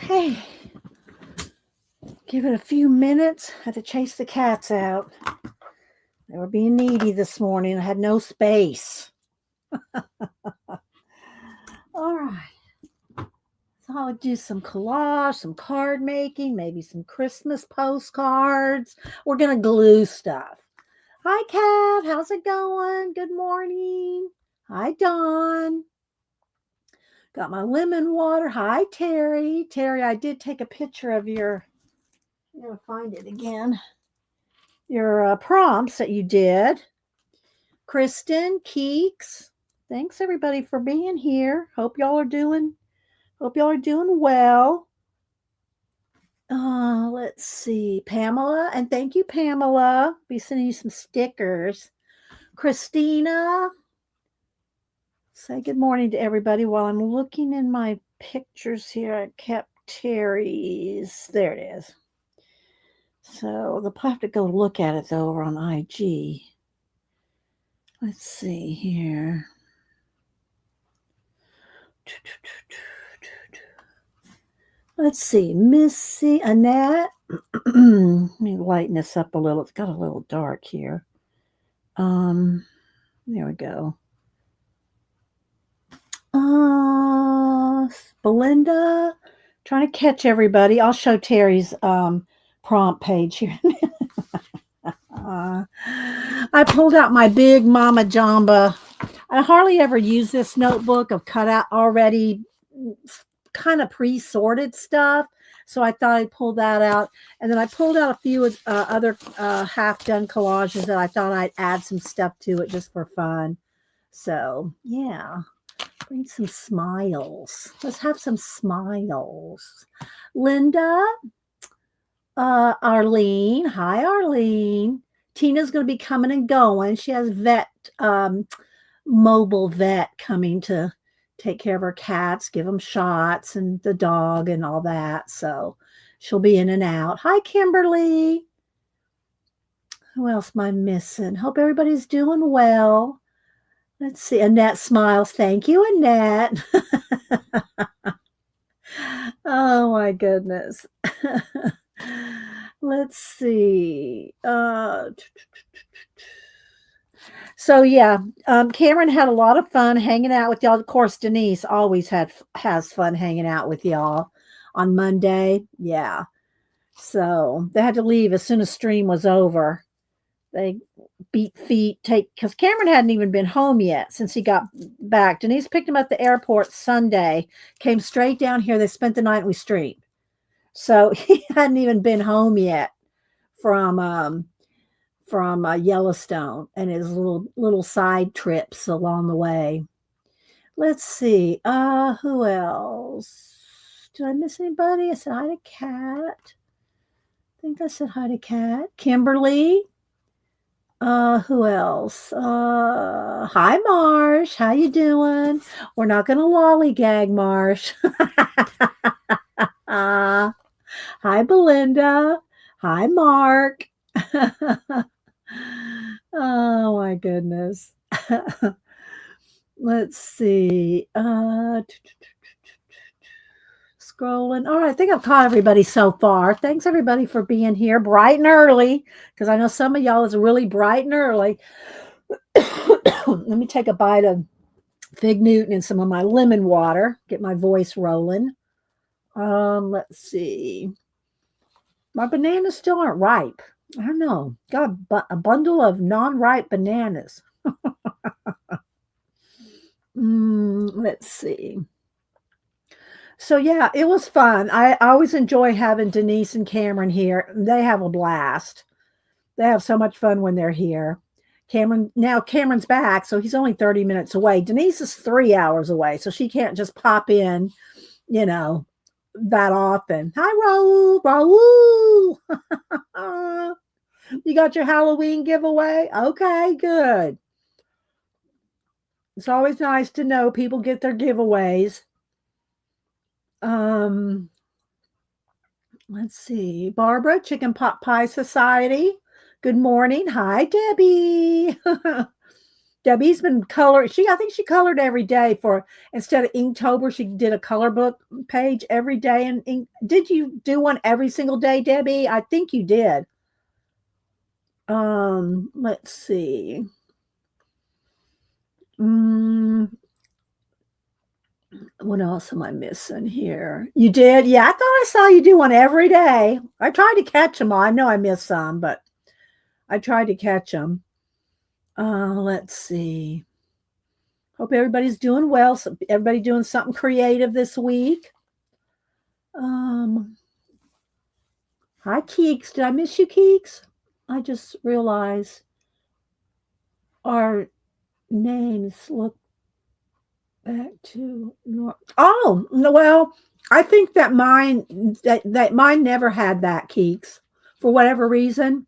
Okay. Give it a few minutes. Had to chase the cats out. They were being needy this morning. I had no space. All right. So I'll do some collage, some card making, maybe some Christmas postcards. We're going to glue stuff. Hi, Kat. How's it going? Good morning. Hi, Dawn. Got my lemon water. Hi, Terry. Terry, I did take a picture of your, I'm going to find it again, your prompts that you did. Kristen, Keeks, thanks everybody for being here. Hope y'all are doing well. Let's see. Pamela, and thank you, Pamela. Be sending you some stickers. Christina, say good morning to everybody while I'm looking in my pictures here. I kept Terry's. There it is. So they'll have to go look at it though over on IG. Let's see here. Let's see. Missy, Annette. Let me lighten this up a little. It's got a little dark here. There we go. Belinda, trying to catch everybody. I'll show Terry's prompt page here. I pulled out my big Mama Jamba. I hardly ever use this notebook of cut out already kind of pre-sorted stuff. So I thought I'd pull that out. And then I pulled out a few other half-done collages that I thought I'd add some stuff to it just for fun. So, yeah. Bring some smiles. Let's have some smiles. Linda. Arlene. Hi, Arlene. Tina's going to be coming and going. She has mobile vet coming to take care of her cats, give them shots and the dog and all that. So she'll be in and out. Hi, Kimberly. Who else am I missing? Hope everybody's doing well. Let's see. Annette smiles. Thank you, Annette. Oh, my goodness. Let's see. So yeah, Cameron had a lot of fun hanging out with y'all. Of course, Denise always has fun hanging out with y'all on Monday. Yeah. So they had to leave as soon as stream was over. They beat feet, because Cameron hadn't even been home yet since he got back. Denise picked him at the airport Sunday, came straight down here. They spent the night and we streamed. So he hadn't even been home yet from Yellowstone and his little side trips along the way. Let's see. Who else? Did I miss anybody? I said hi to Kat. I think I said hi to Kat. Kimberly. Who else? Hi, Marsh. How you doing? We're not going to lollygag, Marsh. Hi, Belinda. Hi, Mark. Oh, my goodness. Let's see. Scrolling. All right, I think I've caught everybody so far. Thanks, everybody, for being here bright and early, because I know some of y'all is really bright and early. Let me take a bite of Fig Newton and some of my lemon water, get my voice rolling. Let's see. My bananas still aren't ripe. I don't know. Got a bundle of non-ripe bananas. Let's see. So yeah, it was fun. I always enjoy having Denise and Cameron here. They have a blast. They have so much fun when they're here. Cameron's back, so he's only 30 minutes away. Denise is 3 hours away, so she can't just pop in, that often. Hi, Raul. You got your Halloween giveaway? Okay, good. It's always nice to know people get their giveaways. Let's see. Barbara, Chicken Pot Pie Society. Good morning. Hi, Debbie. Debbie's been coloring. I think she colored every day instead of Inktober, she did a color book page every day. And did you do one every single day, Debbie? I think you did. Let's see. What else am I missing here? You did? Yeah, I thought I saw you do one every day. I tried to catch them all. I know I missed some, but I tried to catch them. Let's see. Hope everybody's doing well. So everybody doing something creative this week. Hi, Keeks. Did I miss you, Keeks? I just realized our names look back to oh no, well, I think that mine never had that, Keeks, for whatever reason.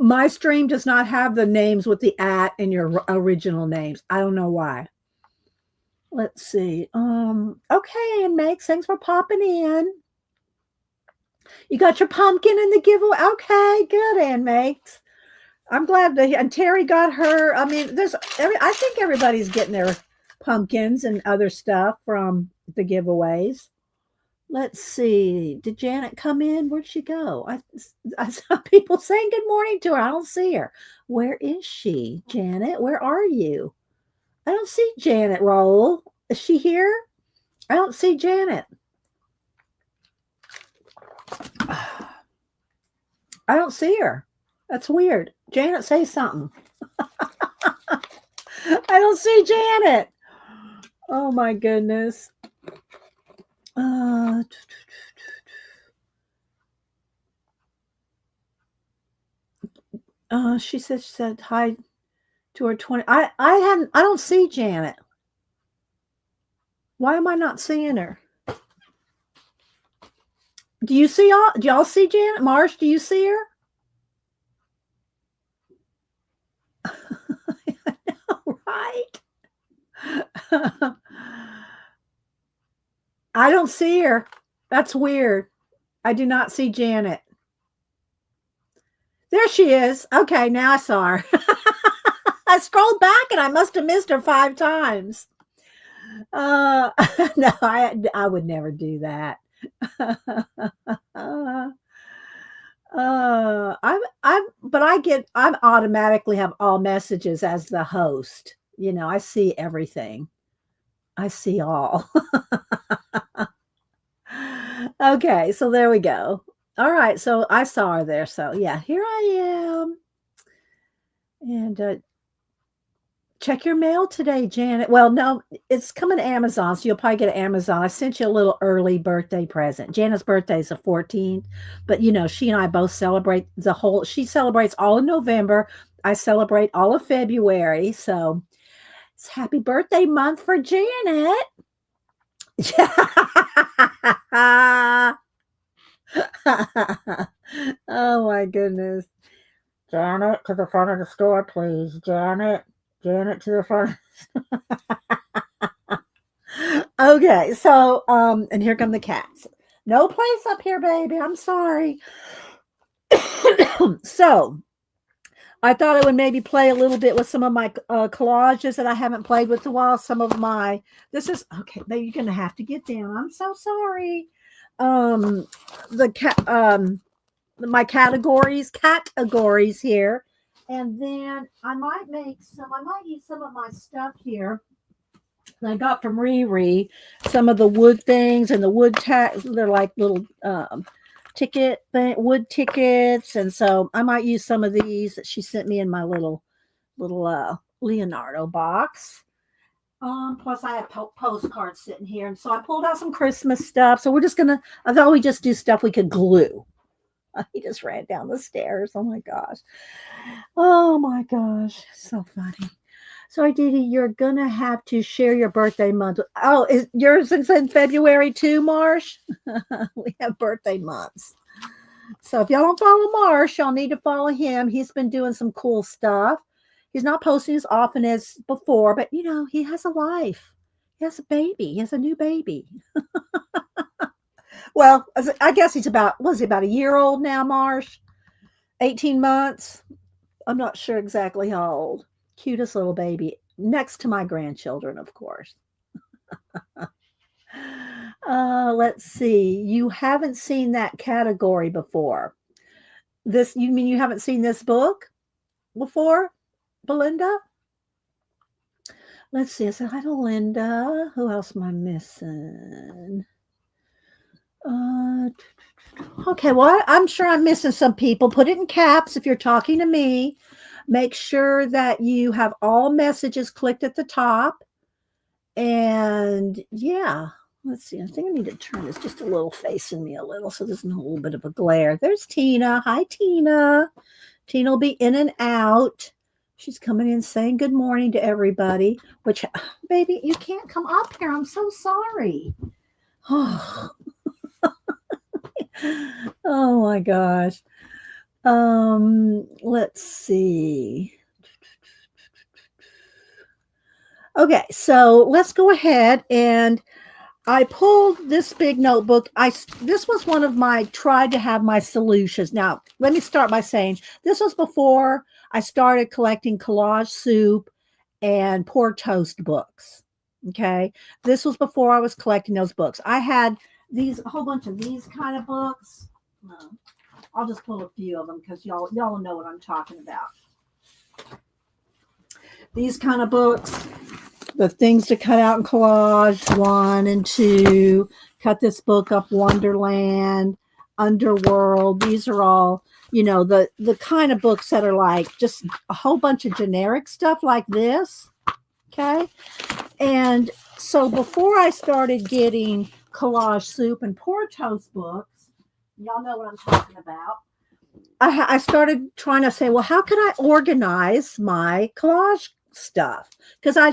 My stream does not have the names with the @ in your original names. I don't know why. Let's see. Okay, and Meg, thanks for popping in. You got your pumpkin in the giveaway. Okay, good, Ann Makes. I'm glad that and Terry got her. I mean, I think everybody's getting their pumpkins and other stuff from the giveaways. Let's see. Did Janet come in? Where'd she go? I saw people saying good morning to her. I don't see her. Where is she? Janet, where are you? I don't see Janet Roll. Is she here? I don't see Janet. I don't see her. That's weird. Janet, say something. I don't see Janet. Oh my goodness. She said hi to her 20. I don't see Janet. Why am I not seeing her? Do y'all see Janet? Marsh, do you see her? I know, right? I don't see her. That's weird. I do not see Janet. There she is. Okay, now I saw her. I scrolled back and I must have missed her 5 times. No, I would never do that. I automatically have all messages as the host. You know, I see everything. I see all. Okay, so there we go. All right, so I saw her there. So yeah, here I am. And check your mail today, Janet. Well, no, it's coming to Amazon, so you'll probably get an Amazon. I sent you a little early birthday present. Janet's birthday is the 14th, but you know, she and I both celebrate she celebrates all of November. I celebrate all of February. So it's happy birthday month for Janet. Oh my goodness. Janet, to the front of the store, please. Janet to the front. Okay, so and here come the cats. No place up here, baby. I'm sorry. So I thought I would maybe play a little bit with some of my collages that I haven't played with in a while. Some of my okay, baby, you're gonna have to get down. I'm so sorry. My categories here. And then I might use some of my stuff here that I got from Riri, some of the wood things and the wood tags. They're like little wood tickets. And so I might use some of these that she sent me in my little Leonardo box. Plus I have postcards sitting here. And so I pulled out some Christmas stuff. So I thought we'd just do stuff we could glue. He just ran down the stairs. Oh my gosh. So funny. So Aditi, you're gonna have to share your birthday month. Oh, is yours in February too, Marsh? We have birthday months. So if y'all don't follow Marsh, y'all need to follow him. He's been doing some cool stuff. He's not posting as often as before, but you know, he has a life. He has a baby. He has a new baby. Well, I guess he's about a year old now, Marsh? 18 months? I'm not sure exactly how old. Cutest little baby, next to my grandchildren, of course. Let's see. You haven't seen that category before. This, you mean you haven't seen this book before, Belinda? Let's see. I said hi to Linda. Who else am I missing? Okay, well, I'm sure I'm missing some people. Put it in caps if you're talking to me. Make sure that you have all messages clicked at the top. And yeah, let's see. I think I need to turn this just a little facing me a little so there's no little bit of a glare. There's Tina. Hi, Tina. Tina will be in and out. She's coming in saying good morning to everybody, which, baby, you can't come up here. I'm so sorry. Oh, oh my gosh. Let's see. Okay, so let's go ahead, and I pulled this big notebook. This was one of my tried to have my solutions. Now, let me start by saying this was before I started collecting Collage Soup and Poor Toast books. Okay, this was before I was collecting those books. I had a whole bunch of these kind of books. I'll just pull a few of them because y'all know what I'm talking about. These kind of books, the things to cut out in collage, 1 and 2, cut this book up, Wonderland, Underworld. These are all, the kind of books that are like just a whole bunch of generic stuff like this. Okay. And so before I started getting Collage Soup and Poor Toast books, y'all know what I'm talking about. I started trying to say, well, how can I organize my collage stuff? Because I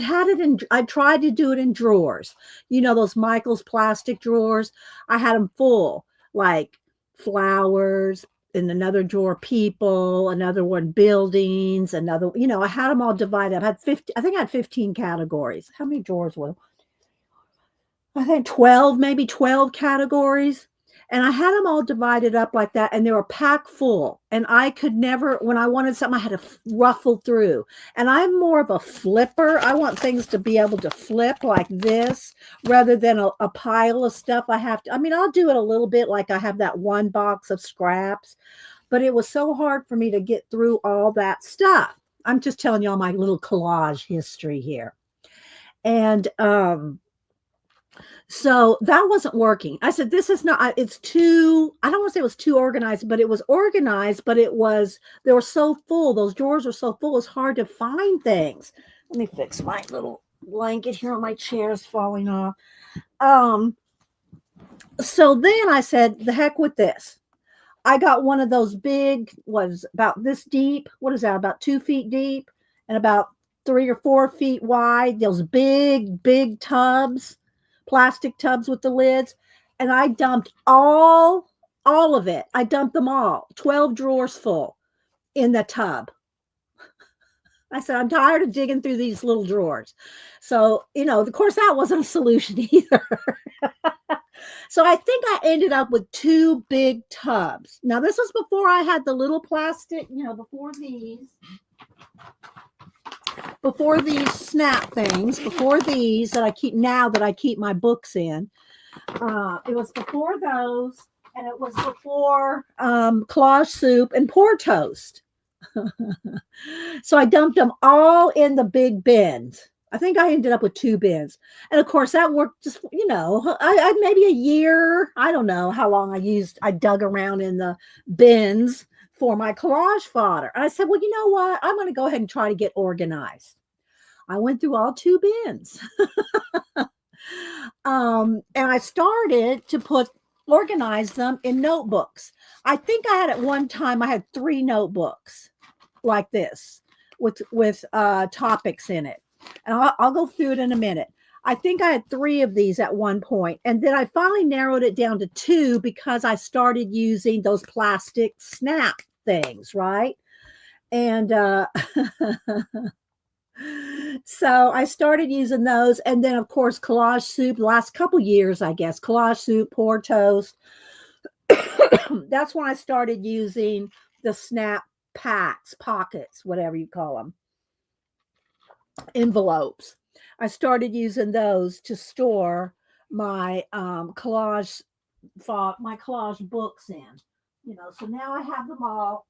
tried to do it in drawers. Those Michael's plastic drawers. I had them full, like flowers, in another drawer, people, another one, buildings, another, I had them all divided up. I think I had 15 categories. How many drawers were? I think 12, maybe 12 categories. And I had them all divided up like that, and they were packed full. And I could never, when I wanted something, I had to ruffle through. And I'm more of a flipper. I want things to be able to flip like this rather than a pile of stuff I have to. I mean, I'll do it a little bit, like I have that one box of scraps, but it was so hard for me to get through all that stuff. I'm just telling y'all my little collage history here. And, so that wasn't working. I said, this is not, it's too, I don't want to say it was too organized, but it was organized, but they were so full. Those drawers were so full. It's hard to find things. Let me fix my little blanket here on my chair is falling off. So then I said, the heck with this. I got one of those big, was about this deep. What is that? About 2 feet deep and about 3 or 4 feet wide. Those big tubs. Plastic tubs with the lids, and I dumped all of it. I dumped them all, 12 drawers full in the tub. I said, I'm tired of digging through these little drawers. So, of course, that wasn't a solution either. So I think I ended up with 2 big tubs. Now, this was before I had the little plastic, before these snap things, before these that I keep now that I keep my books in. It was before those, and it was before Collage Soup and Poor Toast. So I dumped them all in the big bins. I think I ended up with 2 bins. And of course that worked just, I maybe a year. I don't know how long I dug around in the bins for my collage fodder. And I said, well, you know what? I'm going to go ahead and try to get organized. I went through all 2 bins. And I started to organize them in notebooks. I think I had at one time, I had 3 notebooks like this with topics in it. And I'll go through it in a minute. I think I had 3 of these at one point, and then I finally narrowed it down to 2 because I started using those plastic snap things, right? And so I started using those, and then of course Collage Soup. The last couple years, I guess, Collage Soup, Poor Toast. That's when I started using the snap pockets, whatever you call them. envelopes. I started using those to store my my collage books in. So now I have them all.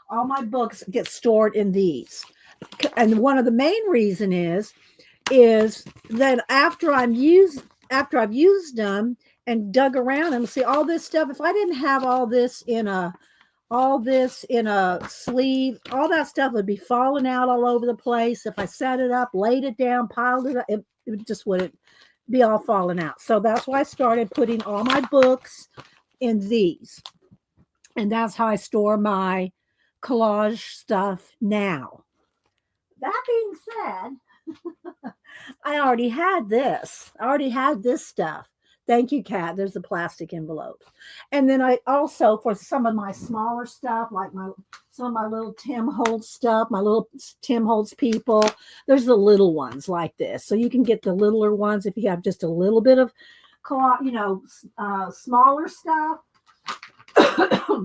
All my books get stored in these. And one of the main reason is that after I've used them and dug around and see all this stuff, if I didn't have all this in a sleeve, all that stuff would be falling out all over the place. If I set it up, laid it down, piled it up, it just wouldn't be all falling out. So that's why I started putting all my books in these. And that's how I store my collage stuff now. That being said, I already had this. I already had this stuff. Thank you, Kat. There's the plastic envelopes. And then I also, for some of my smaller stuff, like some of my little Tim Holtz stuff, my little Tim Holtz people, there's the little ones like this. So you can get the littler ones if you have just a little bit of, smaller stuff.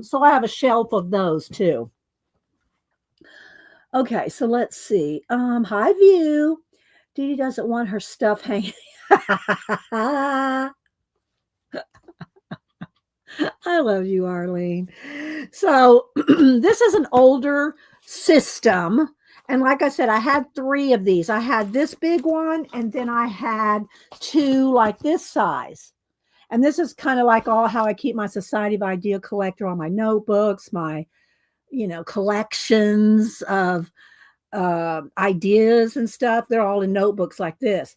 So I have a shelf of those too. Okay, so let's see. Hi, View. Dee Dee doesn't want her stuff hanging. I love you, Arlene. So this is an older system. And like I said, I had 3 of these. I had this big one, and then I had 2 like this size. And this is kind of like how I keep my Society of Idea Collector on my notebooks, my collections of ideas and stuff. They're all in notebooks like this.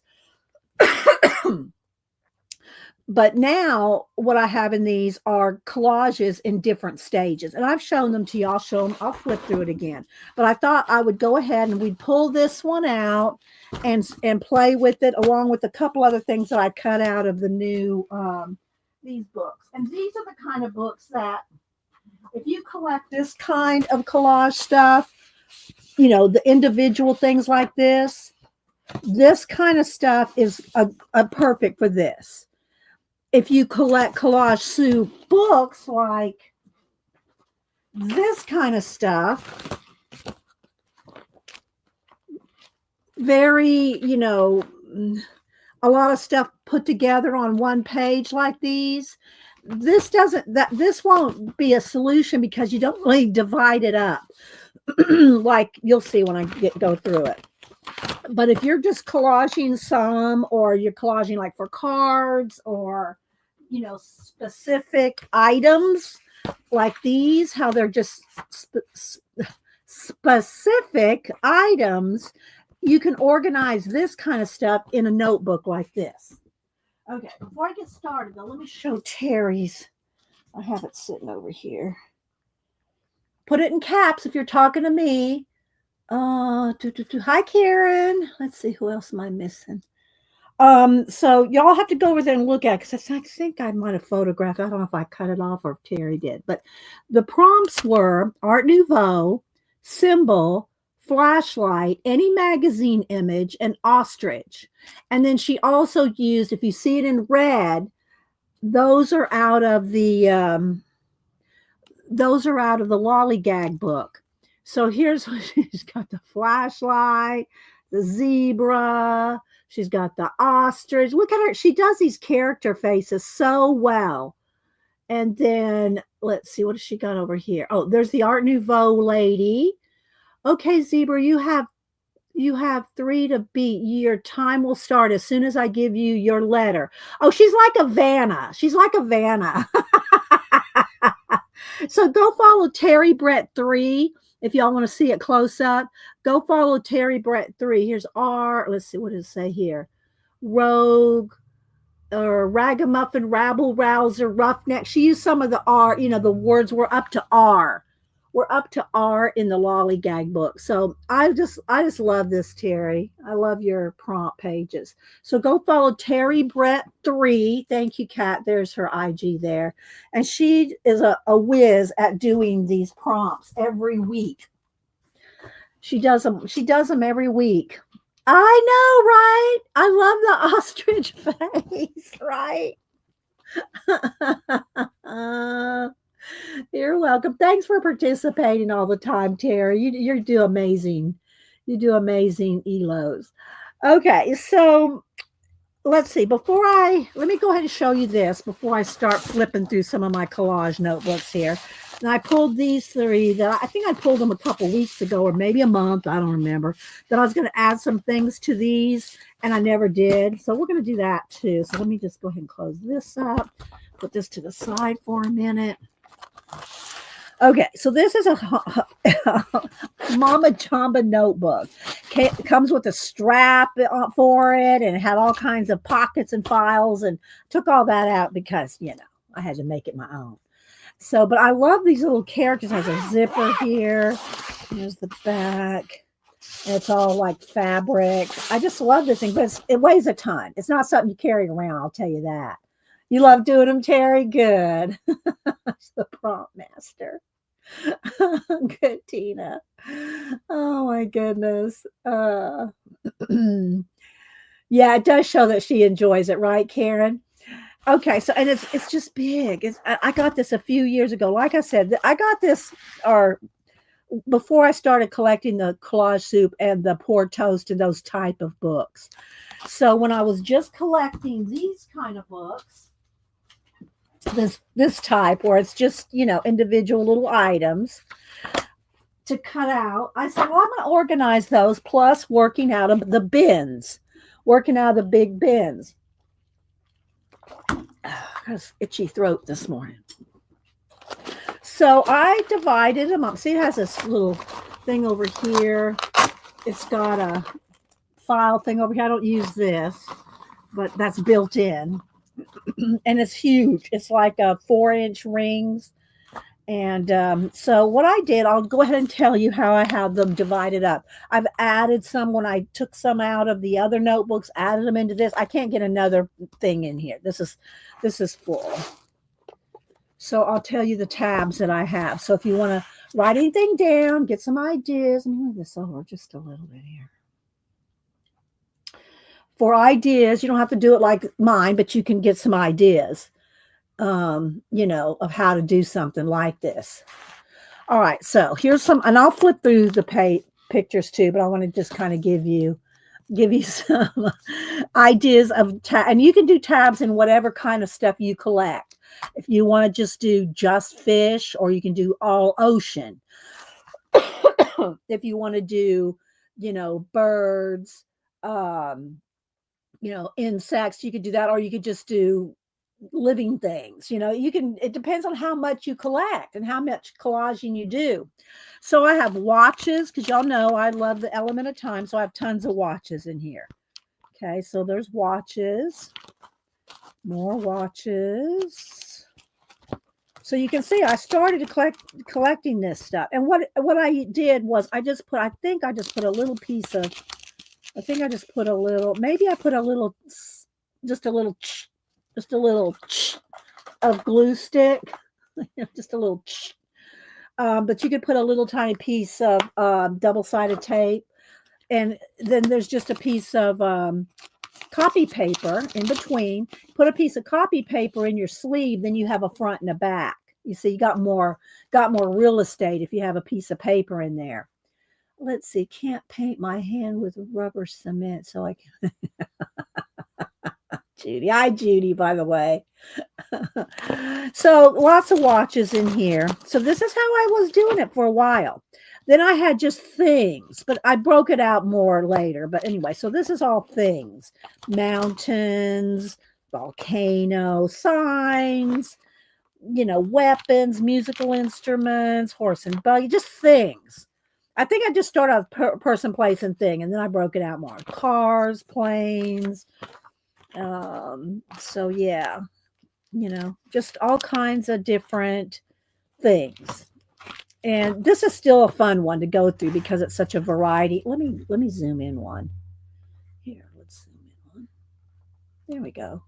But now what I have in these are collages in different stages. And I've shown them to you. I'll show them. I'll flip through it again. But I thought I would go ahead and we'd pull this one out and play with it along with a couple other things that I cut out of the new these books. And these are the kind of books that if you collect this kind of collage stuff, the individual things like this kind of stuff is a perfect for this. If you collect collage Sue books like this kind of stuff, very, a lot of stuff put together on one page like these, this won't be a solution because you don't really divide it up like you'll see when I go through it. But if you're just collaging some, or you're collaging like for cards or specific items like these, how they're just specific items, you can organize this kind of stuff in a notebook like this. Okay, before I get started though, let me show Terry's. I have it sitting over here. Put it in caps if you're talking to me. Hi, Karen. Let's see, who else am I missing? So y'all have to go over there and look at it because I think I might have photographed. I don't know if I cut it off or if Terry did, but the prompts were Art Nouveau, symbol, flashlight, any magazine image, and ostrich. And then she also used, if you see it in red, those are out of the Lollygag book. So here's what she's got: the flashlight, the zebra, she's got the ostrich. Look at her. She does these character faces so well. And then let's see, what has she got over here? Oh, there's the Art Nouveau lady. Okay, zebra, you have 3 to beat. Your time will start as soon as I give you your letter. Oh, she's like a Vanna. She's like a Vanna. So go follow Terry Brett 3. If y'all want to see it close up, go follow Terry Brett 3. Here's R. Let's see, what does it say here? Rogue or ragamuffin, rabble rouser, roughneck. She used some of the R, the words were up to R. We're up to R in the Lollygag book. So I just love this, Terry. I love your prompt pages. So go follow Terry Brett 3. Thank you, Kat. There's her IG there. And she is a whiz at doing these prompts every week. She does them every week. I know, right? I love the ostrich face, right? You're welcome. Thanks for participating all the time, Terry. You do amazing. You do amazing elos. Okay, so let's see. Let me go ahead and show you this before I start flipping through some of my collage notebooks here. And I pulled these three that I think I pulled them a couple weeks ago or maybe a month. I don't remember. That I was going to add some things to these and I never did. So we're going to do that too. So let me just go ahead and close this up. Put this to the side for a minute. Okay, so this is a Mama Jamba notebook. It comes with a strap for it, and it had all kinds of pockets and files, and took all that out because, I had to make it my own. So, but I love these little characters. It has a zipper here. There's the back. And it's all like fabric. I just love this thing, but it weighs a ton. It's not something you carry around, I'll tell you that. You love doing them, Terry? Good. It's the prompt master. Good, Tina. Oh my goodness. Yeah, it does show that she enjoys it, right, Karen? Okay, so and it's just big. I got this a few years ago. Like I said, I got this or before I started collecting the collage soup and the poor toast and those type of books. So when I was just collecting these kind of books, this type where it's just individual little items to cut out, I said, well, I'm going to organize those plus working out of the bins, working out of the big bins. Got itchy throat this morning. So I divided them up. See, it has this little thing over here. It's got a file thing over here. I don't use this, but that's built in. And it's huge. It's like 4-inch rings. And so what I did, I'll go ahead and tell you how I have them divided up. I've added some when I took some out of the other notebooks, added them into this. I can't get another thing in here. This is full. So I'll tell you the tabs that I have. So if you want to write anything down, get some ideas. Let me move this over just a little bit here. For ideas, you don't have to do it like mine, but you can get some ideas, of how to do something like this. All right, so here's some, and I'll flip through the pictures too, but I want to just kind of give you some ideas of and you can do tabs in whatever kind of stuff you collect. If you want to just do just fish, or you can do all ocean. If you want to do, birds, insects, you could do that, or you could just do living things. It depends on how much you collect and how much collaging you do. So I have watches, because y'all know I love the element of time, so I have tons of watches in here. Okay, so there's watches, more watches. So you can see I started collecting this stuff, and what I did was I think I just put a little piece of, maybe I put a little, just a little of glue stick, just a little, but you could put a little tiny piece of double-sided tape, and then there's just a piece of copy paper in between. Put a piece of copy paper in your sleeve, then you have a front and a back. You see, you got more real estate if you have a piece of paper in there. Let's see, can't paint my hand with rubber cement, so I can. Judy. Hi, Judy, by the way. So lots of watches in here. So this is how I was doing it for a while. Then I had just things, but I broke it out more later. But anyway, so this is all things. Mountains, volcano, signs, weapons, musical instruments, horse and buggy, just things. I think I just started out person, place, and thing, and then I broke it out more. Cars, planes. So yeah, just all kinds of different things. And this is still a fun one to go through because it's such a variety. Let me zoom in one. Here, let's zoom in one. There we go.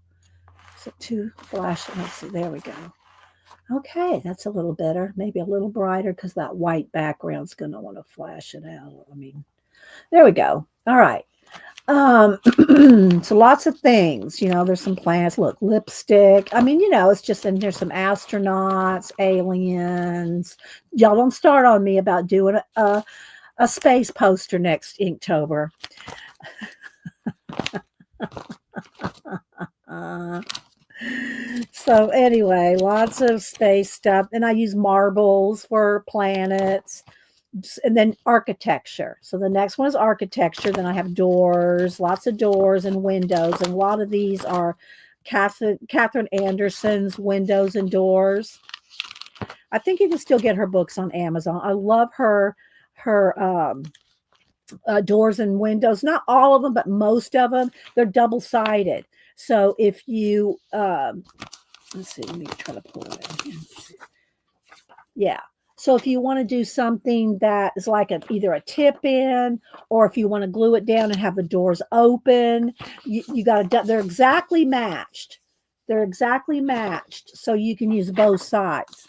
So two flashing. Let's see. There we go. Okay, that's a little better. Maybe a little brighter because that white background's going to want to flash it out. There we go. All right. So lots of things, there's some plants. Look, lipstick. It's just, and there's some astronauts, aliens. Y'all don't start on me about doing a space poster next Inktober. So anyway, lots of space stuff. And I use marbles for planets. And then architecture. So the next one is architecture. Then I have doors, lots of doors and windows. And a lot of these are Catherine Anderson's windows and doors. I think you can still get her books on Amazon. I love her doors and windows. Not all of them, but most of them. They're double sided. So if you let's see, let me try to pull it in. Yeah. So if you want to do something that is like either a tip in, or if you want to glue it down and have the doors open, you got to, they're exactly matched. They're exactly matched. So you can use both sides.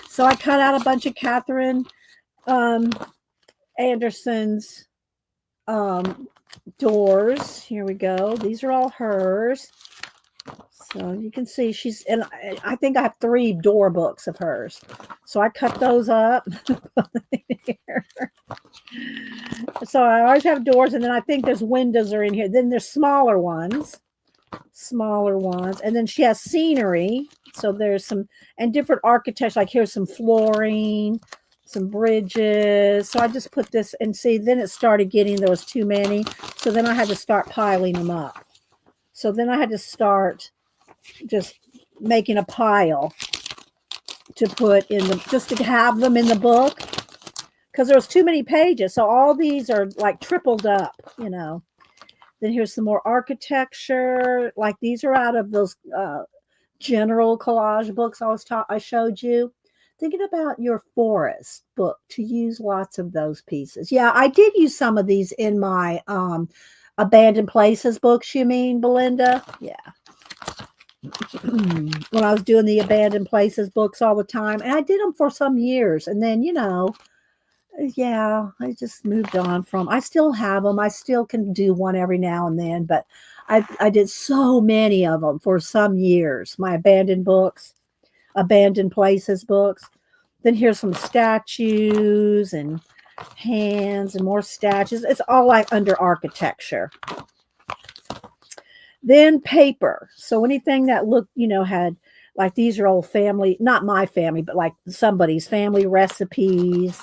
So I cut out a bunch of Catherine Anderson's doors. Here we go. These are all hers. So you can see and I think I have 3 door books of hers. So I cut those up. So I always have doors, and then I think there's windows are in here. Then there's smaller ones. And then she has scenery. So there's some, and different architecture. Like here's some flooring, some bridges. So I just put this, and see, then it started getting, there was too many. So then I had to start piling them up. So then I had to start just making a pile to put in just to have them in the book, because there was too many pages. So all these are like tripled up, Then here's some more architecture. Like these are out of those general collage books I showed you. Thinking about your forest book, to use lots of those pieces. Yeah, I did use some of these in my Abandoned Places books, you mean, Belinda? Yeah. When I was doing the Abandoned Places books all the time. And I did them for some years. And then, yeah, I just moved on from, I still have them. I still can do one every now and then. But I did so many of them for some years. My Abandoned Places books. Then here's some statues and hands and more statues. It's all like under architecture. Then paper. So anything that looked, had, like these are old family, not my family, but like somebody's family recipes,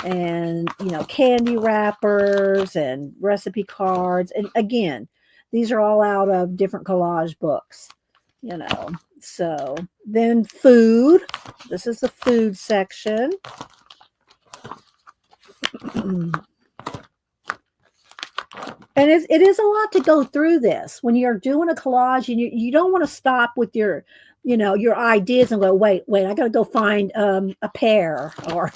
and, candy wrappers and recipe cards. And again, these are all out of different collage books, So then food. This is the food section. And it is a lot to go through this when you're doing a collage, and you don't want to stop with your ideas and go, wait, I got to go find a pear, or,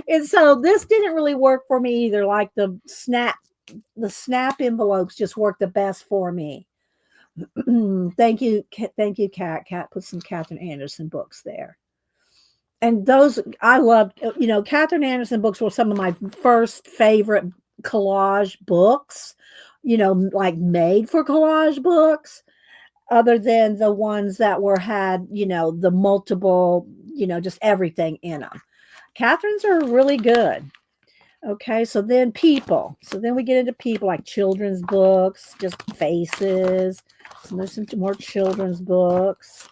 and so this didn't really work for me either. Like the snap envelopes just work the best for me. Thank you, Kat. Kat put some Catherine Anderson books there. And those I loved, Catherine Anderson books were some of my first favorite collage books, like made for collage books, other than the ones that had, the multiple, just everything in them. Catherine's are really good. Okay, so then people. So then we get into people, like children's books, just faces. So there's some more children's books.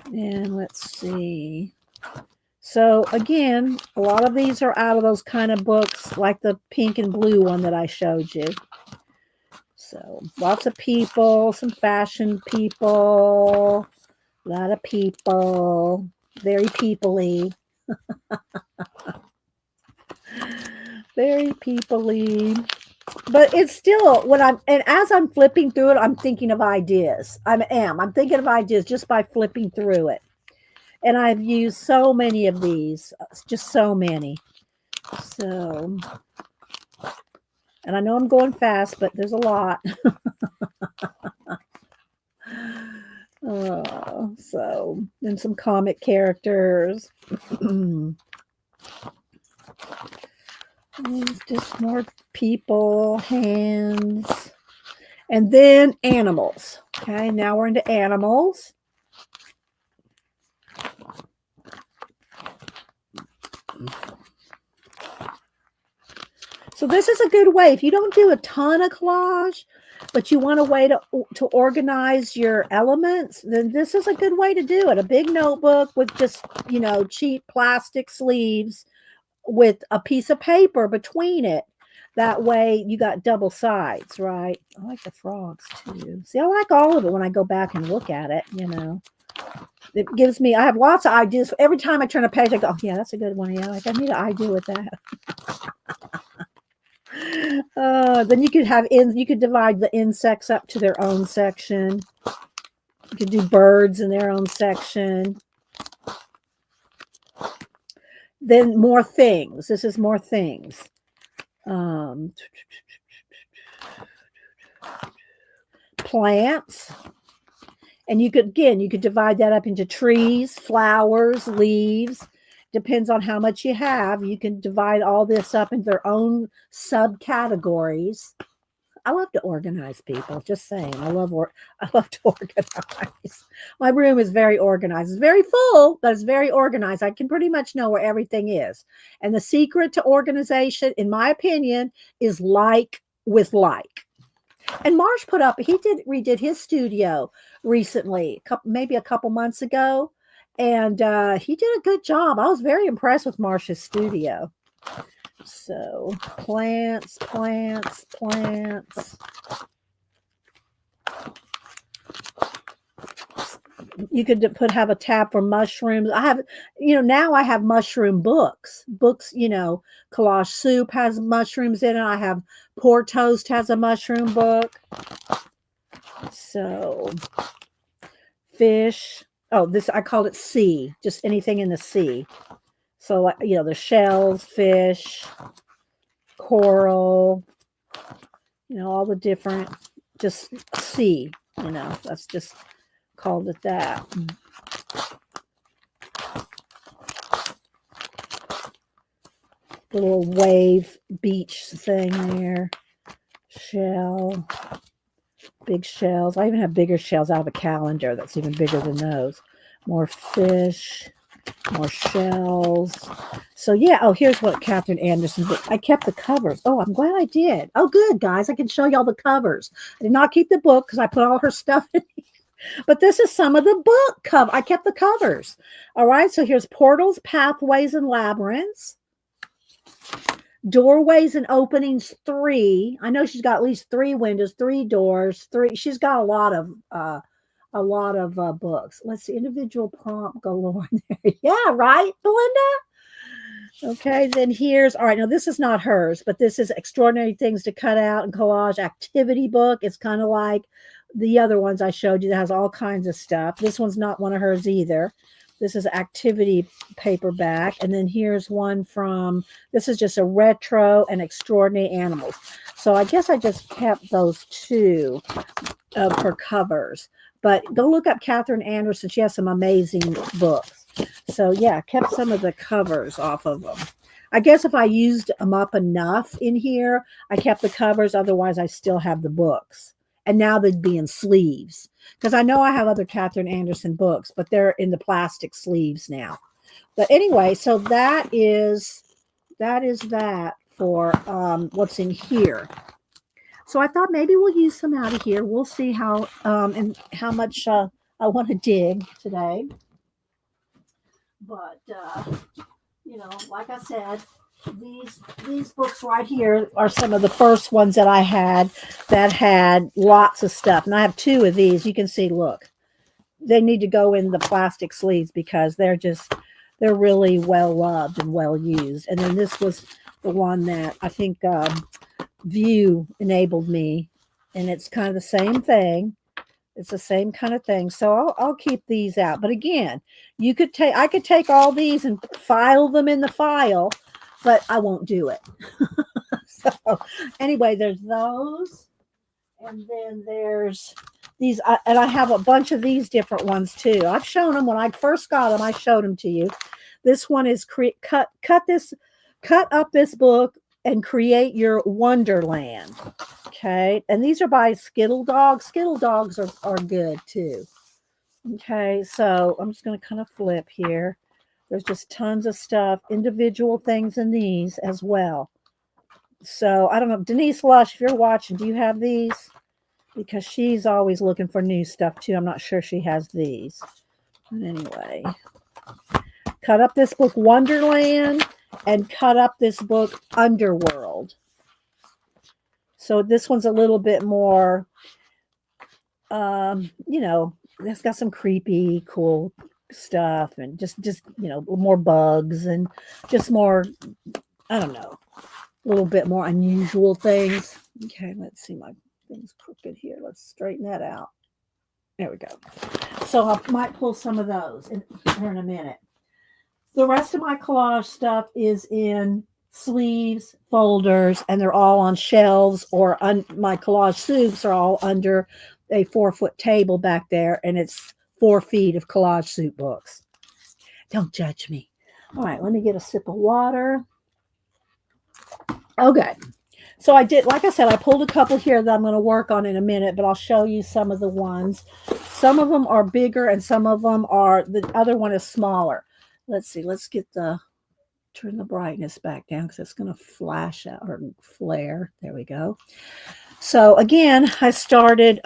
And let's see. So again, a lot of these are out of those kind of books, like the pink and blue one that I showed you. So lots of people, some fashion people, a lot of people, very people-y. Very people-y. But it's still, as I'm flipping through it, I'm thinking of ideas. I'm thinking of ideas just by flipping through it. And I've used so many of these, just so many. So, and I know I'm going fast, but there's a lot. So, and some comic characters. Just more people, hands, and then animals. Okay, now we're into animals. So this is a good way. If you don't do a ton of collage, but you want a way to organize your elements, then this is a good way to do it. A big notebook with just, cheap plastic sleeves with a piece of paper between it. That way you got double sides, right? I like the frogs too. See, I like all of it when I go back and look at it, It gives me, I have lots of ideas. Every time I turn a page, I go, oh, yeah, that's a good one. Yeah, like I need an idea with that. Then you could divide the insects up to their own section. You could do birds in their own section. Then more things. This is more things. Plants. And you could divide that up into trees, flowers, leaves. Depends on how much you have. You can divide all this up into their own subcategories. I love to organize people. Just saying, I love to organize. My room is very organized. It's very full, but it's very organized. I can pretty much know where everything is. And the secret to organization, in my opinion, is like with like. And Marsh redid his studio recently, maybe a couple months ago, and he did a good job. I was very impressed with Marsh's studio. So plants. You could have a tab for mushrooms. I have, now I have mushroom books. Collage Soup has mushrooms in it. I have Poor Toast has a mushroom book. So fish. Oh, this, I called it sea, just anything in the sea. So, the shells, fish, coral, all the different, just sea, that's just called it that. Little wave beach thing there. Shell. Big shells. I even have bigger shells out of a calendar that's even bigger than those. More fish. More shells. So yeah. Oh, here's what Catherine Anderson did. I kept the covers. Oh, I'm glad I did. Oh, good, guys. I can show y'all the covers. I did not keep the book because I put all her stuff in here. But this is some of the book cover. I kept the covers. All right. So here's Portals, Pathways, and Labyrinths. Doorways and Openings 3. I know she's got at least 3 windows, 3 doors, 3. She's got a lot of books. Let's see, individual prompt galore there. Yeah, right, Belinda? Okay, then here's, all right, now this is not hers, but this is Extraordinary Things to Cut Out and Collage Activity Book. It's kind of like the other ones I showed you that has all kinds of stuff. This one's not one of hers either. This is activity paperback. And then here's one this is just a retro and extraordinary animals. So I guess I just kept those 2 for covers. But go look up Catherine Anderson. She has some amazing books. So yeah, kept some of the covers off of them. I guess if I used them up enough in here, I kept the covers. Otherwise, I still have the books. And now they'd be in sleeves. Because I know I have other Catherine Anderson books, but they're in the plastic sleeves now. But anyway, so that is that for what's in here. So I thought maybe we'll use some out of here. We'll see how and how much I want to dig today. But like I said, these books right here are some of the first ones that I had that had lots of stuff. And I have 2 of these. You can see, look, they need to go in the plastic sleeves because they're really well loved and well used. And then this was the one that I think View enabled me, and it's kind of the same thing. It's the same kind of thing. So I'll keep these out. But again, I could take all these and file them in the file, but I won't do it. So anyway, there's those. And then there's these, and I have a bunch of these different ones too. I've shown them when I first got them. I showed them to you. This one is cut up this book and create your Wonderland. Okay. And these are by Skittle Dogs. Skittle Dogs are good too. Okay. So I'm just going to kind of flip here. There's just tons of stuff, individual things in these as well. So I don't know, Denise Lush, if you're watching, do you have these? Because she's always looking for new stuff too. I'm not sure she has these. But anyway, cut up this book Wonderland and cut up this book Underworld. So this one's a little bit more, it's got some creepy, cool stuff and just more bugs and just more, I don't know, a little bit more unusual things. Okay, let's see, my thing's crooked here. Let's straighten that out. There we go. So I might pull some of those here in a minute. The rest of my collage stuff is in sleeves, folders, and they're all on shelves or my collage soups are all under a 4-foot table back there, and it's 4 feet of collage soup books. Don't judge me. All right, let me get a sip of water. Okay. So I did, like I said, I pulled a couple here that I'm going to work on in a minute, but I'll show you some of the ones. Some of them are bigger and some of them are, the other one is smaller. Let's see, let's turn the brightness back down because it's going to flash out or flare. There we go. So again, I started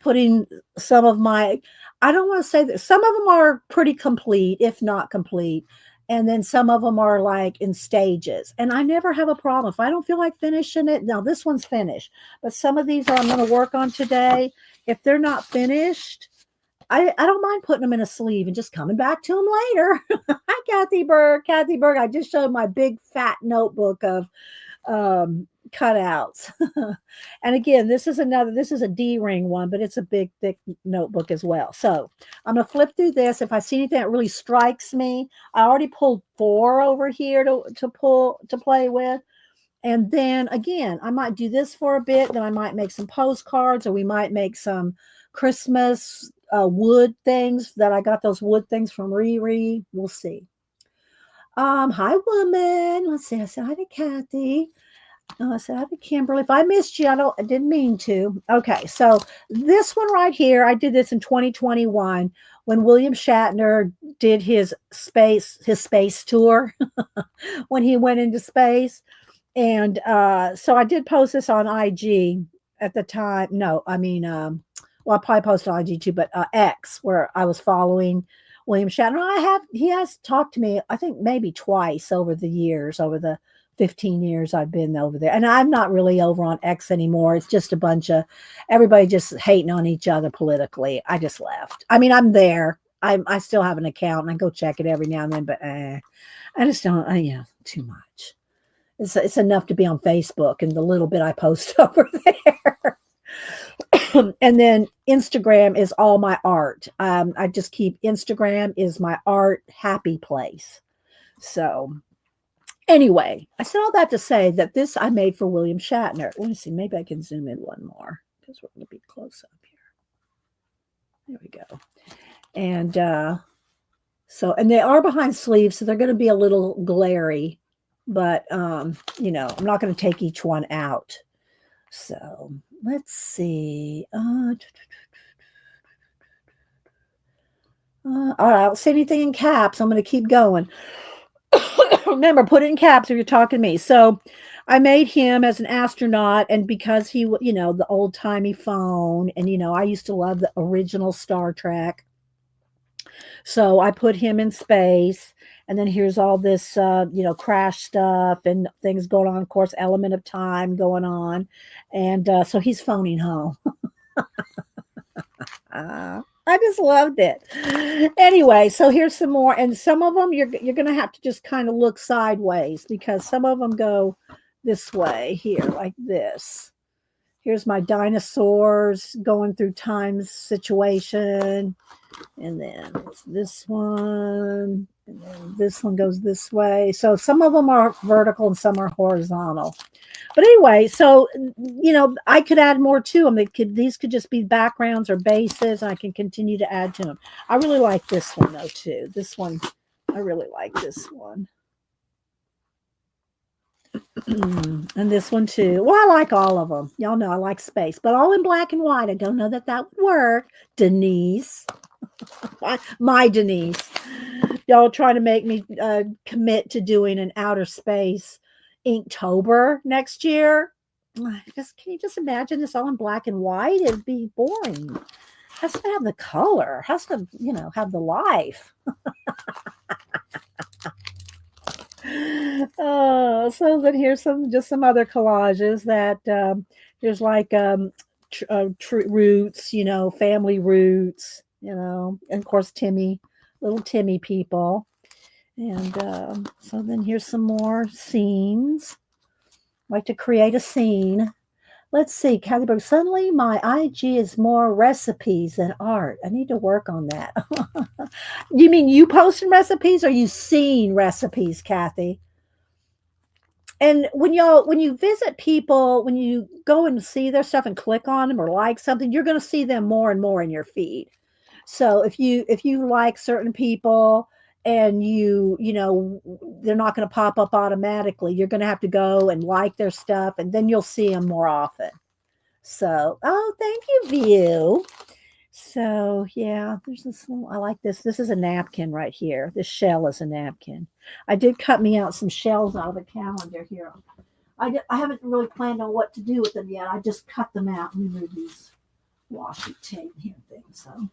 putting some of my, I don't want to say that, some of them are pretty complete, if not complete. And then some of them are like in stages. And I never have a problem. If I don't feel like finishing it, now this one's finished. But some of these I'm going to work on today. If they're not finished, I don't mind putting them in a sleeve and just coming back to them later. Hi, Kathy Berg. Kathy Berg, I just showed my big fat notebook of cutouts. And again, this is a D-ring one, but it's a big, thick notebook as well. So I'm going to flip through this. If I see anything that really strikes me, I already pulled 4 over here to play with. And then again, I might do this for a bit. Then I might make some postcards, or we might make some Christmas wood things that I got those wood things from Riri. We'll see. Hi, woman. Let's see. I said hi to Kathy. I said hi to Kimberly. If I missed you, I didn't mean to. Okay, so this one right here, I did this in 2021 when William Shatner did his space tour when he went into space. And so I did post this on IG at the time. No, I mean, well, I probably posted on IG too, but X, where I was following William Shatner. He has talked to me, I think maybe twice over the years, over the 15 years I've been over there. And I'm not really over on X anymore. It's just a bunch of everybody just hating on each other politically. I just left. I mean, I'm there. I still have an account and I go check it every now and then, but I just don't, too much. It's enough to be on Facebook and the little bit I post over there. And then Instagram is all my art. I just keep Instagram is my art happy place. So anyway, I said all that to say that this I made for William Shatner. Let me see. Maybe I can zoom in one more because we're going to be close up here. There we go. And and they are behind sleeves, so they're going to be a little glary. But, I'm not going to take each one out. So let's see. All right, I don't see anything in caps. I'm going to keep going. Remember, put it in caps if you're talking to me. So I made him as an astronaut, and because he, the old-timey phone, and, I used to love the original Star Trek. So I put him in space. And then here's all this, crash stuff and things going on. Of course, element of time going on. And so he's phoning home. I just loved it. Anyway, so here's some more. And some of them you're going to have to just kind of look sideways because some of them go this way here, like this. Here's my dinosaurs going through time's situation. And then it's this one. And then this one goes this way. So some of them are vertical and some are horizontal. But anyway, so, I could add more to them. These could just be backgrounds or bases, and I can continue to add to them. I really like this one, though, too. This one, I really like this one. And this one, too. Well, I like all of them. Y'all know I like space, but all in black and white. I don't know that would work. Denise. My Denise. Y'all trying to make me commit to doing an outer space, Inktober next year. Just can you just imagine this all in black and white? It'd be boring. Has to have the color. Has to, have the life. So then here's some other collages that there's like roots, family roots, and of course little Timmy people. And so then here's some more scenes. Like to create a scene. Let's see, Kathy Berg. Suddenly my IG is more recipes than art. I need to work on that. You mean you posting recipes or you seeing recipes, Kathy? And when you visit people, when you go and see their stuff and click on them or like something, you're going to see them more and more in your feed. So if you like certain people and they're not going to pop up automatically, you're going to have to go and like their stuff, and then you'll see them more often. So, oh, thank you, View. So yeah, there's this little, I like this. This is a napkin right here. This shell is a napkin. I did cut me out some shells out of the calendar here. I haven't really planned on what to do with them yet. I just cut them out and remove these washi tape here things. So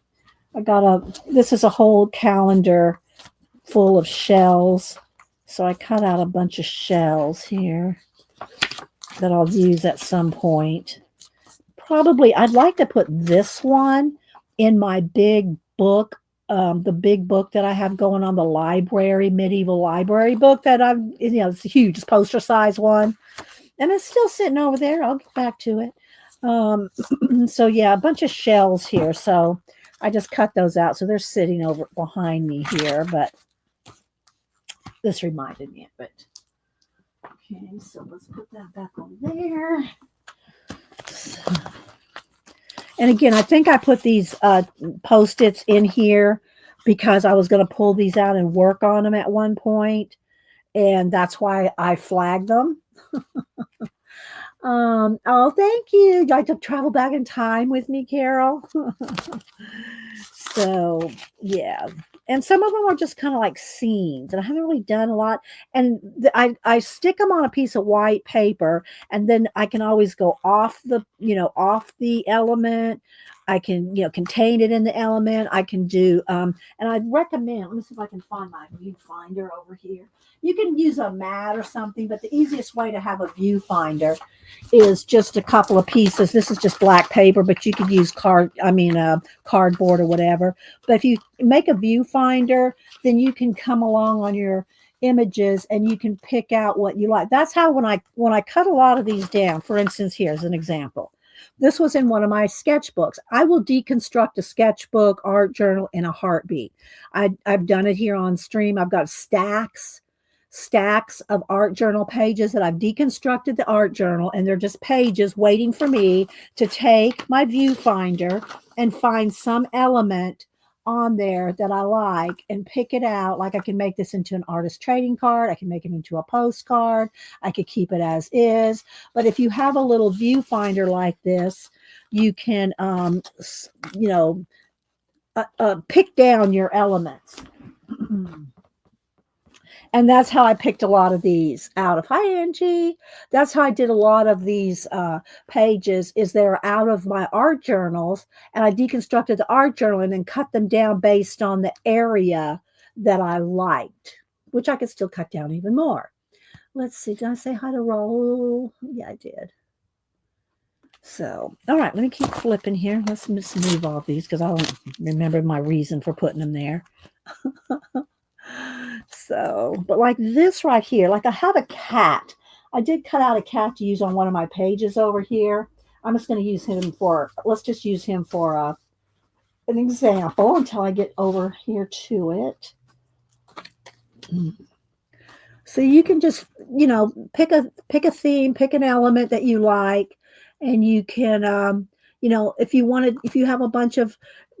this is a whole calendar full of shells. So I cut out a bunch of shells here that I'll use at some point. Probably I'd like to put this one in my big book, the big book that I have going on, the library, medieval library book that it's a huge poster size one. And it's still sitting over there. I'll get back to it. So yeah, a bunch of shells here. So I just cut those out. So they're sitting over behind me here, but this reminded me of it. Okay, so let's put that back on there. So, and again, I think I put these Post-its in here because I was going to pull these out and work on them at one point, and that's why I flagged them. Oh, thank you. You'd like to travel back in time with me, Carol? So, yeah. And some of them are just kind of like scenes, and I haven't really done a lot. And I stick them on a piece of white paper, and then I can always go off the element. I can, contain it in the element. I can do, and I'd recommend, let me see if I can find my viewfinder over here. You can use a mat or something, but the easiest way to have a viewfinder is just a couple of pieces. This is just black paper, but you could use cardboard or whatever. But if you make a viewfinder, then you can come along on your images and you can pick out what you like. That's how when I cut a lot of these down, for instance, here's an example. This was in one of my sketchbooks. I will deconstruct a sketchbook, art journal in a heartbeat. I've done it here on stream. I've got stacks of art journal pages that I've deconstructed the art journal, and they're just pages waiting for me to take my viewfinder and find some element on there that I like and pick it out. Like I can make this into an artist trading card. I can make it into a postcard. I could keep it as is. But if you have a little viewfinder like this, you can, pick down your elements. And that's how I picked a lot of these out of. Hi, Angie. That's how I did a lot of these pages, is they're out of my art journals. And I deconstructed the art journal and then cut them down based on the area that I liked, which I could still cut down even more. Let's see. Did I say hi to Raul? Yeah, I did. So, all right. Let me keep flipping here. Let's move all these because I don't remember my reason for putting them there. So, but like this right here, like I have a cat. I did cut out a cat to use on one of my pages over here. I'm just going to use him let's just use him for an example until I get over here to it. So you can just, pick a theme, pick an element that you like, and you can, if you have a bunch of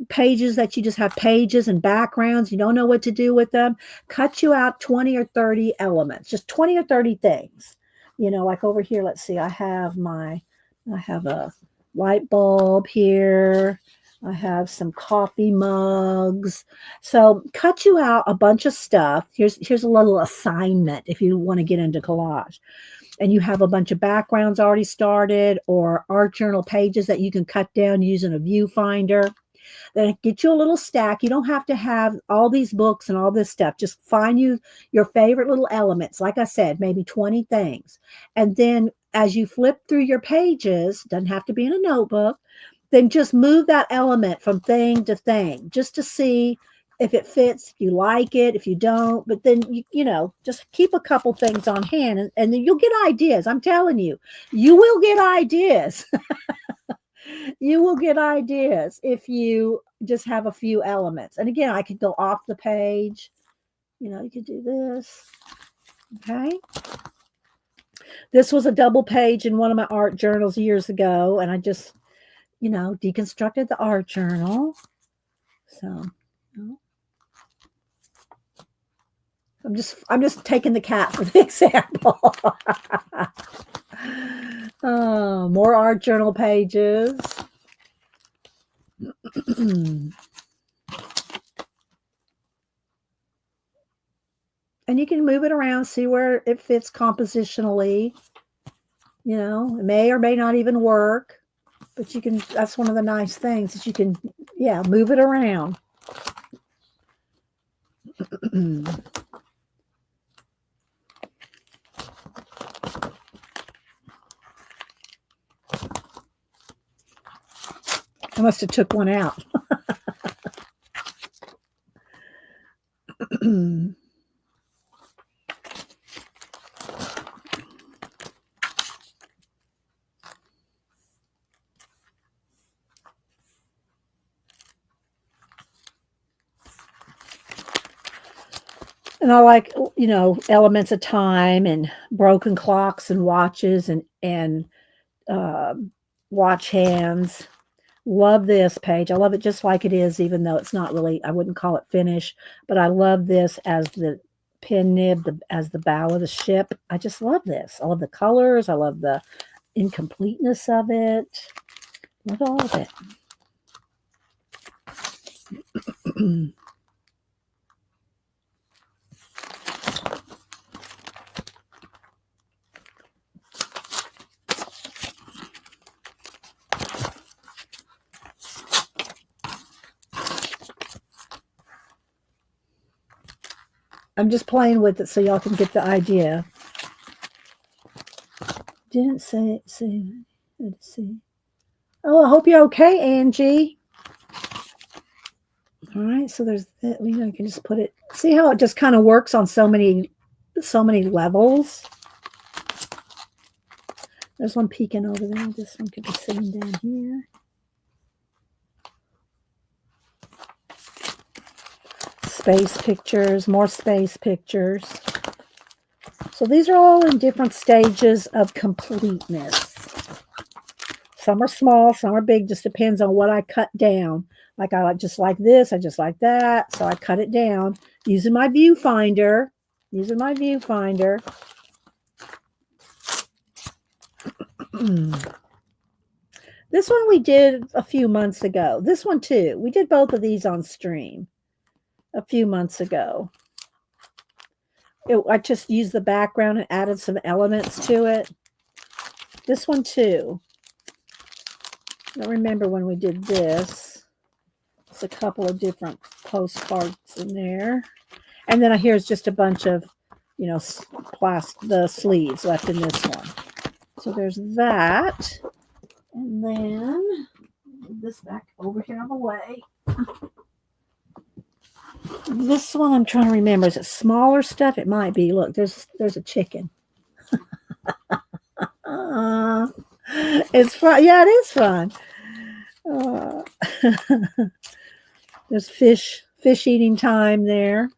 pages that you just have pages and backgrounds, you don't know what to do with them, cut you out 20 or 30 elements, just 20 or 30 things. Like over here, let's see, I have a light bulb here. I have some coffee mugs. So cut you out a bunch of stuff. Here's a little assignment if you want to get into collage. and you have a bunch of backgrounds already started or art journal pages that you can cut down using a viewfinder, then get you a little stack. You don't have to have all these books and all this stuff. Just find you your favorite little elements. Like I said, maybe 20 things. And then as you flip through your pages, doesn't have to be in a notebook, then just move that element from thing to thing just to see if it fits, if you like it, if you don't. But then, just keep a couple things on hand and then you'll get ideas. I'm telling you, you will get ideas. You will get ideas if you just have a few elements. And again, I could go off the page. You could do this. Okay. This was a double page in one of my art journals years ago. And I just, deconstructed the art journal. So I'm just taking the cat for the example. More art journal pages. And you can move it around, see where it fits compositionally. It may or may not even work, but that's one of the nice things is you can, move it around. I must have took one out. And I like, elements of time and broken clocks and watches and watch hands. Love this page. I love it just like it is, even though it's not really, I wouldn't call it finished, but I love this as the pin nib, as the bow of the ship. I just love this. I love the colors. I love the incompleteness of it. Love all of it. I'm just playing with it so y'all can get the idea. Didn't say. Let's see. Oh, I hope you're okay, Angie. All right, so there's that. You can just put it. See how it just kind of works on so many levels. There's one peeking over there. This one could be sitting down here. Space pictures, more space pictures. So these are all in different stages of completeness. Some are small, some are big, just depends on what I cut down. Like I just like this, I just like that. So I cut it down using my viewfinder. This one we did a few months ago. This one too. We did both of these on stream a few months ago. I just used the background and added some elements to it. This one too. I don't remember when we did this. It's a couple of different postcards in there. And then here's just a bunch of, the sleeves left in this one. So there's that. And then this back over here on the way. This one I'm trying to remember. Is it smaller stuff? It might be. Look, there's a chicken. It's fun. Yeah, it is fun. There's fish eating time there.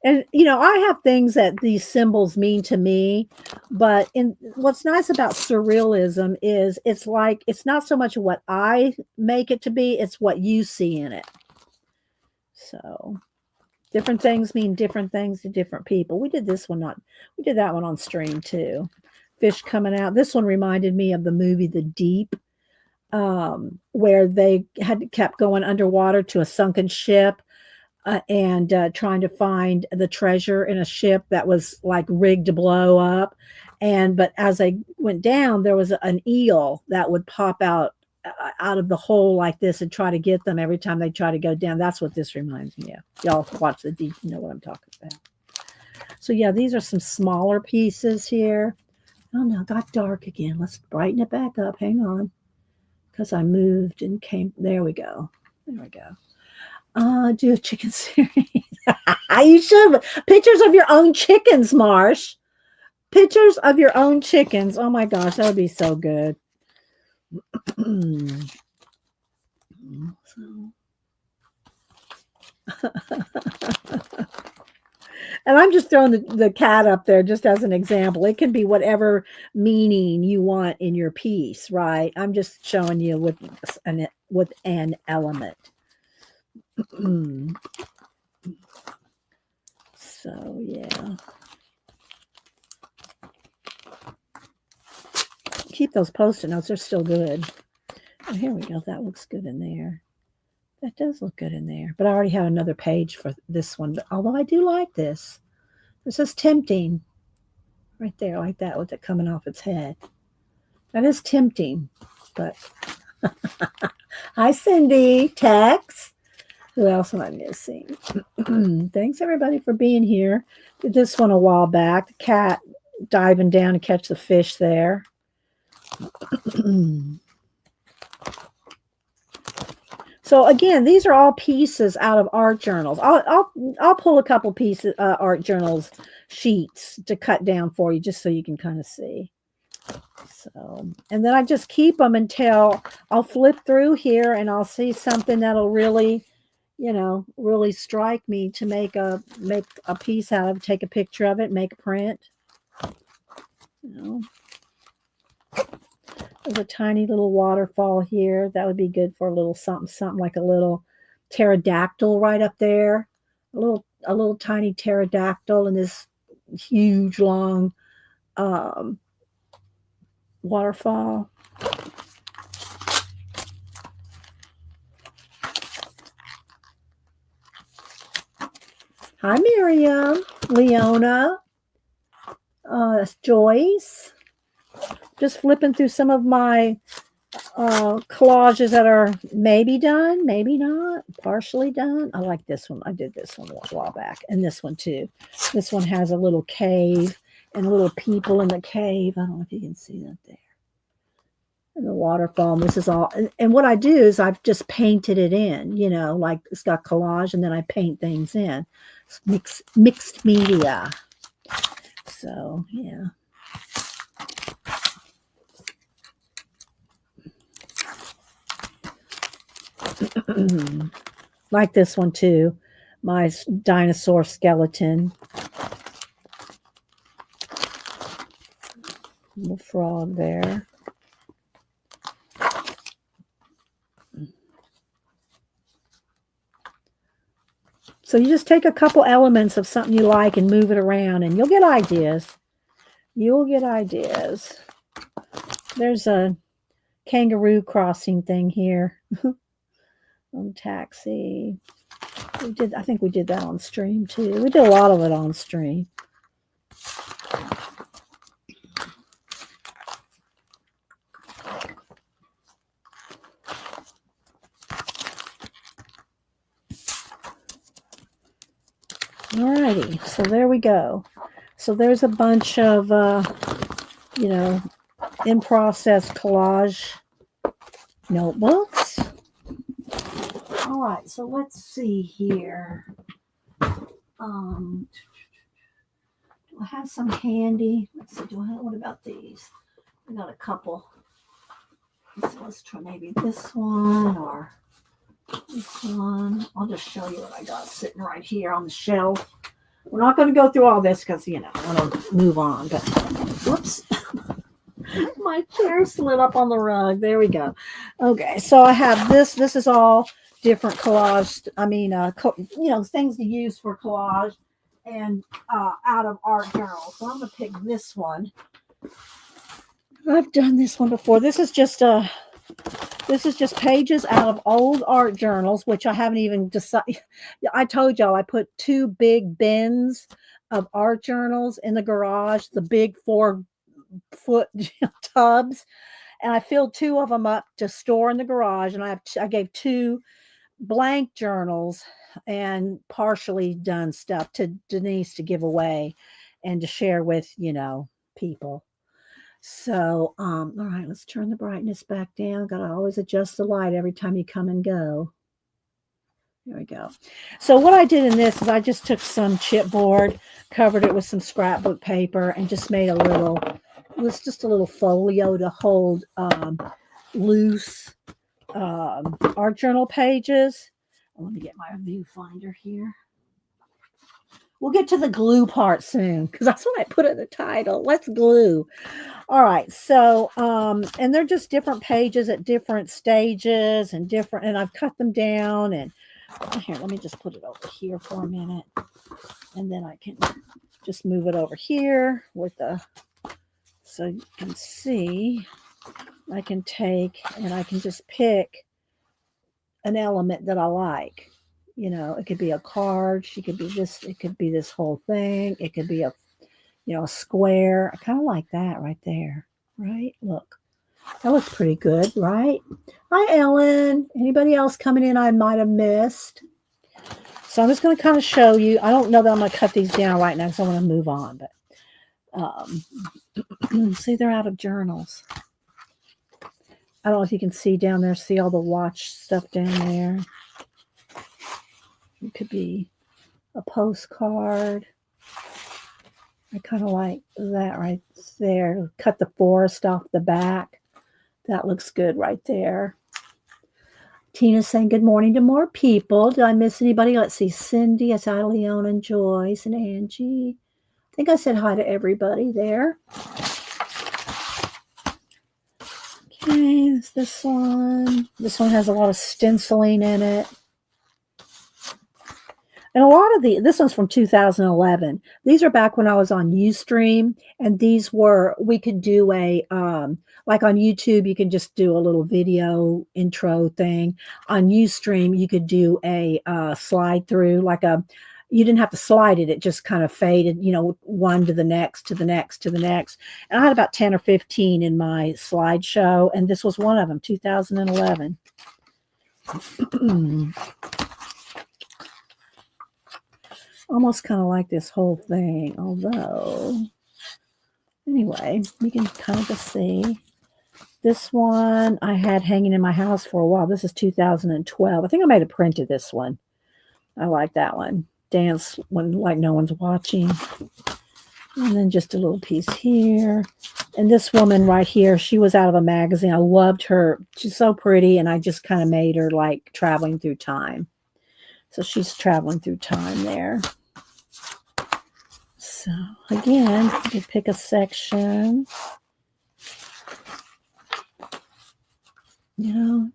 And, I have things that these symbols mean to me, but what's nice about surrealism is it's not so much what I make it to be, it's what you see in it. So different things mean different things to different people. We did that one on stream too. Fish coming out. This one reminded me of the movie The Deep, where they kept going underwater to a sunken ship. and trying to find the treasure in a ship that was like rigged to blow up. But as I went down, there was an eel that would pop out of the hole like this and try to get them every time they try to go down. That's what this reminds me of. Y'all watch the deep, you know what I'm talking about. So yeah, these are some smaller pieces here. Oh no, it got dark again. Let's brighten it back up. Hang on, because I moved and came. There we go. There we go. Do a chicken series. You should. Pictures of your own chickens, Marsh. Pictures of your own chickens. Oh my gosh, that would be so good. And I'm just throwing the cat up there just as an example. It can be whatever meaning you want in your piece, right? I'm just showing you with an element. So yeah. Keep those Post-it notes. They're still good. Oh, here we go. That looks good in there. That does look good in there. But I already have another page for this one. But although I do like this. This is tempting. Right there, like that, with it coming off its head. That is tempting. But hi, Cindy. Tex. Who else am I missing? Thanks, everybody, for being here. Did this one a while back. The cat diving down to catch the fish there. So again, these are all pieces out of art journals. I'll pull a couple pieces art journals sheets to cut down for you, just so you can kind of see. So, and then I just keep them until I'll flip through here and I'll see something that'll really, really strike me to make a piece out of. Take a picture of it, make a print. There's a tiny little waterfall here. That would be good for a little something like a little pterodactyl right up there. A little tiny pterodactyl in this huge long waterfall. Hi, Miriam, Leona, Joyce. Just flipping through some of my collages that are maybe done, maybe not, partially done. I like this one. I did this one a while back, and this one too. This one has a little cave and little people in the cave. I don't know if you can see that there. And the waterfall. And this is all. And what I do is I've just painted it in. Like it's got collage, and then I paint things in. It's mixed media. So yeah. Like this one too, my dinosaur skeleton. Little frog there. So you just take a couple elements of something you like and move it around, and you'll get ideas. You'll get ideas. There's a kangaroo crossing thing here. On taxi. I think we did that on stream too. We did a lot of it on stream. Alrighty, so there we go. So there's a bunch of in process collage notebooks. All right, so let's see here. Do I have some handy? Let's see. What about these? I got a couple. So let's try maybe this one or this one. I'll just show you what I got sitting right here on the shelf. We're not going to go through all this because I want to move on. But whoops. My chair slid up on the rug. There we go. Okay, so I have this. This is all different collage. Things to use for collage and out of art journals. So I'm going to pick this one. I've done this one before. This is just a This is just pages out of old art journals, which I haven't even decided. I told y'all I put 2 big bins of art journals in the garage, the big 4-foot tubs, and I filled 2 of them up to store in the garage. And I gave 2 blank journals and partially done stuff to Denise to give away and to share with, people. So, all right, let's turn the brightness back down. Got to always adjust the light every time you come and go. There we go. So what I did in this is I just took some chipboard, covered it with some scrapbook paper, and just made it was just a little folio to hold loose art journal pages. Let me get my viewfinder here. We'll get to the glue part soon because that's what I put in the title. Let's glue. All right. So, and they're just different pages at different stages and I've cut them down. And here, let me just put it over here for a minute. And then I can just move it over here so you can see, I can take and I can just pick an element that I like. It could be a card. It could be this whole thing. It could be a square. I kind of like that right there. Right? Look, that looks pretty good, right? Hi, Ellen. Anybody else coming in I might have missed? So I'm just going to kind of show you. I don't know that I'm going to cut these down right now because I want to move on. But see, they're out of journals. I don't know if you can see down there. See all the watch stuff down there. It could be a postcard. I kind of like that right there. Cut the forest off the back. That looks good right there. Tina's saying good morning to more people. Did I miss anybody? Let's see. Cindy, I saw Leona and Joyce and Angie. I think I said hi to everybody there. Okay, there's this one. This one has a lot of stenciling in it. And a lot of this one's from 2011. These are back when I was on Ustream, and we could do like on YouTube, you can just do a little video intro thing. On Ustream, you could do a slide through, you didn't have to slide it. It just kind of faded, one to the next, to the next, to the next. And I had about 10 or 15 in my slideshow, and this was one of them, 2011. Almost kind of like this whole thing, although, anyway, you can kind of just see. This one I had hanging in my house for a while. This is 2012. I think I might have printed this one. I like that one. Dance when like no one's watching. And then just a little piece here. And this woman right here, she was out of a magazine. I loved her. She's so pretty, and I just kind of made her like traveling through time. So she's traveling through time there. So again, you pick a section. Little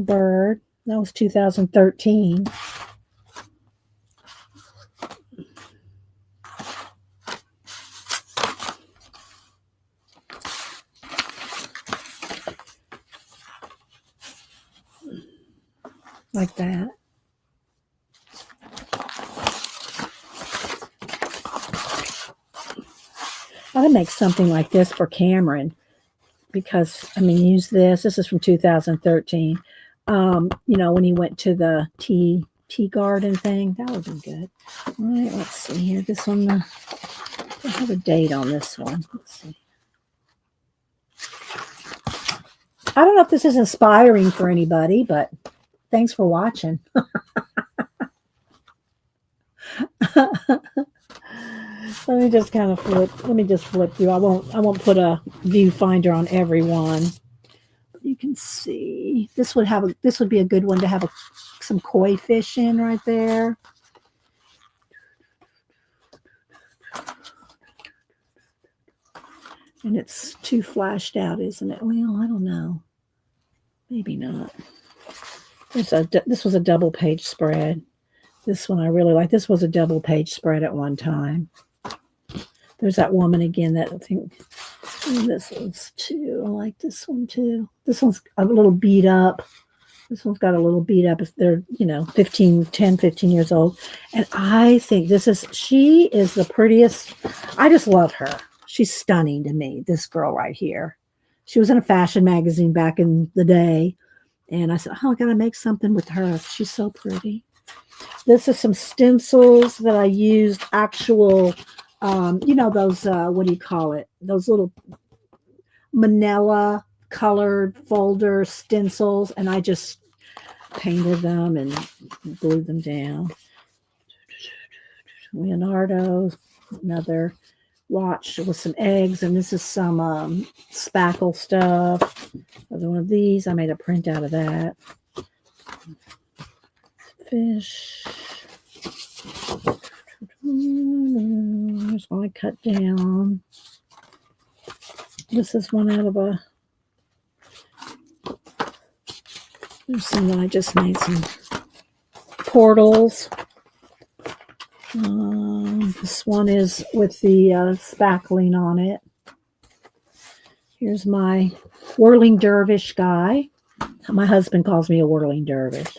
bird. That was 2013. Like that. I would make something like this for Cameron because, use this. This is from 2013. When he went to the tea garden thing. That would be good. All right, let's see here. This one, I have a date on this one. Let's see. I don't know if this is inspiring for anybody, but thanks for watching. Let me just kind of flip. Let me just flip through. I won't put a viewfinder on everyone. You can see this would be a good one to have some koi fish in right there. And it's too flashed out, isn't it? Well, I don't know. Maybe not. This was a double page spread. This one I really like. This was a double page spread at one time. There's that woman again that I think this one's too. I like this one too. This one's a little beat up. This one's got a little beat up. They're, 15 years old. And I think she is the prettiest. I just love her. She's stunning to me, this girl right here. She was in a fashion magazine back in the day. And I said, oh, I got to make something with her. She's so pretty. This is some stencils that I used actual, those, what do you call it? Those little manila colored folder stencils. And I just painted them and glued them down. Leonardo, another watch with some eggs. And this is some spackle stuff. Another one of these. I made a print out of that. Fish. Here's one I cut down. This is one out of there's some that I just made some portals. This one is with the spackling on it. Here's my whirling dervish guy. My husband calls me a whirling dervish.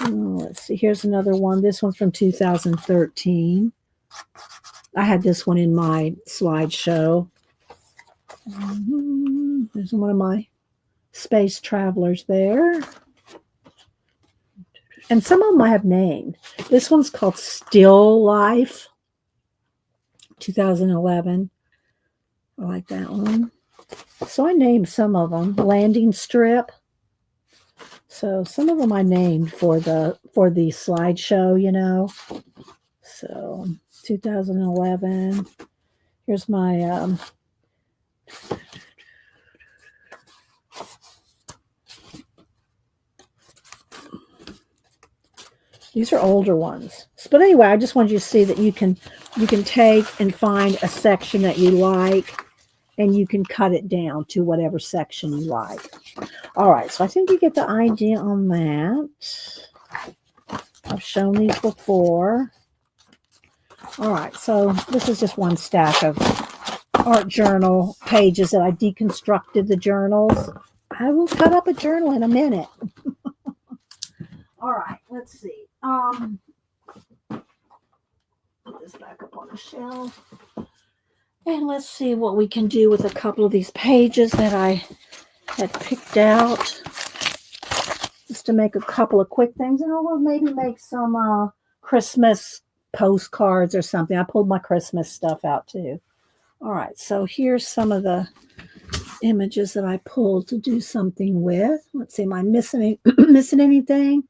Let's see. Here's another one. This one's from 2013. I had this one in my slideshow. There's one of my space travelers there. And some of them I have named. This one's called Still Life, 2011. I like that one. So I named some of them. Landing Strip. So some of them I named for the slideshow, So 2011. Here's my these are older ones. But anyway, I just wanted you to see that you can take and find a section that you like, and you can cut it down to whatever section you like. All right, so I think you get the idea on that. I've shown these before. All right, so this is just one stack of art journal pages that I deconstructed the journals. I will cut up a journal in a minute. All right, let's see. Put this back up on the shelf. And let's see what we can do with a couple of these pages that I had picked out. Just to make a couple of quick things. And we'll maybe make some Christmas postcards or something. I pulled my Christmas stuff out too. All right, so here's some of the images that I pulled to do something with. Let's see, am I missing anything?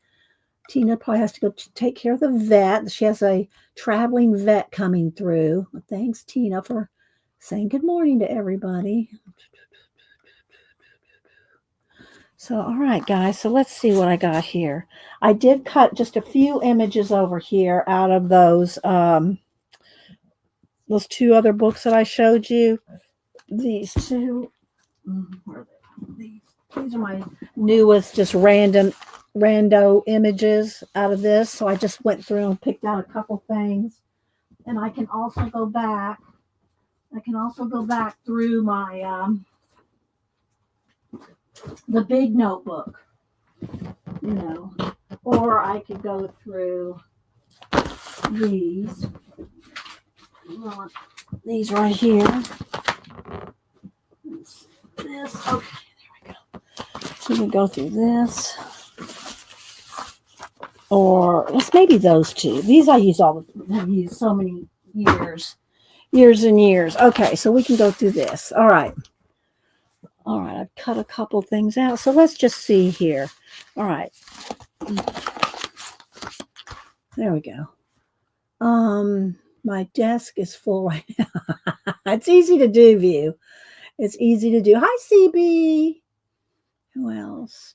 Tina probably has to go take care of the vet. She has a traveling vet coming through. Thanks, Tina, for saying good morning to everybody. So, all right, guys. So let's see what I got here. I did cut just a few images over here out of those two other books that I showed you. These two. Where are they? These are my newest, just rando images out of this. So I just went through and picked out a couple things. And I can also go back. Through my the big notebook, or I could go through these right here. This, okay, there we go. So we can go through this, or it's maybe those two. These I have used so many years and years. Okay, so we can go through this. All right, I've cut a couple things out. So let's just see here. All right. There we go. My desk is full right now. It's easy to do, View. It's easy to do. Hi, CB. Who else?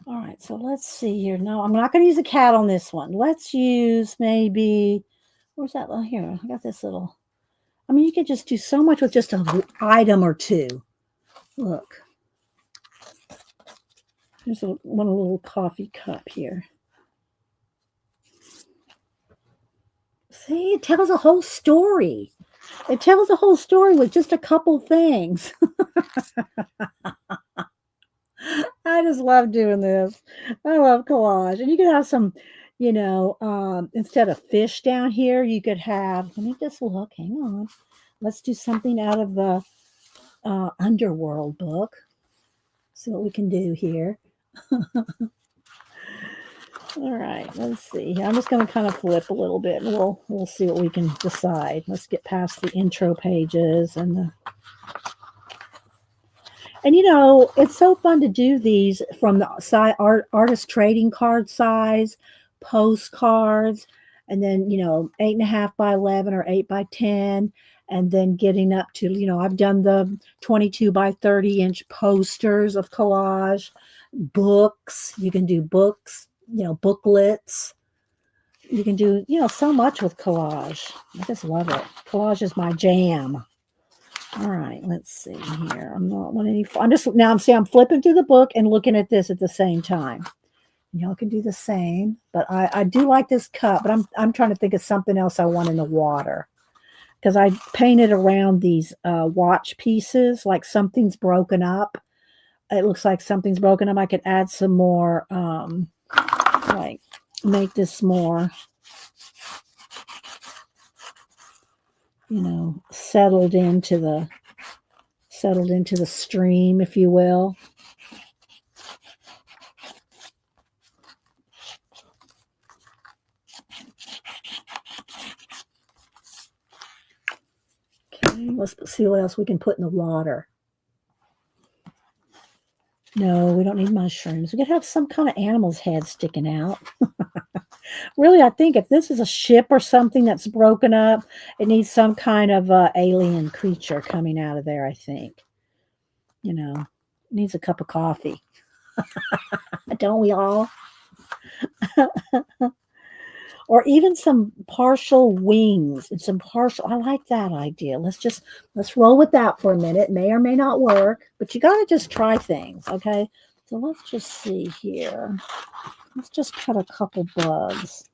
All right, so let's see here. No, I'm not going to use a cat on this one. Let's use maybe, where's that? Oh, here, I got this little. I mean, you could just do so much with just an item or two. Look. There's one little coffee cup here. See, it tells a whole story. It tells the whole story with just a couple things. I just love doing this. I love collage. And you could have some, instead of fish down here, you could have, let me just look, hang on. Let's do something out of the Underworld book. See what we can do here. All right, let's see. I'm just going to kind of flip a little bit, and we'll see what we can decide. Let's get past the intro pages and it's so fun to do these from the artist trading card size, postcards, and then 8.5 by 11 or 8 by 10, and then getting up to I've done the 22 by 30-inch posters of collage, books. You can do books, booklets. You can do so much with collage. I just love it. Collage is my jam. All right, let's see here. I'm flipping through the book and looking at this at the same time. Y'all can do the same, but I do like this cup, but I'm trying to think of something else I want in the water, because I painted around these watch pieces like something's broken up. It looks like something's broken up. I could add some more, like make this more, settled into the stream, if you will. Okay, let's see what else we can put in the water. No, we don't need mushrooms. We could have some kind of animal's head sticking out. Really, I think if this is a ship or something that's broken up, it needs some kind of alien creature coming out of there, I think. It needs a cup of coffee. Don't we all? Or even some partial wings and some partial. I like that idea. Let's roll with that for a minute. May or may not work, but you got to just try things. Okay. So let's just see here. Let's just cut a couple bugs.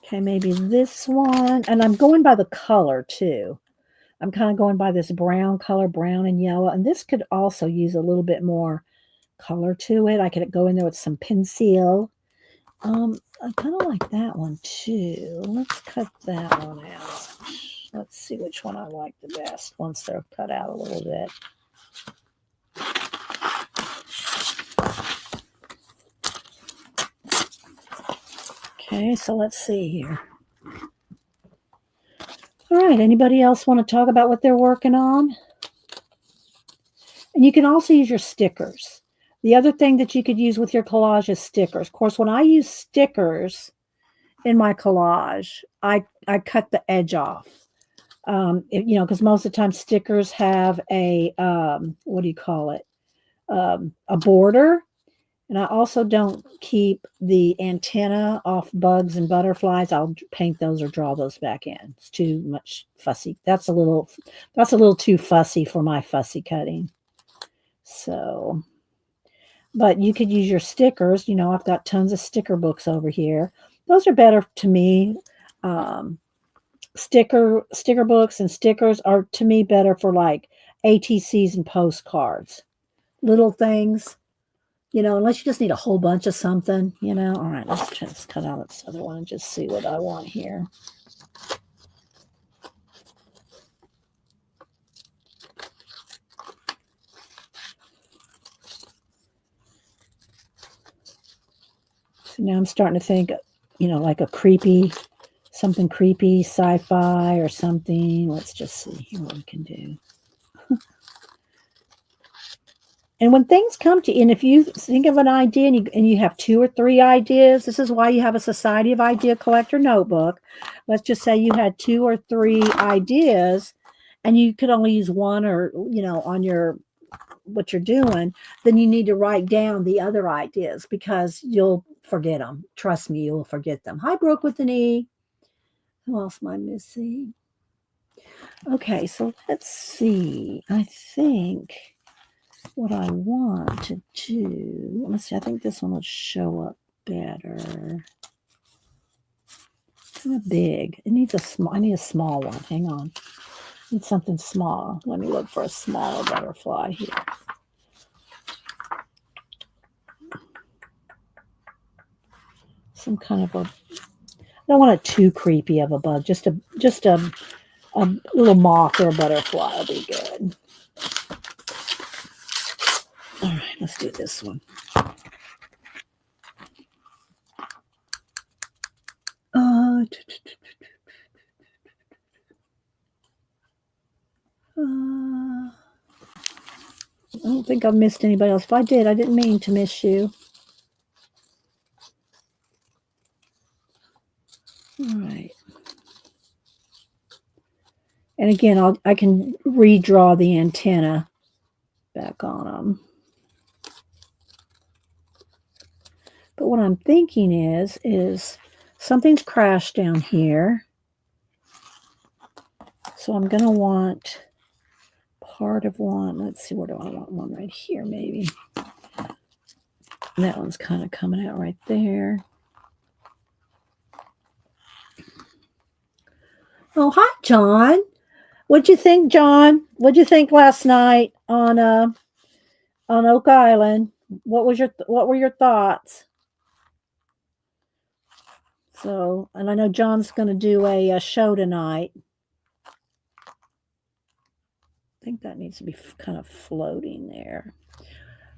Okay, maybe this one. And I'm going by the color too. I'm kind of going by this brown color, brown and yellow. And this could also use a little bit more color to it. I could go in there with some pencil. I kind of like that one too. Let's cut that one out. Let's see which one I like the best once they're cut out a little bit. Okay, so let's see here. All right, anybody else want to talk about what they're working on? And you can also use your stickers. The other thing that you could use with your collage is stickers. Of course, when I use stickers in my collage, I cut the edge off. Because most of the time stickers have a, what do you call it? A border. And I also don't keep the antenna off bugs and butterflies. I'll paint those or draw those back in. It's too much fussy. That's a little too fussy for my fussy cutting. So, but you could use your stickers. I've got tons of sticker books over here. Those are better to me. Sticker books and stickers are to me better for like ATCs and postcards. Little things. Unless you just need a whole bunch of something, All right, let's just cut out this other one and just see what I want here. So now I'm starting to think, like something creepy, sci-fi or something. Let's just see here what we can do. And when things come to you, and if you think of an idea and you have 2 or 3 ideas, this is why you have a Society of Idea Collector notebook. Let's just say you had 2 or 3 ideas and you could only use one or, on what you're doing, then you need to write down the other ideas because you'll forget them. Trust me, you'll forget them. Hi, Brooke with an E. Who else am I missing? Okay, so let's see. I think what I want to do, let's see, I think this one will show up better. Not big. It needs a small. I need a small one. Hang on. I need something small. Let me look for a smaller butterfly here. Some kind of a. I don't want it too creepy of a bug. Just a little moth or a butterfly will be good. All right, let's do this one. I don't think I've missed anybody else. If I did, I didn't mean to miss you. All right. And again, I can redraw the antenna back on them. But what I'm thinking is something's crashed down here. So I'm going to want part of one. Let's see, where do I want one? Right here, maybe. That one's kind of coming out right there. Oh, hi, John. What'd you think, John? What'd you think last night on Oak Island? What were your thoughts? So, and I know John's going to do a show tonight. I think that needs to be kind of floating there.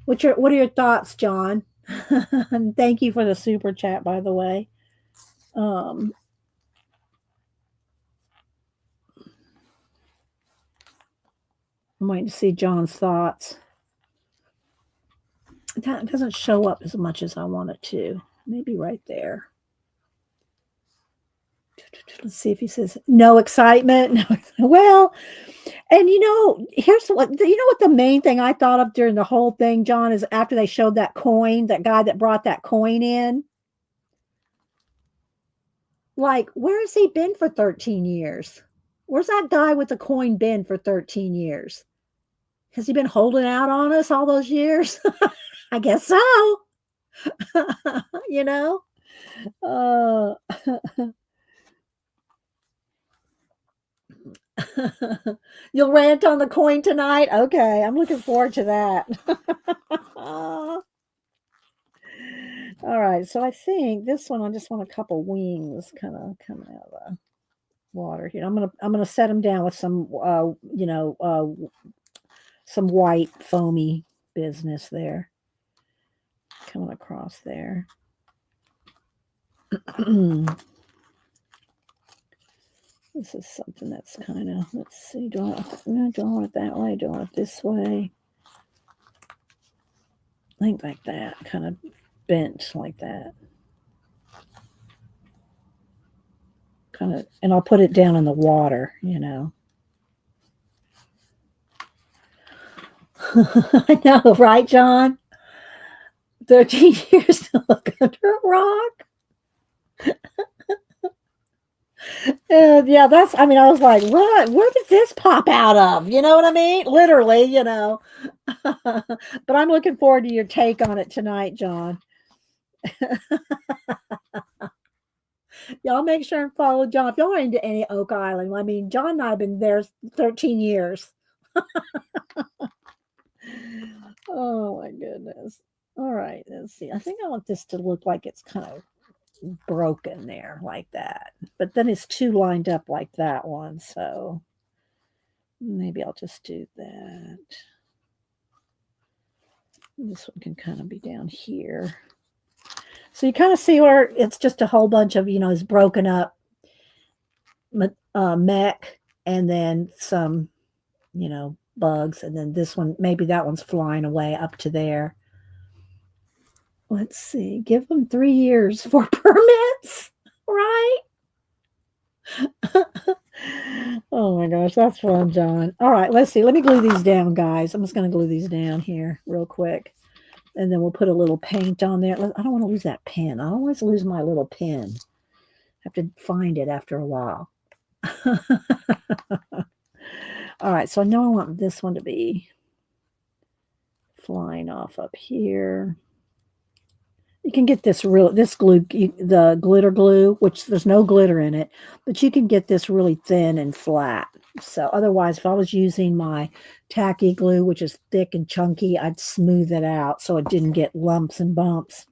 What are your thoughts, John? And thank you for the super chat, by the way. I'm waiting to see John's thoughts. That doesn't show up as much as I want it to. Maybe right there. Let's see if he says no excitement. Well, and here's what the main thing I thought of during the whole thing, John, is after they showed that coin, that guy that brought that coin in. Like, where has he been for 13 years? Where's that guy with the coin been for 13 years? Has he been holding out on us all those years? I guess so. You'll rant on the coin tonight? Okay, I'm looking forward to that. All right, so I think this one I just want a couple wings kind of coming out of the water here. I'm gonna set them down with some some white foamy business there coming across there. This is something that's kind of, let's see, do I want it that way? Do I want it this way? I think like that, kind of bent like that. Kind of, and I'll put it down in the water, I know, right, John? 13 years to look under a rock. Yeah, I was like, what? Where did this pop out of? You know what I mean? Literally, But I'm looking forward to your take on it tonight, John. Y'all make sure and follow John. If y'all are into any Oak Island, John and I have been there 13 years. Oh, my goodness. All right, let's see. I think I want this to look like it's kind of broken there like that. But then it's two lined up like that one. So maybe I'll just do that. This one can kind of be down here. So you kind of see where it's just a whole bunch of, it's broken up mech and then some, bugs. And then this one, maybe that one's flying away up to there. Let's see. Give them 3 years for permits, right? Oh my gosh, that's fun, John. All right, let's see. Let me glue these down, guys. I'm just going to glue these down here real quick. And then we'll put a little paint on there. I don't want to lose that pen. I always lose my little pen. I have to find it after a while. All right, so I know I want this one to be flying off up here. You can get this glue, the glitter glue, which there's no glitter in it, but you can get this really thin and flat. So otherwise, if I was using my tacky glue, which is thick and chunky, I'd smooth it out so it didn't get lumps and bumps.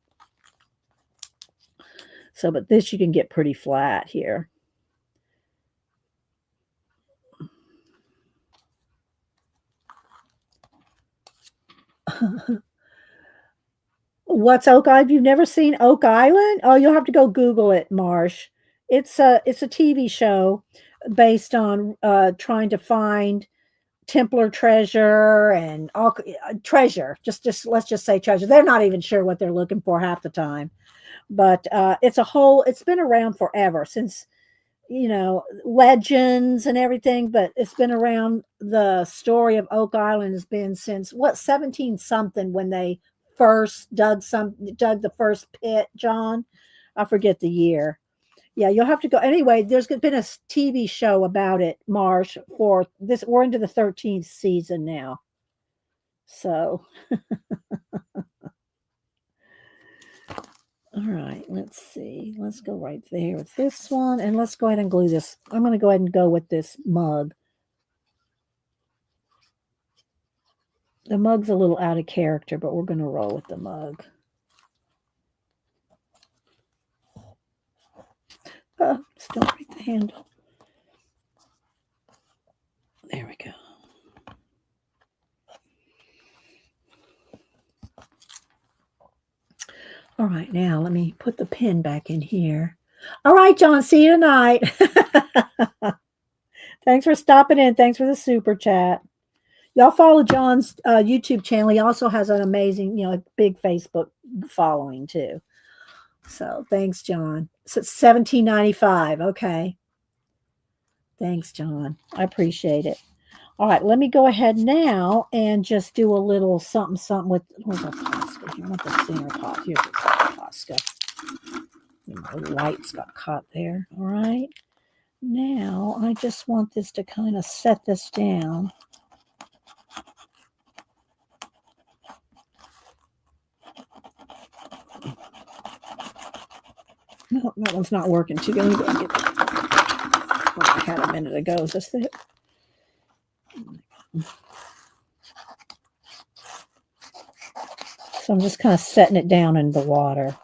So, but this you can get pretty flat here. What's Oak Island? You've never seen Oak Island? Oh, you'll have to go Google it, Marsh. It's a TV show based on trying to find Templar treasure and all treasure. Just let's just say treasure. They're not even sure what they're looking for half the time. But it's been around forever since legends and everything, but it's been around. The story of Oak Island has been since what 17 something when they first dug the first pit, John. I forget the year. Yeah, you'll have to go. Anyway, there's been a TV show about it, Marsh, for this. We're into the 13th season now. So, all right, let's see. Let's go right there with this one. And let's go ahead and glue this. I'm going to go ahead and go with this mug. The mug's a little out of character, but we're going to roll with the mug. Still break the handle. There we go. All right, now let me put the pin back in here. All right, John, see you tonight. Thanks for stopping in. Thanks for the super chat. Y'all follow John's YouTube channel. He also has an amazing, big Facebook following too. So thanks, John. So it's $17.95. Okay. Thanks, John. I appreciate it. All right, let me go ahead now and just do a little something with. Where's the Tosca? You want the center pot? Here's the Tosca. The lights got caught there. All right. Now I just want this to kind of set this down. No, that one's not working too good. Let me go and get what I had a minute ago. Is this it? So I'm just kind of setting it down in the water.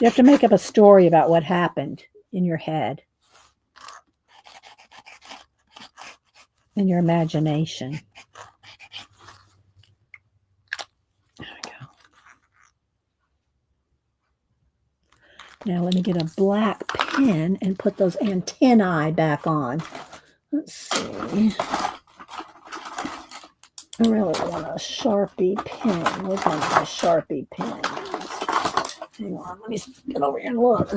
You have to make up a story about what happened in your head, in your imagination. There we go. Now let me get a black pen and put those antennae back on. Let's see. I really want a Sharpie pen. Where's my Sharpie pen? Hang on, let me get over here and look.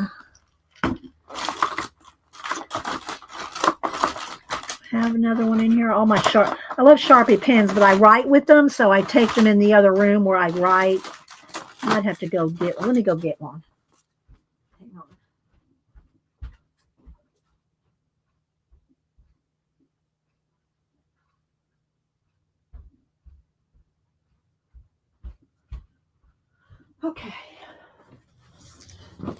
Have another one in here. All my I love Sharpie pens, but I write with them, so I take them in the other room where I write. I might have to go get one. Let me go get one. Hang on. Okay.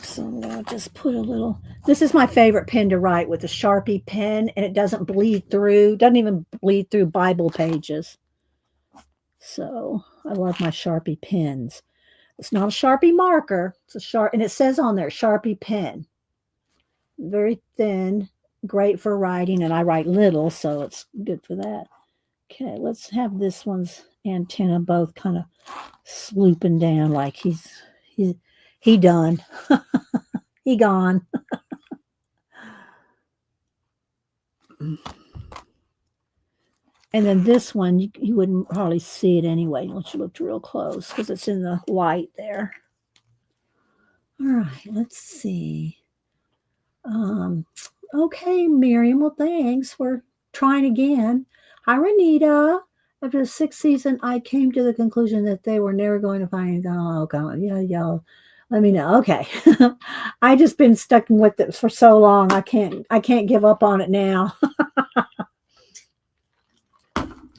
So I'm going to just put a little. This is my favorite pen to write with, a Sharpie pen, and it doesn't bleed through. Doesn't even bleed through Bible pages. So I love my Sharpie pens. It's not a Sharpie marker. It's a and it says on there, Sharpie pen. Very thin, great for writing, and I write little, so it's good for that. Okay, let's have this one's antenna both kind of slooping down like he done. He gone. And then this one, you wouldn't probably see it anyway unless you looked real close because it's in the light there. All right, let's see. Okay, Miriam. Well, thanks for trying again. Hi, Renita. After the 6th season, I came to the conclusion that they were never going to find. Oh, God. Yeah, y'all. Let me know. Okay. I just been stuck with it for so long. I can't give up on it now.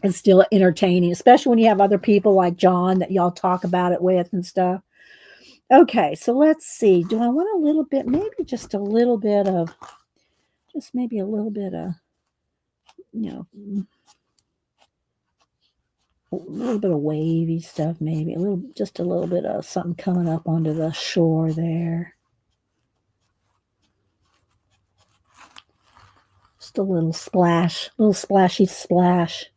It's still entertaining, especially when you have other people like John that y'all talk about it with and stuff. Okay, so let's see. Do I want a little bit, maybe just a little bit of, just maybe a little bit of, you know, a little bit of wavy stuff, maybe a little, just a little bit of something coming up onto the shore there. Just a little splash, little splashy splash.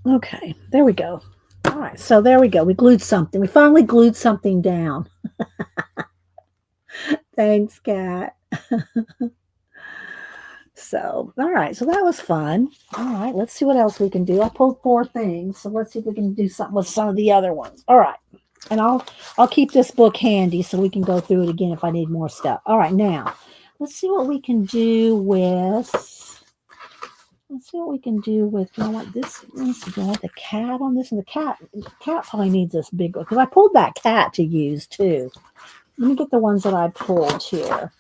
Okay, there we go. All right, so there we go. We glued something. We finally glued something down. Thanks, Kat. So, all right, so that was fun. All right, let's see what else we can do. I pulled 4 things, so let's see if we can do something with some of the other ones. All right, and I'll keep this book handy so we can go through it again if I need more stuff. All right, now let's see what we can do with. Let's see what we can do with. You know what? This needs to go with the cat on this, and the cat probably needs this big one because I pulled that cat to use too. Let me get the ones that I pulled here.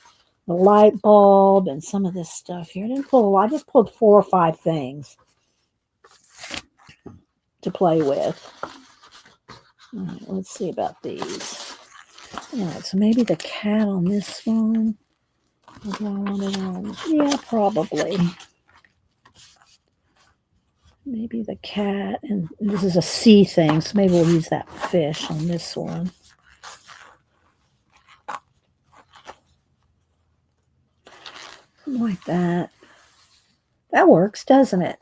The light bulb and some of this stuff here. I didn't pull a lot. I just pulled 4 or 5 things to play with. All right, let's see about these. All right, so maybe the cat on this one. Or do I want it on? Yeah, probably. Maybe the cat, and this is a sea thing, so maybe we'll use that fish on this one. Like that. That works, doesn't it?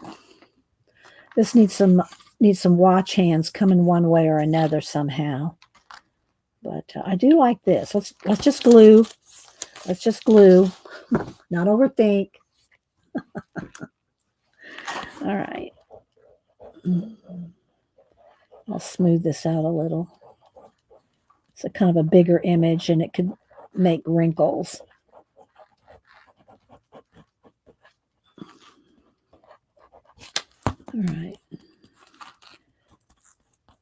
This needs some watch hands coming one way or another somehow. But I do like this. Let's just glue. Let's just glue. Not overthink. All right. I'll smooth this out a little. It's a kind of a bigger image and it could make wrinkles. All right.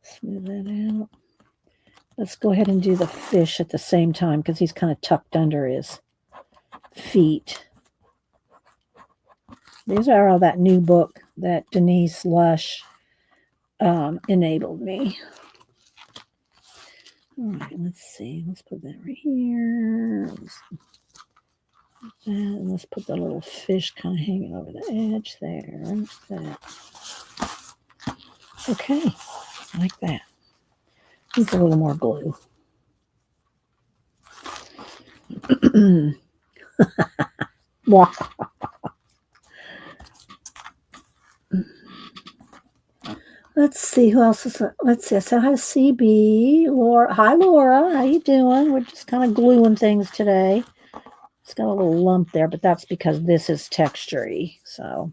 Smooth that out. Let's go ahead and do the fish at the same time because he's kind of tucked under his feet. These are all that new book that Denise Lush enabled me. All right, let's see. Let's put that right here. And let's put the little fish kind of hanging over the edge there. Like that. Okay, like that. Needs a little more glue. Let's see who else is. Let's see. I said hi to CB. Laura. Hi, Laura. How you doing? We're just kind of gluing things today. It's got a little lump there, but that's because this is textury. So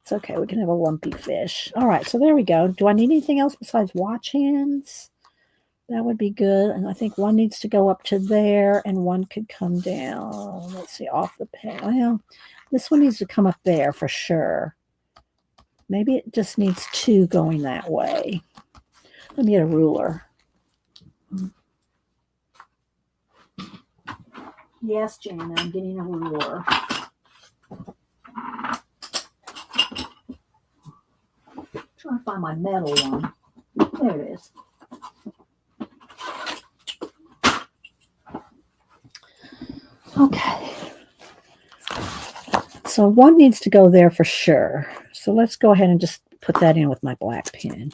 it's okay. We can have a lumpy fish. All right. So there we go. Do I need anything else besides watch hands? That would be good. And I think one needs to go up to there and one could come down. Let's see, off the page. Well, this one needs to come up there for sure. Maybe it just needs 2 going that way. Let me get a ruler. Yes, Jana, I'm getting a ruler. Trying to find my metal one. There it is. Okay. So one needs to go there for sure. So let's go ahead and just put that in with my black pen.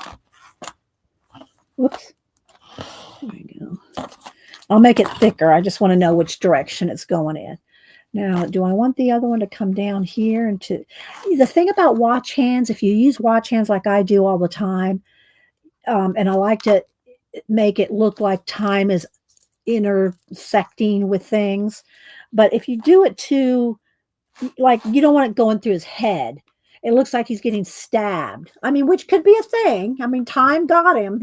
Whoops. There we go. I'll make it thicker. I just want to know which direction it's going in. Now, do I want the other one to come down here? And the thing about watch hands, if you use watch hands like I do all the time, and I like to make it look like time is intersecting with things, but if you do it too, like you don't want it going through his head. It looks like he's getting stabbed. I mean, which could be a thing. I mean, time got him,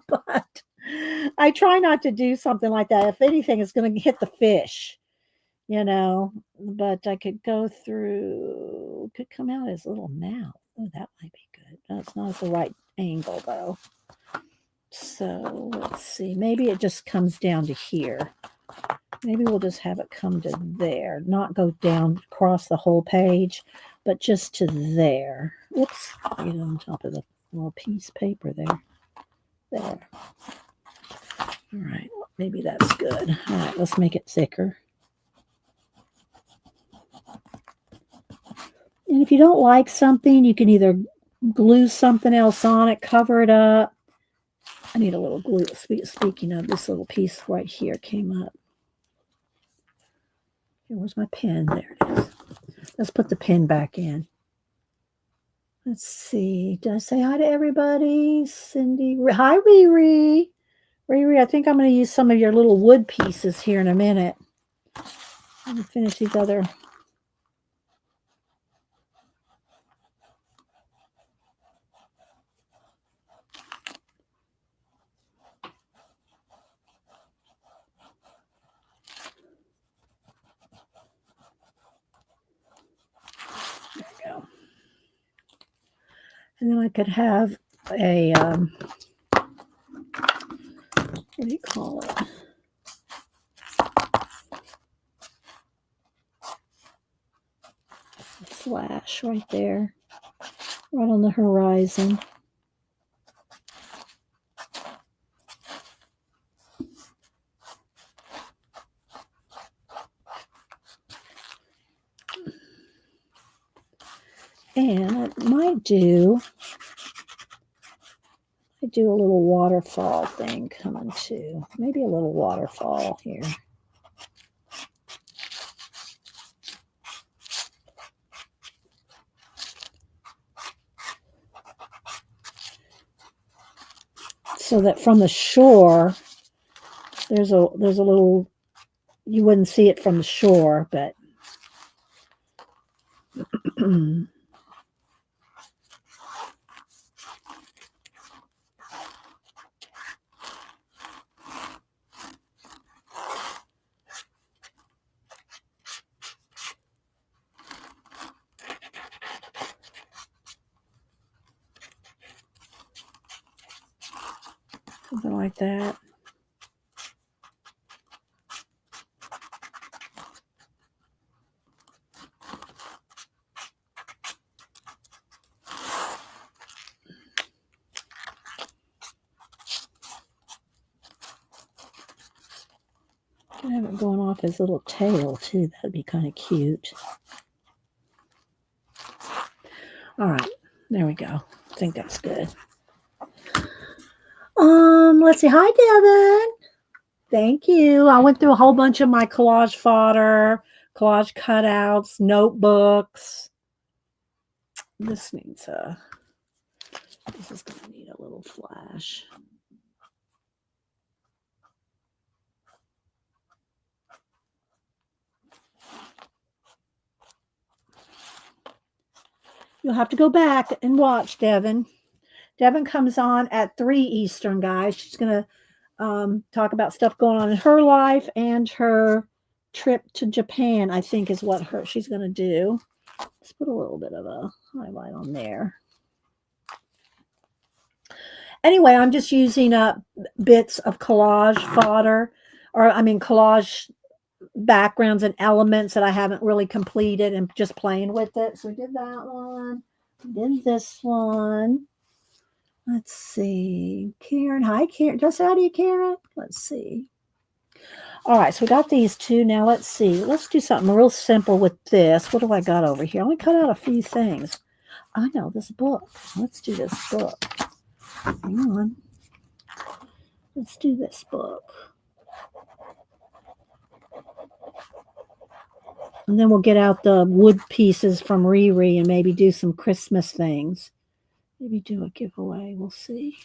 but I try not to do something like that. If anything, it's going to hit the fish, but I could go through, could come out his little mouth. Oh, that might be good. That's not at the right angle though. So let's see, maybe it just comes down to here. Maybe we'll just have it come to there, not go down across the whole page, but just to there. Oops, get it on top of the little piece of paper there. There. All right, maybe that's good. All right, let's make it thicker. And if you don't like something, you can either glue something else on it, cover it up. I need a little glue. Speaking of, this little piece right here came up. Where's my pen? There it is. Let's put the pen back in. Let's see. Did I say hi to everybody? Cindy. Hi, Riri. Riri, I think I'm going to use some of your little wood pieces here in a minute. Let me finish these other. There we go. And then I could have a, what do you call it? A flash right there, right on the horizon. And I might do a little waterfall thing coming too. Maybe a little waterfall here. So that from the shore, there's a little, you wouldn't see it from the shore, but something like that. I have it going off his little tail too. That'd be kind of cute. All right, there we go. I think that's good. Let's see. Hi, Devin. Thank you. I went through a whole bunch of my collage fodder, collage cutouts, notebooks. This needs this is going to need a little flash. You'll have to go back and watch, Devin. Devin comes on at 3 Eastern, guys. She's going to talk about stuff going on in her life and her trip to Japan, I think is what she's going to do. Let's put a little bit of a highlight on there. Anyway, I'm just using up bits of collage fodder, or I mean collage backgrounds and elements that I haven't really completed and just playing with it. So we did that one. We did this one. Let's see. Karen. Hi, Karen. Did I say hi to you, Karen? Let's see. All right, so we got these two. Now let's see. Let's do something real simple with this. What do I got over here? I only cut out a few things. I know, this book. Let's do this book. Hang on. Let's do this book. And then we'll get out the wood pieces from Riri and maybe do some Christmas things. Maybe do a giveaway. We'll see.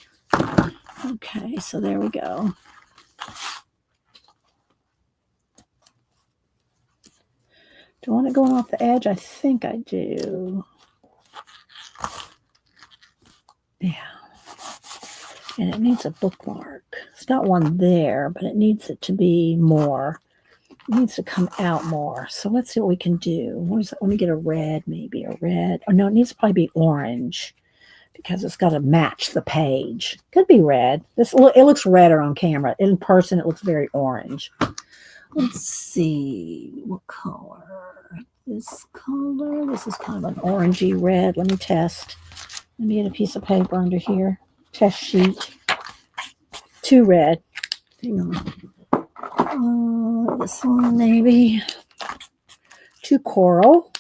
Okay, so there we go. Do I want it going off the edge? I think I do. Yeah. And it needs a bookmark. It's got one there, but it needs it to be more. It needs to come out more. So let's see what we can do. What is it? Let me get a red, maybe a red. Oh, no, it needs to probably be orange because it's got to match the page. Could be red. It looks redder on camera. In person, it looks very orange. Let's see. What color? I this color. This is kind of an orangey red. Let me test. Let me get a piece of paper under here. Test sheet. Too red. Hang on. This one maybe. Too coral.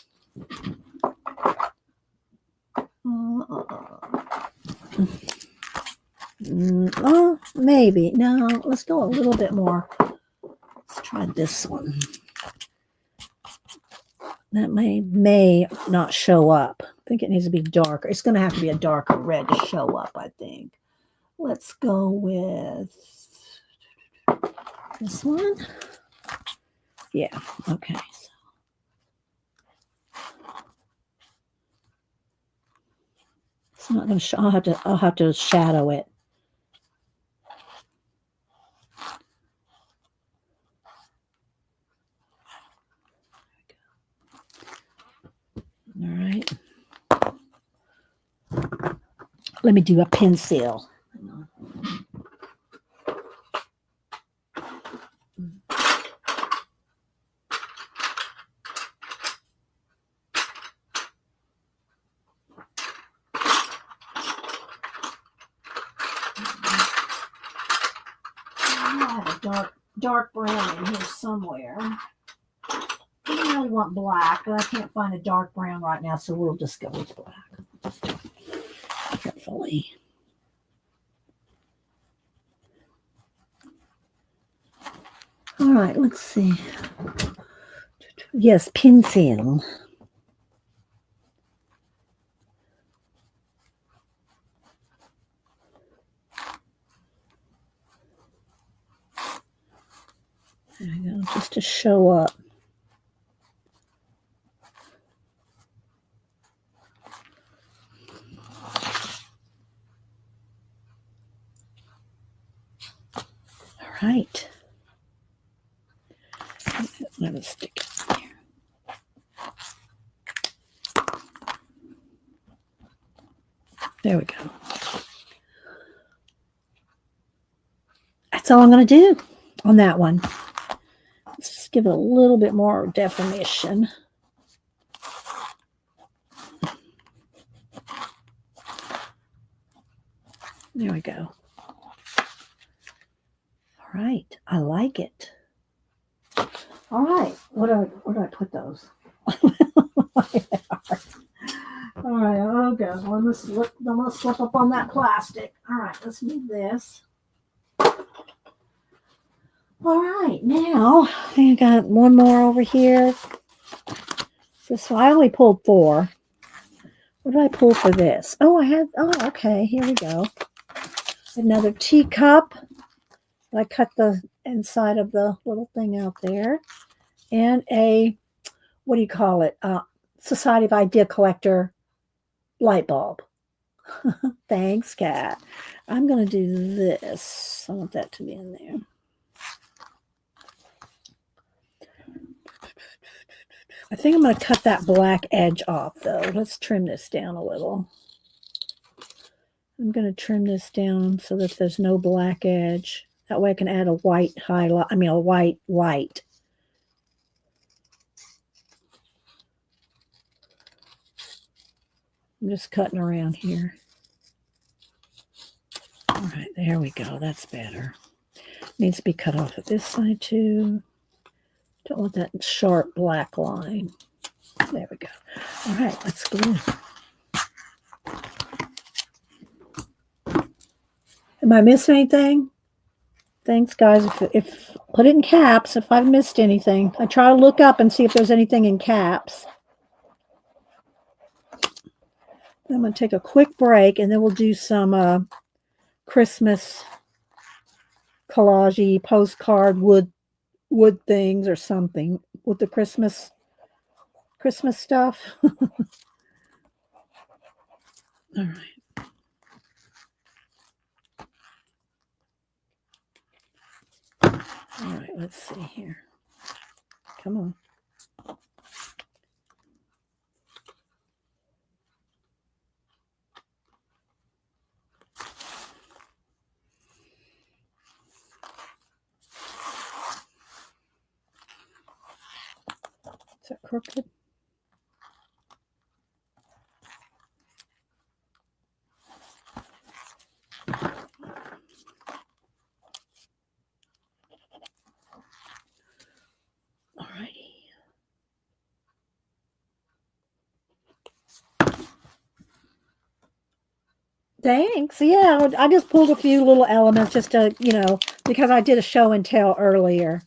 Maybe. No, let's go a little bit more. Let's try this one. That may not show up. I think it needs to be darker. It's going to have to be a darker red to show up, I think. Let's go with this one. Yeah, okay. It's not going to show. I'll have to shadow it. All right. Let me do a pencil. I have a dark brown in here somewhere. I really want black, but I can't find a dark brown right now, so we'll just go with black. Carefully. All right, let's see. Yes, pencil. There we go, just to show up. All right. Let me stick it here. There we go. That's all I'm going to do on that one. Let's just give it a little bit more definition. There we go. All right. I like it. All right. Where do I put those? All right. Oh, God. I'm going to slip up on that plastic. All right. Let's move this. All right. Now, I got one more over here. So I only pulled 4. What did I pull for this? Oh, okay. Here we go. Another teacup. I cut the inside of the little thing out there. And a, what do you call it? Society of Idea Collector light bulb. Thanks, Kat. I'm going to do this. I want that to be in there. I think I'm going to cut that black edge off, though. Let's trim this down a little. I'm going to trim this down so that there's no black edge. That way I can add a white highlight, a white light. I'm just cutting around here. All right, there we go. That's better. Needs to be cut off at this side, too. Don't want that sharp black line. There we go. All right, let's glue. Am I missing anything? Thanks, guys. If put it in caps if I've missed anything. I try to look up and see if there's anything in caps. I'm going to take a quick break, and then we'll do some Christmas collage postcard wood things or something with the Christmas stuff. All right. All right, let's see here. Come on. Is that crooked? Thanks. Yeah, I just pulled a few little elements just to, because I did a show and tell earlier,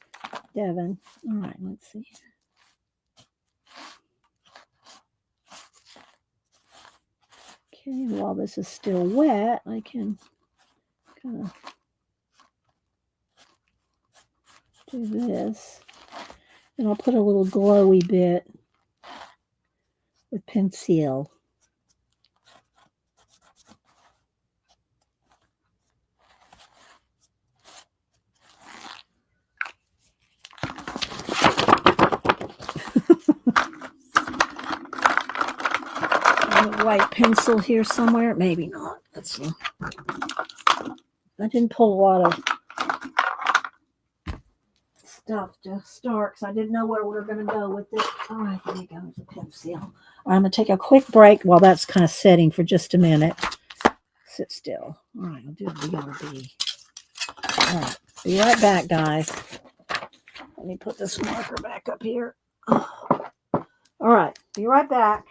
Devin. All right, let's see. Okay, while this is still wet, I can kind of do this. And I'll put a little glowy bit with pencil. White pencil here somewhere. Maybe not. Let's see. I didn't pull a lot of stuff to start because I didn't know where we were going to go with it. All right, there you go. There's a pencil. All right, I'm going to take a quick break while that's kind of setting for just a minute. Sit still. All right, I'll do a BRB. All right, be right back, guys. Let me put this marker back up here. All right, be right back.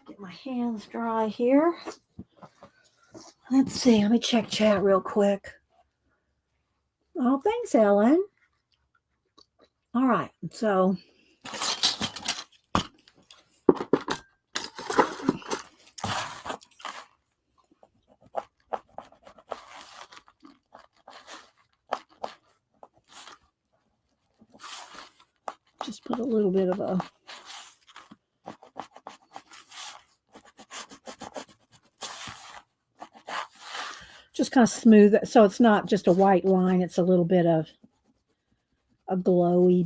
Get my hands dry here. Let's see. Let me check chat real quick. Oh, thanks, Ellen. All right. So just put a little bit of a just kind of smooth it so it's not just a white line, it's a little bit of a glowy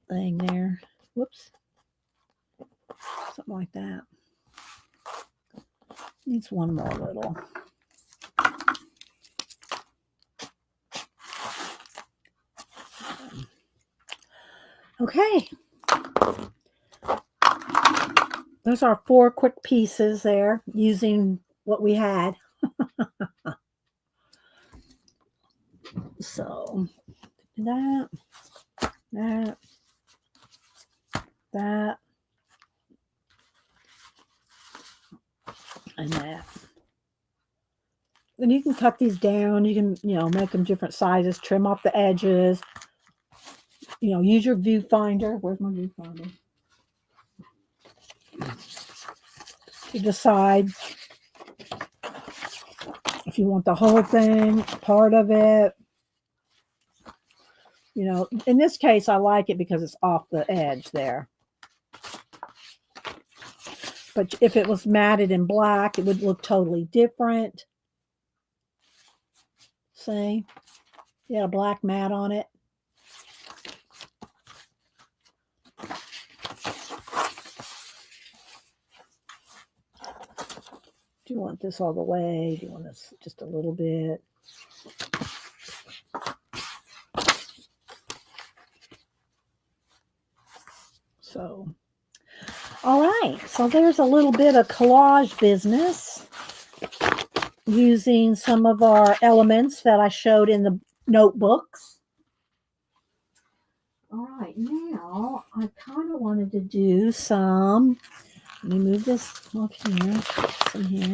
thing there. Whoops. Something like that. Needs one more little. Okay. Those are 4 quick pieces there using what we had. So that, and that, and you can cut these down. You can, make them different sizes, trim off the edges, use your viewfinder. Where's my viewfinder? To decide if you want the whole thing, part of it. In this case, I like it because it's off the edge there. But if it was matted in black, it would look totally different. See? You had a black mat on it. Do you want this all the way? Do you want this just a little bit? So, all right. So there's a little bit of collage business using some of our elements that I showed in the notebooks. All right. Now, I kind of wanted to do some. Let me move this up here. Some here.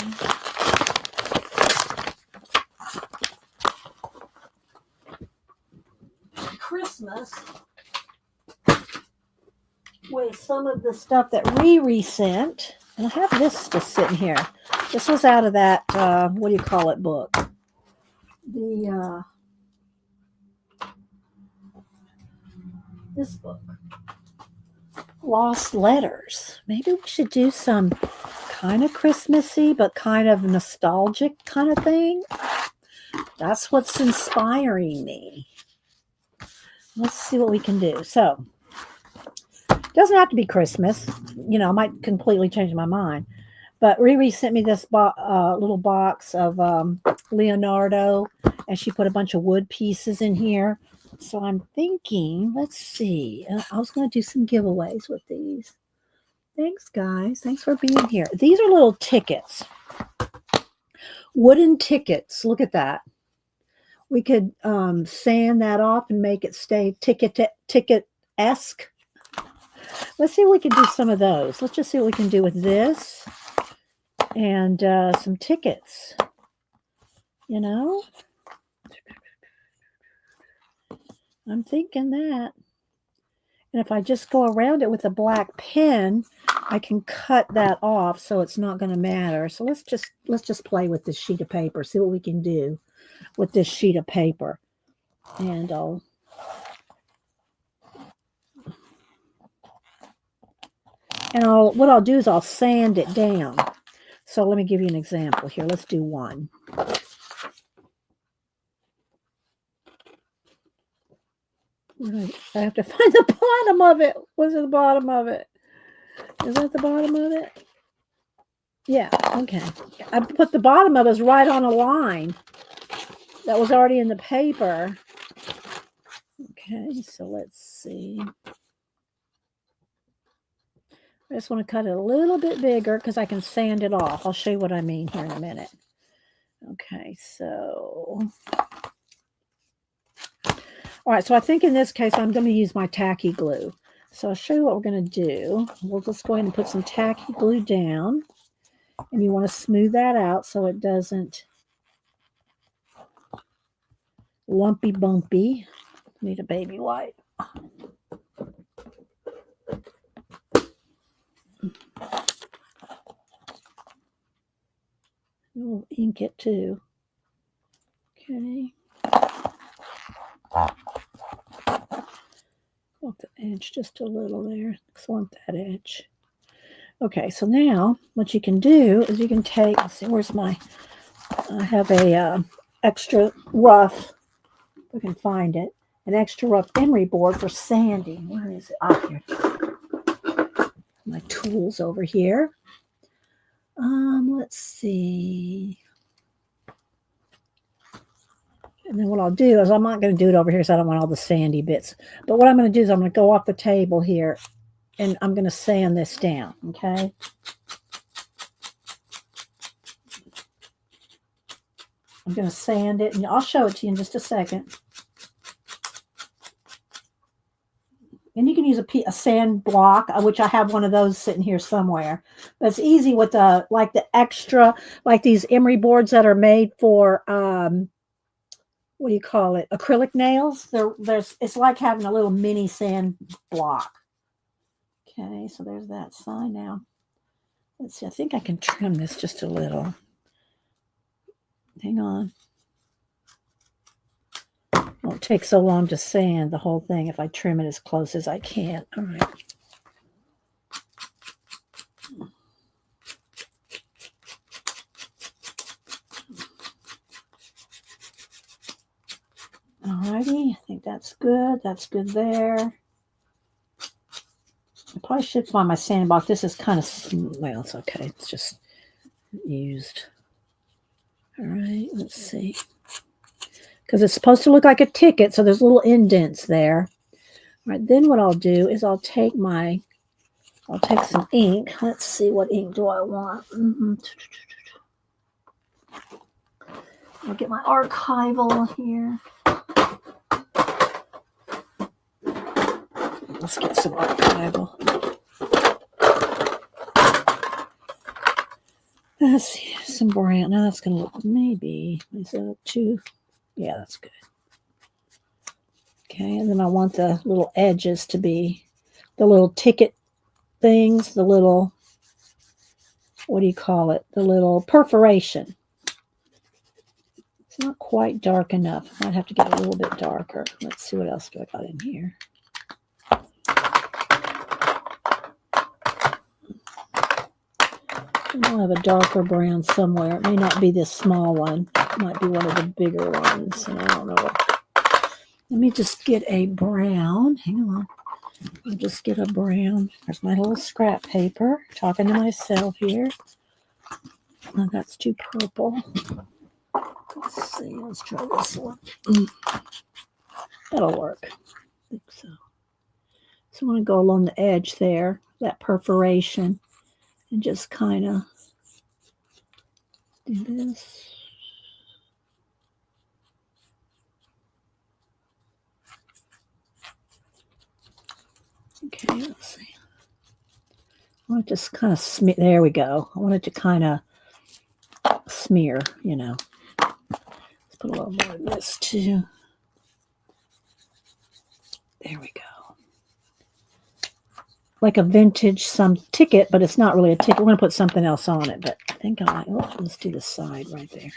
Christmas with some of the stuff that Riri sent. And I have this just sitting here. This was out of that, what do you call it, book? This book. Lost Letters. Maybe we should do some kind of Christmassy, but kind of nostalgic kind of thing. That's what's inspiring me. Let's see what we can do. So, it doesn't have to be Christmas. You know, I might completely change my mind. But Riri sent me this little box of Leonardo, and she put a bunch of wood pieces in here. So I'm thinking, let's see. I was going to do some giveaways with these. Thanks, guys. Thanks for being here. These are little tickets. Wooden tickets. Look at that. We could sand that off and make it stay ticket-esque. Let's see if we can do some of those. Let's just see what we can do with this and some tickets. You know? I'm thinking that. And if I just go around it with a black pen, I can cut that off so it's not going to matter. So let's just play with this sheet of paper, see what we can do with this sheet of paper. And what I'll do is I'll sand it down. So let me give you an example here. Let's do one. I have to find the bottom of it. What's at the bottom of it? Is that the bottom of it? Yeah, okay. I put the bottom of it right on a line that was already in the paper. Okay, so let's see. I just want to cut it a little bit bigger because I can sand it off. I'll show you what I mean here in a minute. Okay, so... All right, so I think in this case, I'm going to use my tacky glue. So I'll show you what we're going to do. We'll just go ahead and put some tacky glue down. And you want to smooth that out so it doesn't lumpy bumpy. Need a baby wipe. We'll ink it too. Okay. Off the edge just a little there. I want that edge. Okay, so now what you can do is you can take, let's see, where's my, I have a extra rough, if I can find it, an extra rough emery board for sanding. Where is it? Ah, here. My tools over here. Let's see. And then what I'll do is I'm not going to do it over here because I don't want all the sandy bits. But what I'm going to do is I'm going to go off the table here and I'm going to sand this down, okay? I'm going to sand it, and I'll show it to you in just a second. And you can use a sand block, which I have one of those sitting here somewhere. But it's easy with the extra, like these emery boards that are made for, what do you call it? Acrylic nails. It's like having a little mini sand block. Okay, so there's that side now. Let's see, I think I can trim this just a little. Hang on. Won't take so long to sand the whole thing if I trim it as close as I can. All right. All righty, I think that's good. That's good there. I probably should find my sandbox. This is kind of, well, it's okay. It's just used. All right, let's see. Because it's supposed to look like a ticket, so there's little indents there. All right, then what I'll do is I'll take some ink. Let's see, what ink do I want? I'll get my archival here. Let's get some archival. Let's see, some brown. Now that's going to look maybe, is that too? Yeah, that's good. Okay, and then I want the little edges to be the little ticket things, the little, what do you call it? The little perforation. It's not quite dark enough. I might have to get a little bit darker. Let's see what else do I got in here. I don't have a darker brown somewhere. It may not be this small one. It might be one of the bigger ones. I don't know. Let me just get a brown. Hang on. I'll just get a brown. There's my little scrap paper. Talking to myself here. Oh, that's too purple. Let's see. Let's try this one. That'll work. I think so. So I want to go along the edge there, that perforation, and just kind of do this. Okay, let's see. I want to just kind of smear. There we go. I want it to kind of smear, you know. Let's put a little more of this too. There we go. Like a vintage some ticket, but it's not really a ticket. We're going to put something else on it, but I think I might. Let's do the side right there.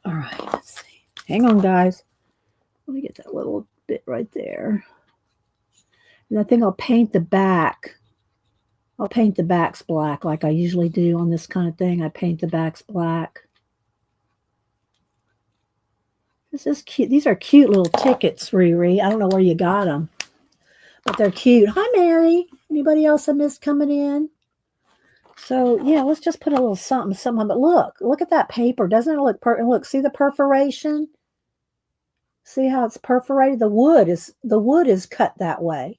All right, let's see. Hang on, guys. Let me get that little bit right there. And I think I'll paint the back. I'll paint the backs black like I usually do on this kind of thing. I paint the backs black. This is cute. These are cute little tickets, Riri. I don't know where you got them, but they're cute. Hi, Mary. Anybody else I missed coming in? So, yeah, let's just put a little something. But look at that paper. Doesn't it look look, see the perforation? See how it's perforated? The wood is cut that way.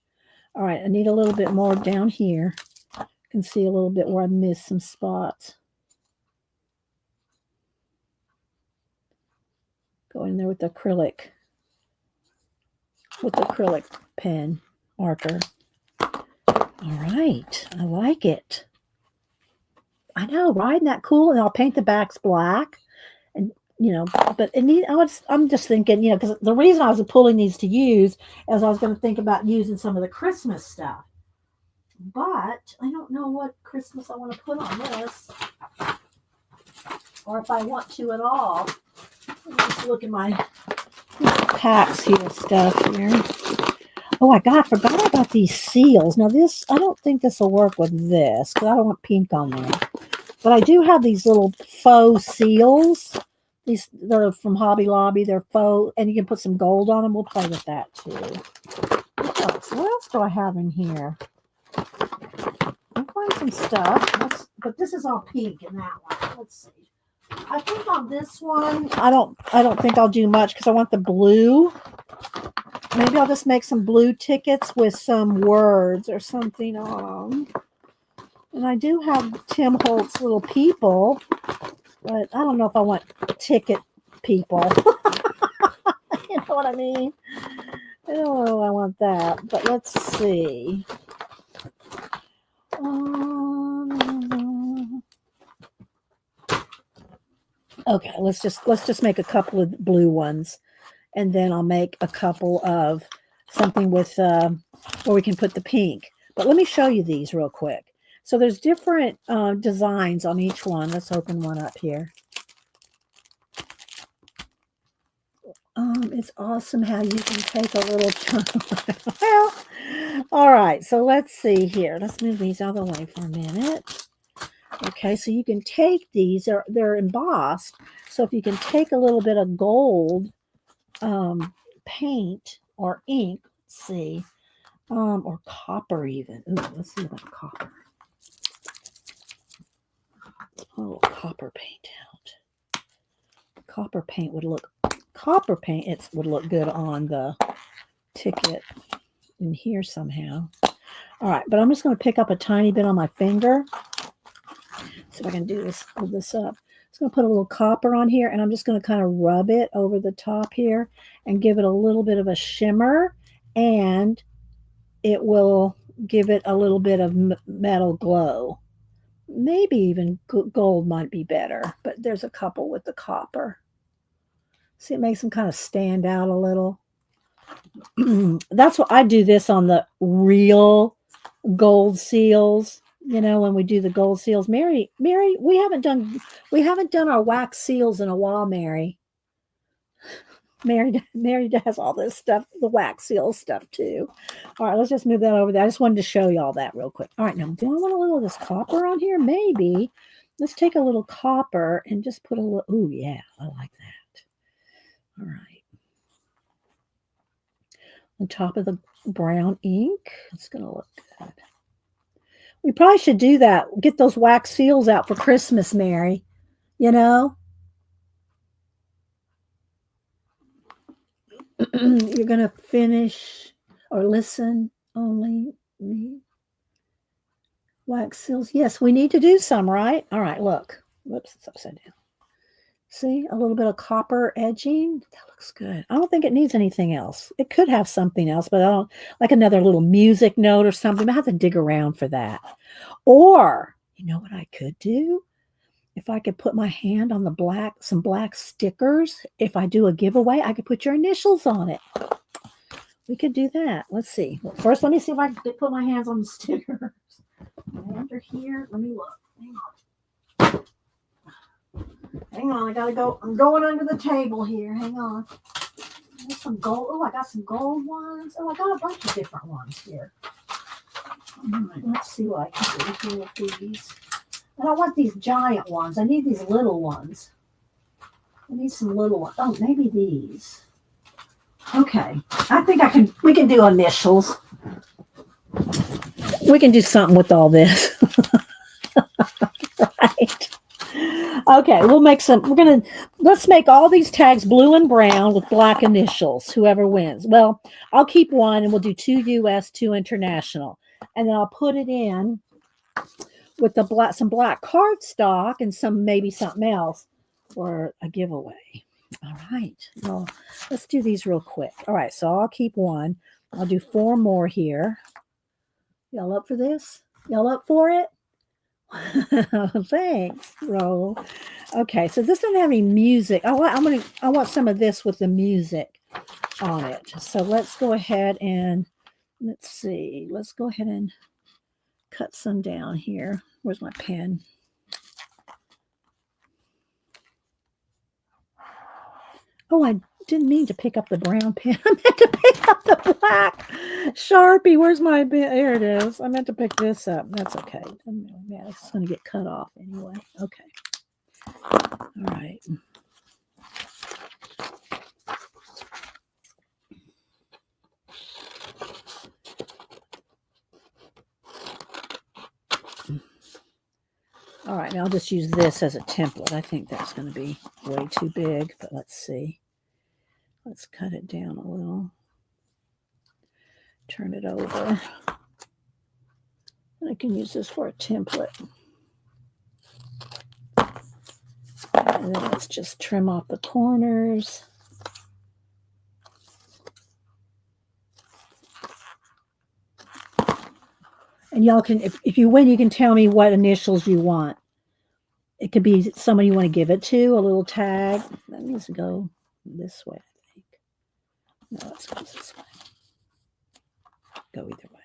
All right, I need a little bit more down here. You can see a little bit where I missed some spots. Go in there with the acrylic pen marker. All right, I like it. I know, right? Isn't that cool? And I'll paint the backs black, and but I'm just thinking, because the reason I was pulling these to use is I was going to think about using some of the Christmas stuff, but I don't know what Christmas I want to put on this, or if I want to at all. Let me just look at my packs here, stuff here. Oh, I forgot about these seals. Now this, I don't think this will work with this because I don't want pink on there. But I do have these little faux seals. They're from Hobby Lobby. They're faux, and you can put some gold on them. We'll play with that too. What else do I have in here? I'll find some stuff. But this is all pink in that one. Let's see. I think on this one, I don't think I'll do much because I want the blue. Maybe I'll just make some blue tickets with some words or something on. And I do have Tim Holtz little people, but I don't know if I want ticket people. You know what I mean? I don't know if I want that, but let's see. Okay, let's just make a couple of blue ones, and then I'll make a couple of something with where we can put the pink. But let me show you these real quick. So there's different designs on each one. Let's open one up here. It's awesome how you can take a little time. Well, all right, so let's see here. Let's move these out of the way for a minute. Okay, so you can take these, they're embossed. So if you can take a little bit of gold paint or ink, let's see, or copper even. Ooh, let's see about copper. Let's put a little copper paint out. Copper paint would look good on the ticket in here somehow. All right, but I'm just going to pick up a tiny bit on my finger. See if I can do this, hold this up. I'm just going to put a little copper on here, and I'm just going to kind of rub it over the top here and give it a little bit of a shimmer, and it will give it a little bit of metal glow. Maybe even gold might be better, but there's a couple with the copper. See, it makes them kind of stand out a little. That's what I do this on the real gold seals. When we do the gold seals, Mary, we haven't done our wax seals in a while, Mary. Mary does all this stuff, the wax seal stuff too. All right, let's just move that over there. I just wanted to show you all that real quick. All right, now do I want a little of this copper on here? Maybe. Let's take a little copper and just put a little. Oh yeah, I like that. All right. On top of the brown ink, it's gonna look good. We probably should do that. Get those wax seals out for Christmas, Mary. You know, you're going to finish or listen only me. Wax seals. Yes, we need to do some, right? All right, look. Whoops, it's upside down. See, a little bit of copper edging. That looks good. I don't think it needs anything else. It could have something else, but I don't like another little music note or something. I have to dig around for that. Or, you know what I could do? If I could put my hand on some black stickers, if I do a giveaway, I could put your initials on it. We could do that. Let's see. Well, first, let me see if I can put my hands on the stickers. Under here, let me look. Hang on, I gotta go. I'm going under the table here. Hang on. There's some gold. Oh, I got some gold ones. Oh, I got a bunch of different ones here. All right, let's see what I can do here with these. I don't want these giant ones. I need these little ones. I need some little ones. Oh, maybe these. Okay. I think we can do initials. We can do something with all this. Right. Okay, let's make all these tags blue and brown with black initials, whoever wins. Well, I'll keep one and we'll do 2 US, 2 international. And then I'll put it in with some black cardstock and maybe something else for a giveaway. All right. Well, let's do these real quick. All right. So I'll keep one. I'll do 4 more here. Y'all up for this? Y'all up for it? Thanks, Ro. Okay. So this doesn't have any music. I want some of this with the music on it. So let's go ahead and let's see. Let's go ahead and cut some down here. Where's my pen? Oh, I didn't mean to pick up the brown pen. I meant to pick up the black Sharpie. Where's my pen? There it is. I meant to pick this up. That's okay. Yeah, it's going to get cut off anyway. Okay. All right. All right, now I'll just use this as a template. I think that's going to be way too big, but let's see. Let's cut it down a little. Turn it over. And I can use this for a template. And then let's just trim off the corners. And y'all can, if you win, you can tell me what initials you want. It could be someone you want to give it to, a little tag. That needs to go this way, I think. No, let's go this way. Go either way.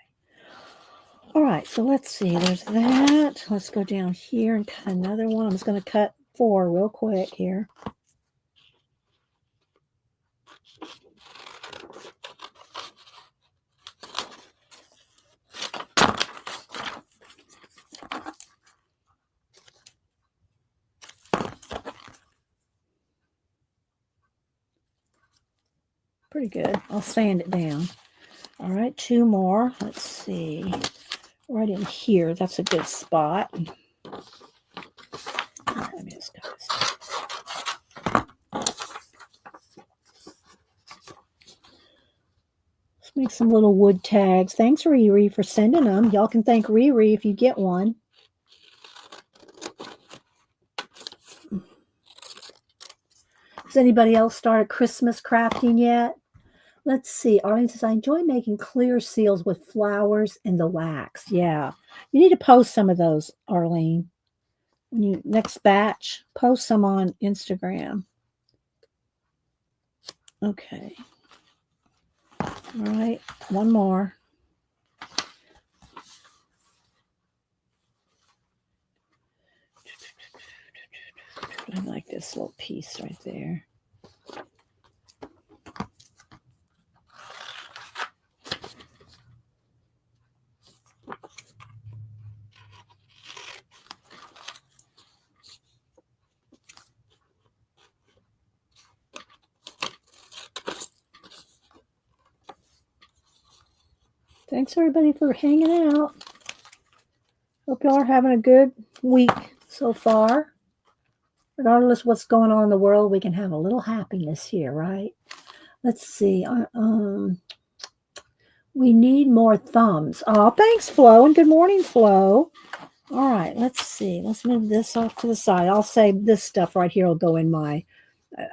All right, so let's see. There's that. Let's go down here and cut another one. I'm just going to cut 4 real quick here. Pretty good. I'll sand it down. All right, 2 more. Let's see. Right in here. That's a good spot. Let me just cut this. Let's make some little wood tags. Thanks, Riri, for sending them. Y'all can thank Riri if you get one. Has anybody else started Christmas crafting yet? Let's see. Arlene says, I enjoy making clear seals with flowers and the wax. Yeah. You need to post some of those, Arlene. Next batch, post some on Instagram. Okay. All right. One more. I like this little piece right there. Thanks, everybody, for hanging out. Hope y'all are having a good week so far. Regardless of what's going on in the world, we can have a little happiness here, right? Let's see. We need more thumbs. Oh, thanks, Flo, and good morning, Flo. All right, let's see. Let's move this off to the side. I'll save this stuff right here. Will go in my,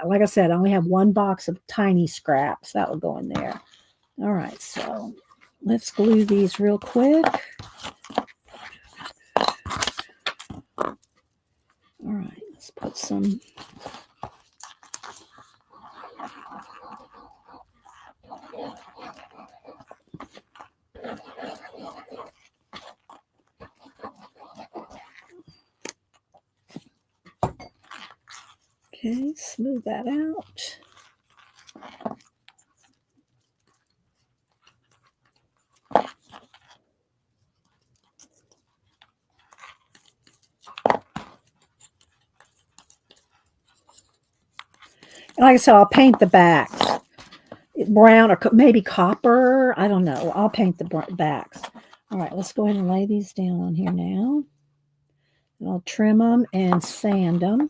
like I said, I only have one box of tiny scraps. That will go in there. All right, so let's glue these real quick. All right, let's put some. Okay, smooth that out. And like I said, I'll paint the backs. Brown or maybe copper. I don't know. I'll paint the backs. All right, let's go ahead and lay these down on here now. And I'll trim them and sand them.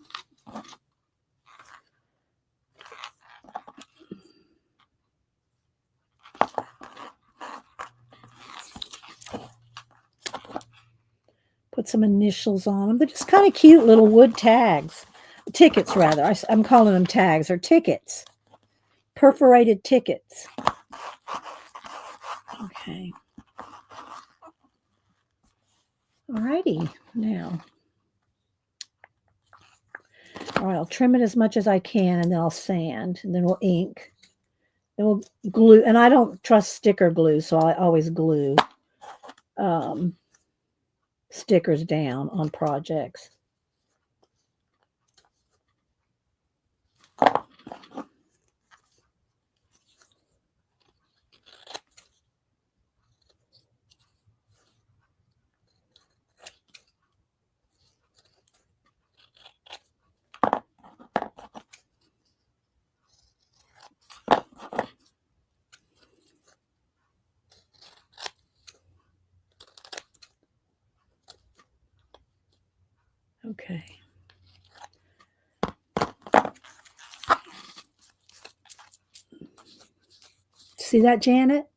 Put some initials on them. They're just kind of cute little wood tags. Tickets, rather. I'm calling them tags or tickets. Perforated tickets. Okay. Alrighty. Now. All right, I'll trim it as much as I can, and then I'll sand, and then we'll ink. Then we'll glue. And I don't trust sticker glue, so I always glue stickers down on projects. Okay. See that, Janet?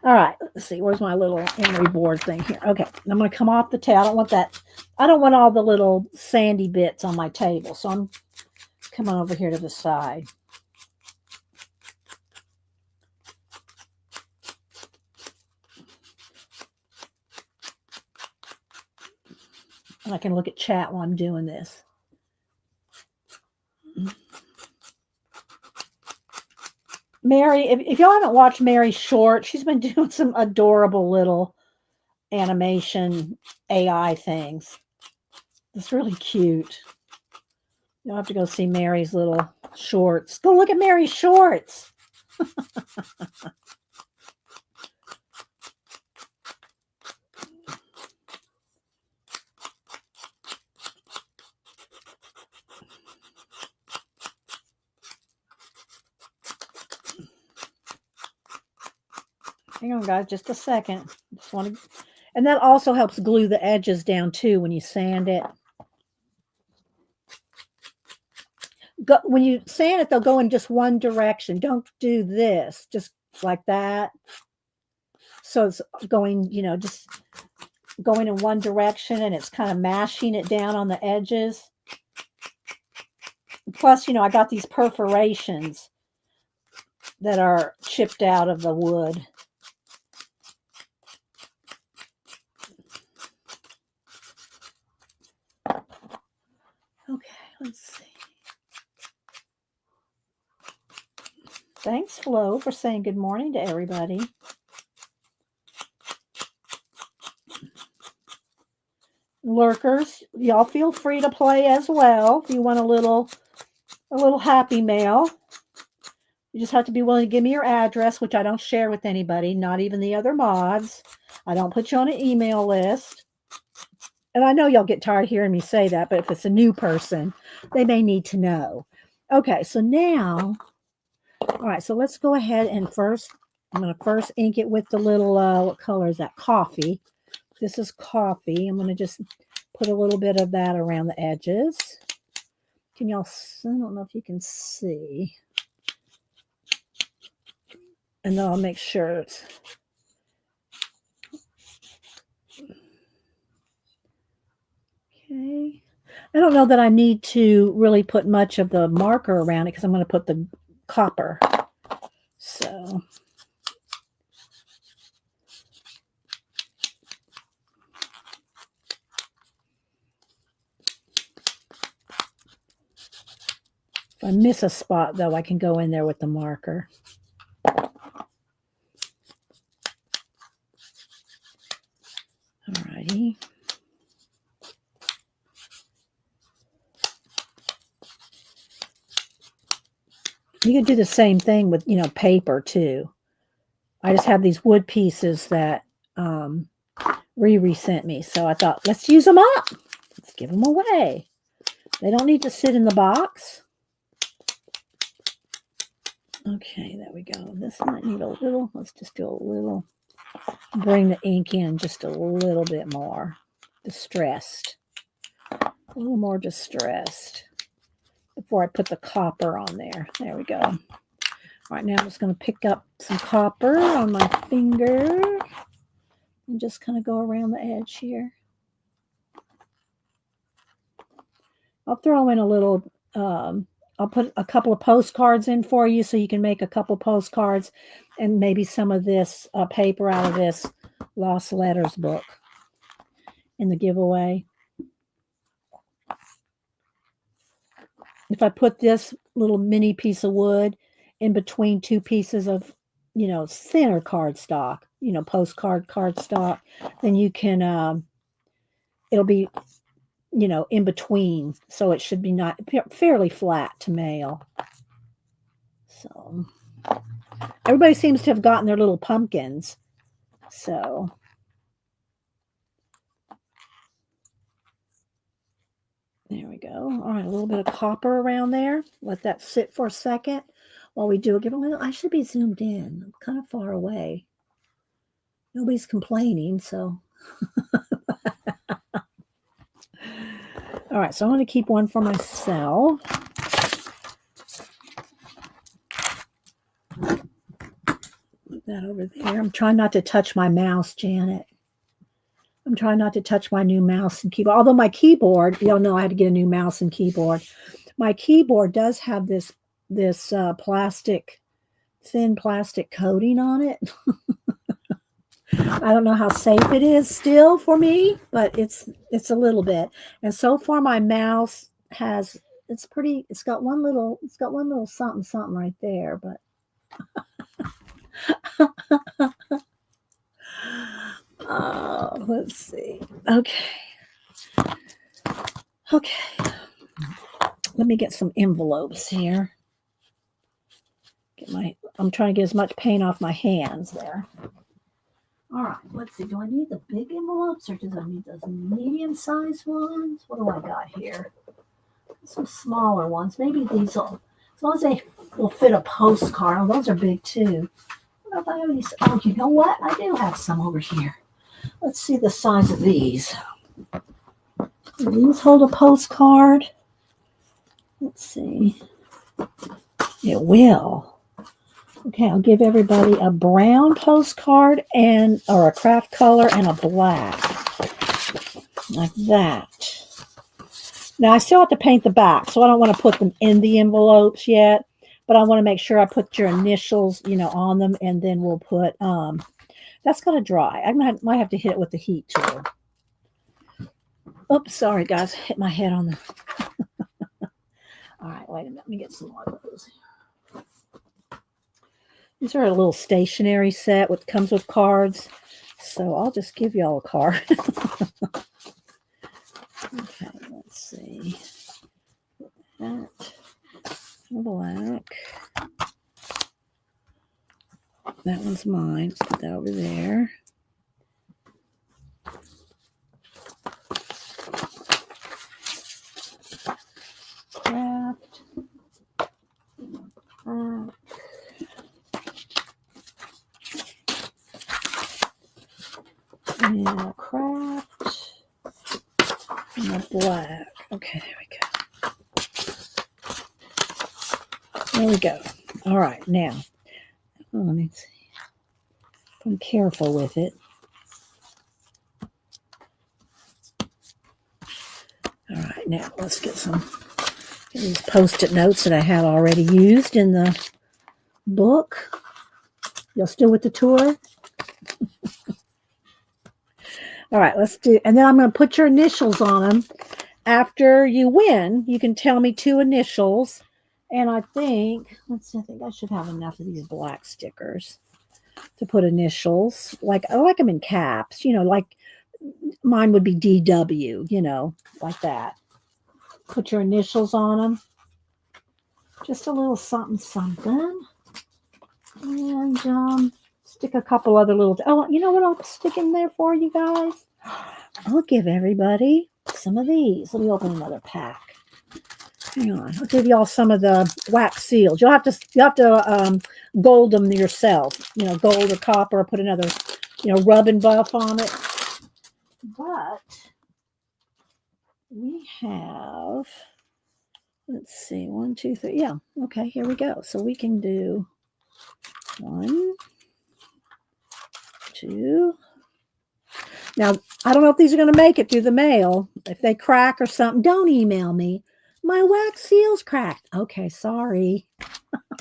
All right, let's see. Where's my little emery board thing here? Okay, I'm going to come off the table. I don't want that. I don't want all the little sandy bits on my table, so I'm coming over here to the side. And I can look at chat while I'm doing this. Mary, if y'all haven't watched Mary's short, she's been doing some adorable little animation AI things. It's really cute. You'll have to go see Mary's little shorts. Go look at Mary's shorts. Hang on, guys, just a second. Just want to, and that also helps glue the edges down too when you sand it. When you sand it, they'll go in just one direction. Don't do this, just like that. So it's going, just going in one direction, and it's kind of mashing it down on the edges. Plus, I got these perforations that are chipped out of the wood. Okay, let's see. Thanks, Flo, for saying good morning to everybody. Lurkers, y'all feel free to play as well if you want a little happy mail. You just have to be willing to give me your address, which I don't share with anybody, not even the other mods. I don't put you on an email list. And I know y'all get tired of hearing me say that, but if it's a new person, they may need to know. Okay, so now All right, so let's go ahead and I'm going to first ink it with the little, what color is that? Coffee. This is coffee. I'm going to just put a little bit of that around the edges. Can y'all see? I don't know if you can see. And then I'll make sure it's... Okay. I don't know that I need to really put much of the marker around it because I'm going to put the copper. So... if I miss a spot, though, I can go in there with the marker. Alrighty. You can do the same thing with, paper too. I just have these wood pieces that Riri sent me. So I thought, let's use them up. Let's give them away. They don't need to sit in the box. Okay, there we go. This might need a little. Let's just do a little. Bring the ink in just a little bit more. Distressed. A little more distressed. Before I put the copper on there. There we go. All right, now I'm just going to pick up some copper on my finger. And just kind of go around the edge here. I'll throw in a little, I'll put a couple of postcards in for you so you can make a couple postcards and maybe some of this paper out of this Lost Letters book in the giveaway. If I put this little mini piece of wood in between two pieces of, thinner cardstock, postcard cardstock, then you can, it'll be, in between. So it should be not fairly flat to mail. So everybody seems to have gotten their little pumpkins. So there we go. All right, a little bit of copper around there. Let that sit for a second while we do a giveaway. I should be zoomed in. I'm kind of far away. Nobody's complaining, so. All right, so I'm going to keep one for myself. Put that over there. I'm trying not to touch my mouse, Janet. I'm trying not to touch my new mouse and keyboard. Although my keyboard, y'all know I had to get a new mouse and keyboard. My keyboard does have this thin plastic coating on it. I don't know how safe it is still for me, but it's a little bit. And so far my mouse it's got one little something right there, but let's see. Okay. Let me get some envelopes here. I'm trying to get as much paint off my hands there. All right, let's see. Do I need the big envelopes or do I need those medium-sized ones? What do I got here? Some smaller ones. Maybe these will, as long as they will fit a postcard. Oh, those are big too. I don't know if I have any. Oh, you know what? I do have some over here. Let's see the size of these. Do these hold a postcard? Let's see. It will. Okay, I'll give everybody a brown postcard or a craft color and a black. Like that. Now, I still have to paint the back, so I don't want to put them in the envelopes yet, but I want to make sure I put your initials, on them, and then we'll put, that's going to dry. I might have to hit it with the heat tool. Oops, sorry, guys. Hit my head on the... All right, wait a minute. Let me get some more of those. These are a little stationery set that comes with cards. So I'll just give y'all a card. Okay, let's see. That black. That one's mine. Let's put that over there. Craft. Yeah, craft. And the black. Okay, there we go. There we go. All right, now, let me see. I'm careful with it. All right, now let's get these Post-it notes that I have already used in the book. Y'all still with the tour? All right, let's do, and then I'm going to put your initials on them. After you win, you can tell me 2 initials. And I think, let's see, I think I should have enough of these black stickers to put initials. Like, I like them in caps, like mine would be DW, like that. Put your initials on them. Just a little something, something. And stick a couple other little, oh, you know what I'll stick in there for you guys? I'll give everybody some of these. Let me open another pack. Hang on. I'll give y'all some of the wax seals. You'll have to gold them yourself. Gold or copper. Put another, rub and buff on it. But we have, let's see, 1, 2, 3. Yeah. Okay. Here we go. So we can do 1, 2. Now, I don't know if these are going to make it through the mail. If they crack or something, don't email me. My wax seal's cracked. Okay, sorry.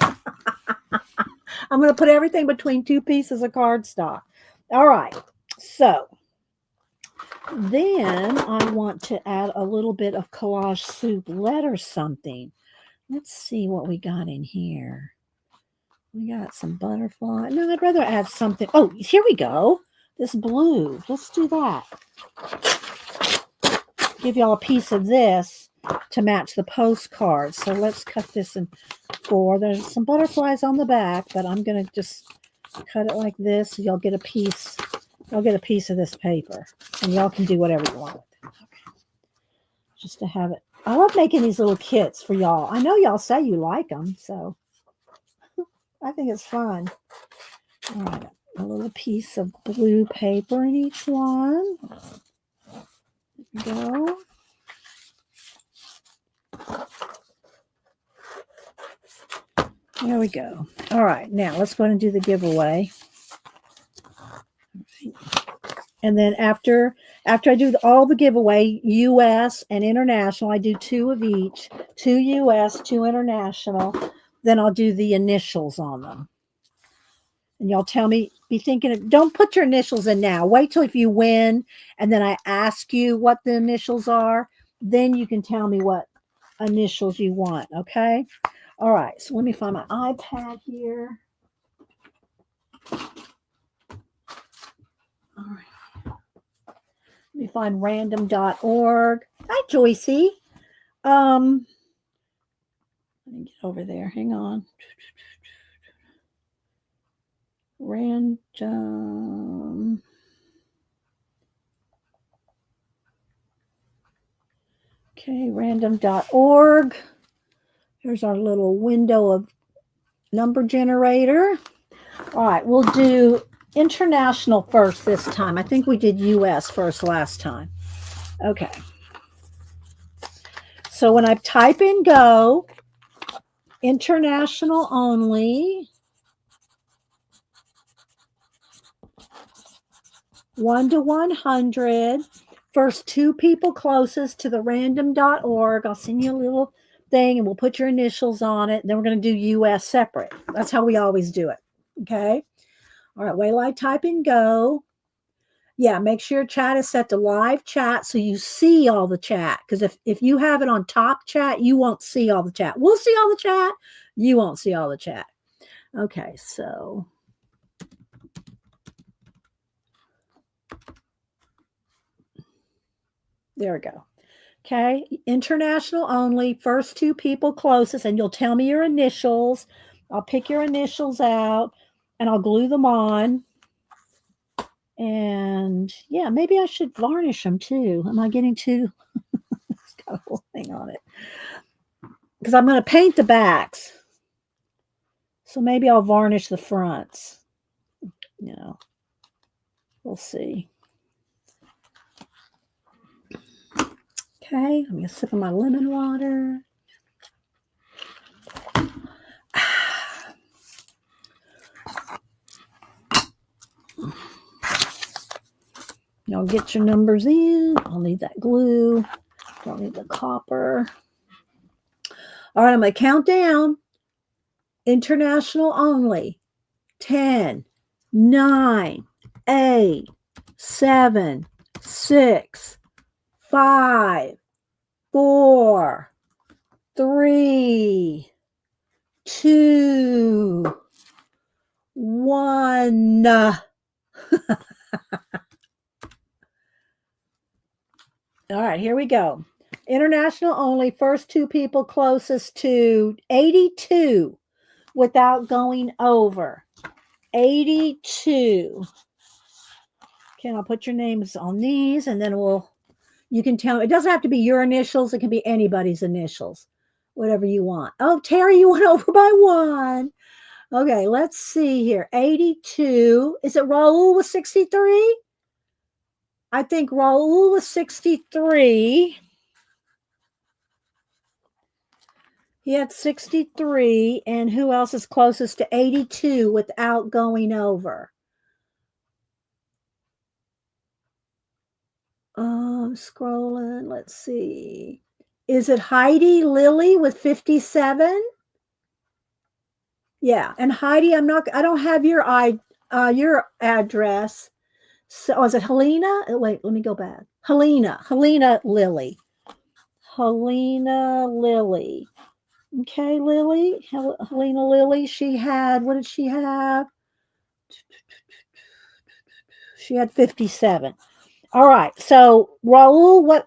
I'm going to put everything between 2 pieces of cardstock. All right. So then I want to add a little bit of collage soufflet or something. Let's see what we got in here. We got some butterfly. No, I'd rather add something. Oh, here we go. This blue. Let's do that. Give y'all a piece of this to match the postcard. So let's cut this in 4. There's some butterflies on the back, but I'm going to just cut it like this. So y'all get a piece. Y'all get a piece of this paper. And y'all can do whatever you want with it. Okay. Just to have it. I love making these little kits for y'all. I know y'all say you like them, so I think it's fun. All right. A little piece of blue paper in each one. There we go. There we go. All right. Now let's go ahead and do the giveaway. And then after I do all the giveaway, U.S. and international, I do 2 of each, 2 U.S., 2 international. Then I'll do the initials on them. And y'all tell me, be thinking, don't put your initials in now. Wait till if you win, and then I ask you what the initials are. Then you can tell me what initials you want, okay? All right, so let me find my iPad here. All right. Let me find random.org. Hi, Joycey. Let me get over there. Hang on. Random. Okay, random.org. Here's our little window of number generator. All right, we'll do international first this time. I think we did US first last time. Okay. So when I type in go, international only, 1 to 100, first 2 people closest to the random.org. I'll send you a little thing and we'll put your initials on it. Then we're going to do US separate. That's how we always do it. Okay. All right. Wait till I type in go. Yeah. Make sure your chat is set to live chat so you see all the chat. Because if you have it on top chat, you won't see all the chat. We'll see all the chat. You won't see all the chat. Okay. So there we go. Okay, international only, first 2 people closest, and you'll tell me your initials. I'll pick your initials out, and I'll glue them on. And, yeah, maybe I should varnish them, too. Am I getting too? It's got a whole thing on it. Because I'm going to paint the backs. So maybe I'll varnish the fronts. We'll see. Okay, I'm going to sip of my lemon water. Y'all get your numbers in. I'll need that glue. Don't need the copper. All right, I'm going to count down. International only. 10, 9, 8, 7, 6, 5, 4, 3, 2, 1. All right, here we go. International only, first two people closest to 82 without going over. 82. Okay, I'll put your names on these and then you can tell. It doesn't have to be your initials. It can be anybody's initials, whatever you want. Oh, Terry, you went over by 1. Okay, let's see here. 82. Is it Raul with 63? I think Raul was 63. He had 63. And who else is closest to 82 without going over? Scrolling. Let's see. Is it Heidi Lily with 57? Yeah. And Heidi, I don't have your address. So is it Helena? Wait, let me go back. Helena Lily. Helena Lily. Okay, Lily. Helena Lily. She had, what did she have? She had 57. All right. So Raul,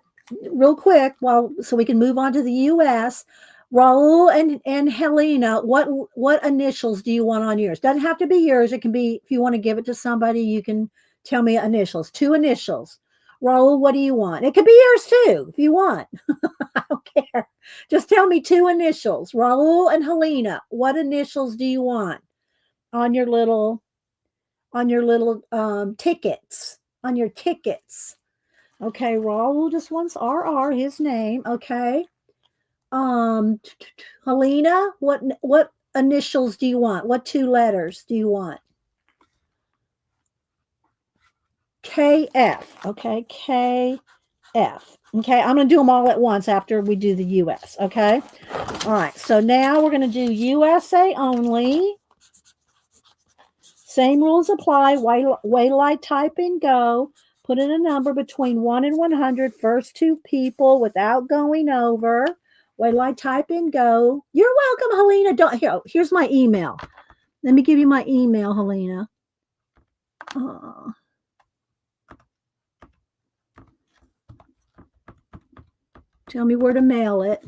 real quick, so we can move on to the US. Raul and Helena, what initials do you want on yours? Doesn't have to be yours. It can be, if you want to give it to somebody, you can tell me initials. 2 initials. Raul, what do you want? It could be yours too, if you want. I don't care. Just tell me 2 initials. Raul and Helena, what initials do you want on your little tickets? On your tickets. Okay, Raul just wants RR, his name. Okay. Helena, what initials do you want? What 2 letters do you want? KF. Okay, KF. Okay, I'm going to do them all at once after we do the US. Okay. All right. So now we're going to do USA only. Same rules apply. Wait till I type and go. Put in a number between 1 and 100. First 2 people without going over. Wait till I type and go. You're welcome, Helena. Here's my email. Let me give you my email, Helena. Tell me where to mail it.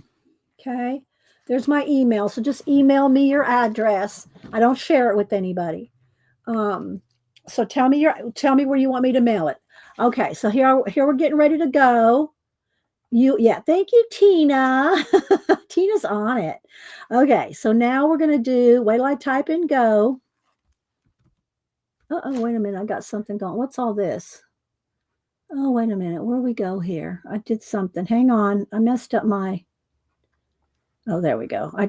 Okay. There's my email. So just email me your address. I don't share it with anybody. So tell me where you want me to mail it. Okay. So here we're getting ready to go. Thank you, Tina. Tina's on it. Okay. So now we're going to wait till I type and go. Uh-oh, wait a minute. I got something going. What's all this? Oh, wait a minute. Where do we go here? I did something. Hang on. I messed up oh, there we go. I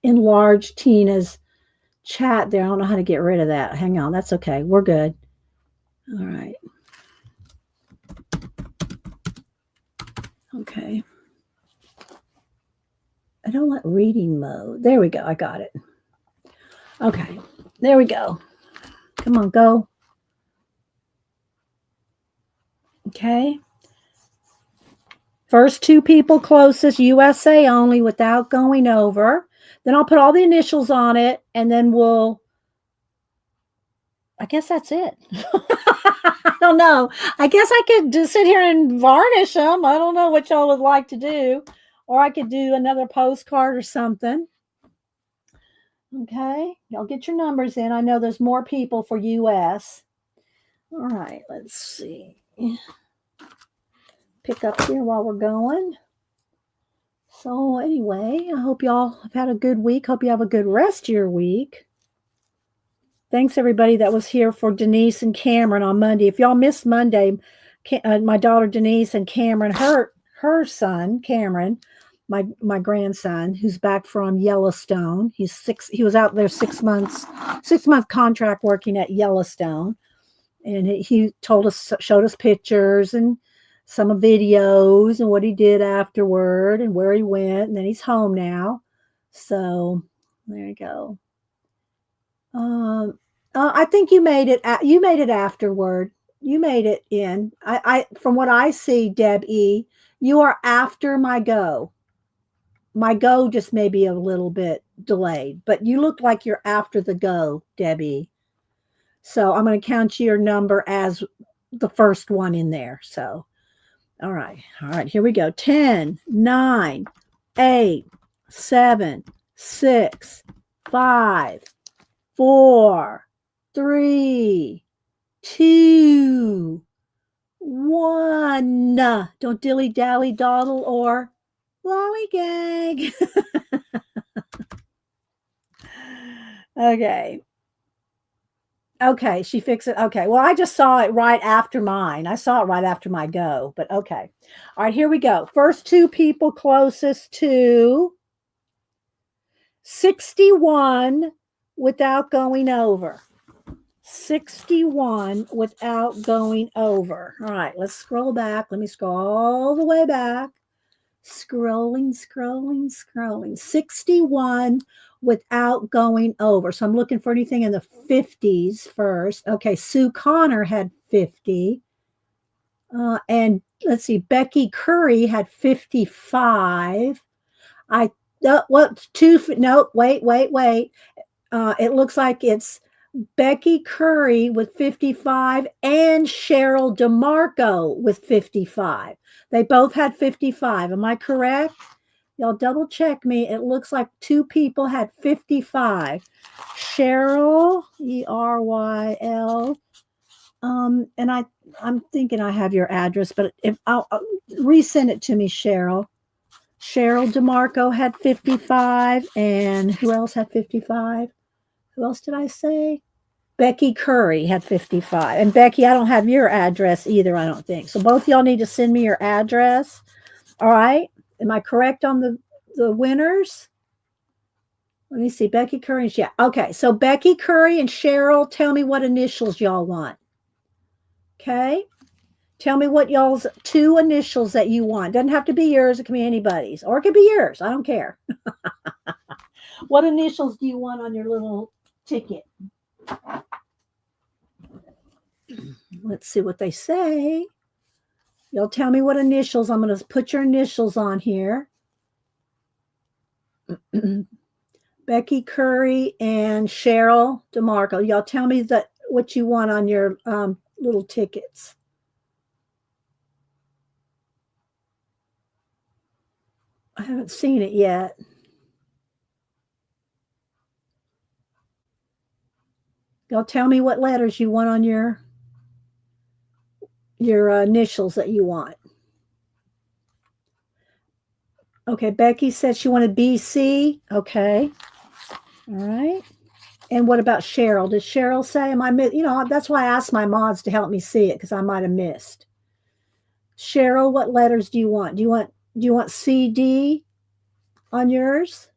enlarged Tina's chat there. I don't know how to get rid of that. Hang on. That's okay. We're good. All right. Okay. I don't want reading mode. There we go. I got it. Okay. There we go. Come on, go. Okay. First 2 people closest, USA only, without going over. Then I'll put all the initials on it, and then I guess that's it. I don't know. I guess I could just sit here and varnish them. I don't know what y'all would like to do. Or I could do another postcard or something. Okay. Y'all get your numbers in. I know there's more people for US. All right. Let's see. Pick up here while we're going. So anyway, I hope y'all have had a good week. Hope you have a good rest of your week. Thanks everybody that was here for Denise and Cameron on Monday. If y'all missed Monday, my daughter Denise and Cameron, her son Cameron, my grandson, who's back from Yellowstone. He was out there 6 months, 6 month contract working at Yellowstone, and he showed us pictures and some videos and what he did afterward and where he went, and then he's home now. So there you go. I think you made it. You made it afterward. You made it in. From what I see, Deb E, you are after my go. My go just may be a little bit delayed, but you look like you're after the go, Debbie. So I'm going to count your number as the first one in there. So, all right, here we go. 10, 9, 8, 7, 6, 5, 4, 3, 2, 1. Don't dilly dally dawdle or lollygag. Okay, she fixed it. Okay, well, I just saw it right after mine. I saw it right after my go, but okay. All right, here we go. First two people closest to 61 without going over. 61 without going over. All right, let's scroll back. Let me scroll all the way back. Scrolling. 61 without going over. So I'm looking for anything in the 50s first. Okay, Sue Connor had 50. And let's see, Becky Curry had 55. Wait. It looks like it's Becky Curry with 55 and Cheryl DeMarco with 55. They both had 55. Am I correct? Y'all double check me. It looks like two people had 55. Cheryl, ERYL. And I'm thinking I have your address, but if I'll resend it to me, Cheryl. Cheryl DeMarco had 55, and who else had 55? Who else did I say? Becky Curry had 55. And Becky, I don't have your address either, I don't think. So both y'all need to send me your address. All right. Am I correct on the winners? Let me see. Becky Curry. Yeah. Okay. So Becky Curry and Cheryl, tell me what initials y'all want. Okay. Tell me what y'all's two initials that you want. Doesn't have to be yours. It can be anybody's, or it could be yours. I don't care. What initials do you want on your little ticket? Let's see what they say. You'll tell me what initials. I'm going to put your initials on here. Becky Curry and Cheryl DeMarco. Y'all tell me what you want on your little tickets. I haven't seen it yet. Y'all tell me what letters you want on your initials that you want. Okay, Becky said she wanted BC. Okay. All right. And what about Cheryl? Did Cheryl say, that's why I asked my mods to help me see it, because I might have missed. Cheryl, what letters do you want? Do you want CD on yours?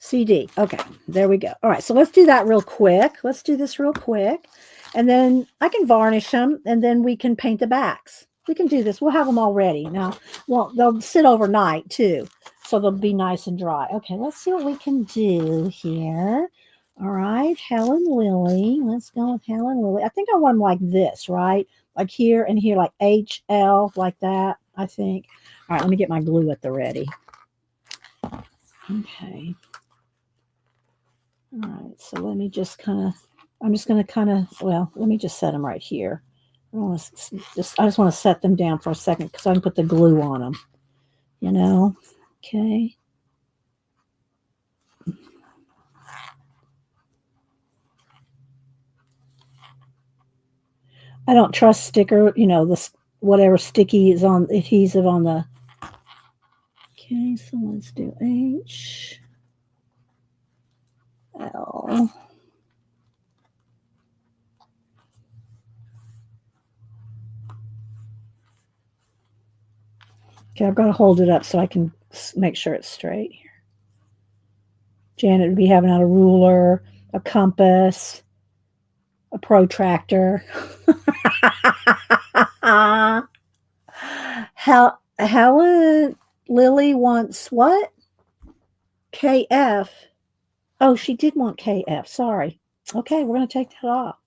CD. Okay, there we go. All right, so let's do that real quick. Let's do this real quick. And then I can varnish them, and then we can paint the backs. We can do this. We'll have them all ready. Now, well, they'll sit overnight, too, so they'll be nice and dry. Okay, let's see what we can do here. All right, Helen Lily. Let's go with Helen Lily. I think I want them like this, right? Like here and here, like HL, like that, I think. All right, let me get my glue at the ready. Okay. All right, so let me just I'm just going to let me just set them right here. I just want to set them down for a second so I can put the glue on them, Okay. I don't trust sticker, this whatever sticky is on adhesive on the. Okay, so let's do H L. Okay, I've got to hold it up so I can make sure it's straight here. Janet would be having out a ruler, a compass, a protractor. Helen Lily wants what? KF. Oh, she did want KF. Sorry. Okay, we're going to take that off.